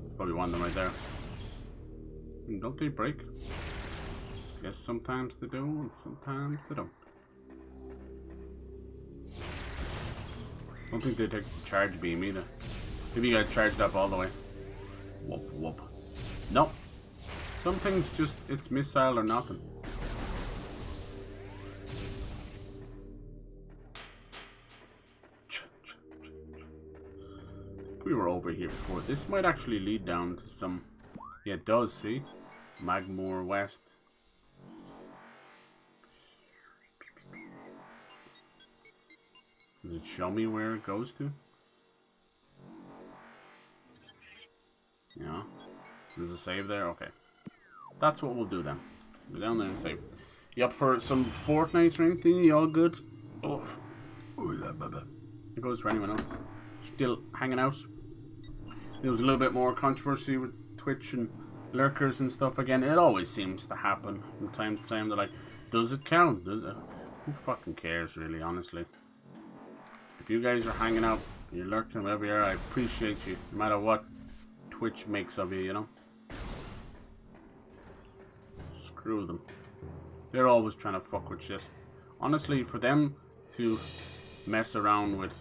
S1: There's probably one of them right there. And don't they break? Guess sometimes they do and sometimes they don't. Don't think they take the charge beam either. Maybe you got charged up all the way. Whoop, whoop. Nope. Some things just, it's missile or nothing. We were over here before. This might actually lead down to some... Yeah, it does, see? Magmore West. Does it show me where it goes to? Yeah. There's a save there? Okay. That's what we'll do then. Go down there and save. You up for some Fortnite or anything? You all good? Oh. It goes for anyone else. Still hanging out. There was a little bit more controversy with Twitch and lurkers and stuff again. It always seems to happen from time to time. They're like, does it count? Does it? Who fucking cares, really, honestly? If you guys are hanging out, you're lurking, whatever you are, I appreciate you, no matter what Twitch makes of you, you know? Screw them. They're always trying to fuck with shit. Honestly, for them to mess around with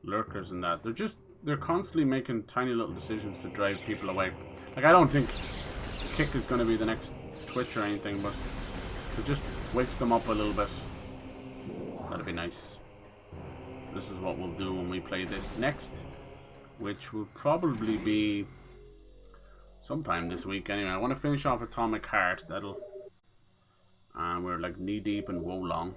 S1: lurkers and that, they're constantly making tiny little decisions to drive people away. Like, I don't think Kick is going to be the next Twitch or anything, but it just wakes them up a little bit. That'd be nice. This is what we'll do when we play this next, which will probably be sometime this week anyway. I want to finish off Atomic Heart. That'll... And we're like knee deep in Wolong.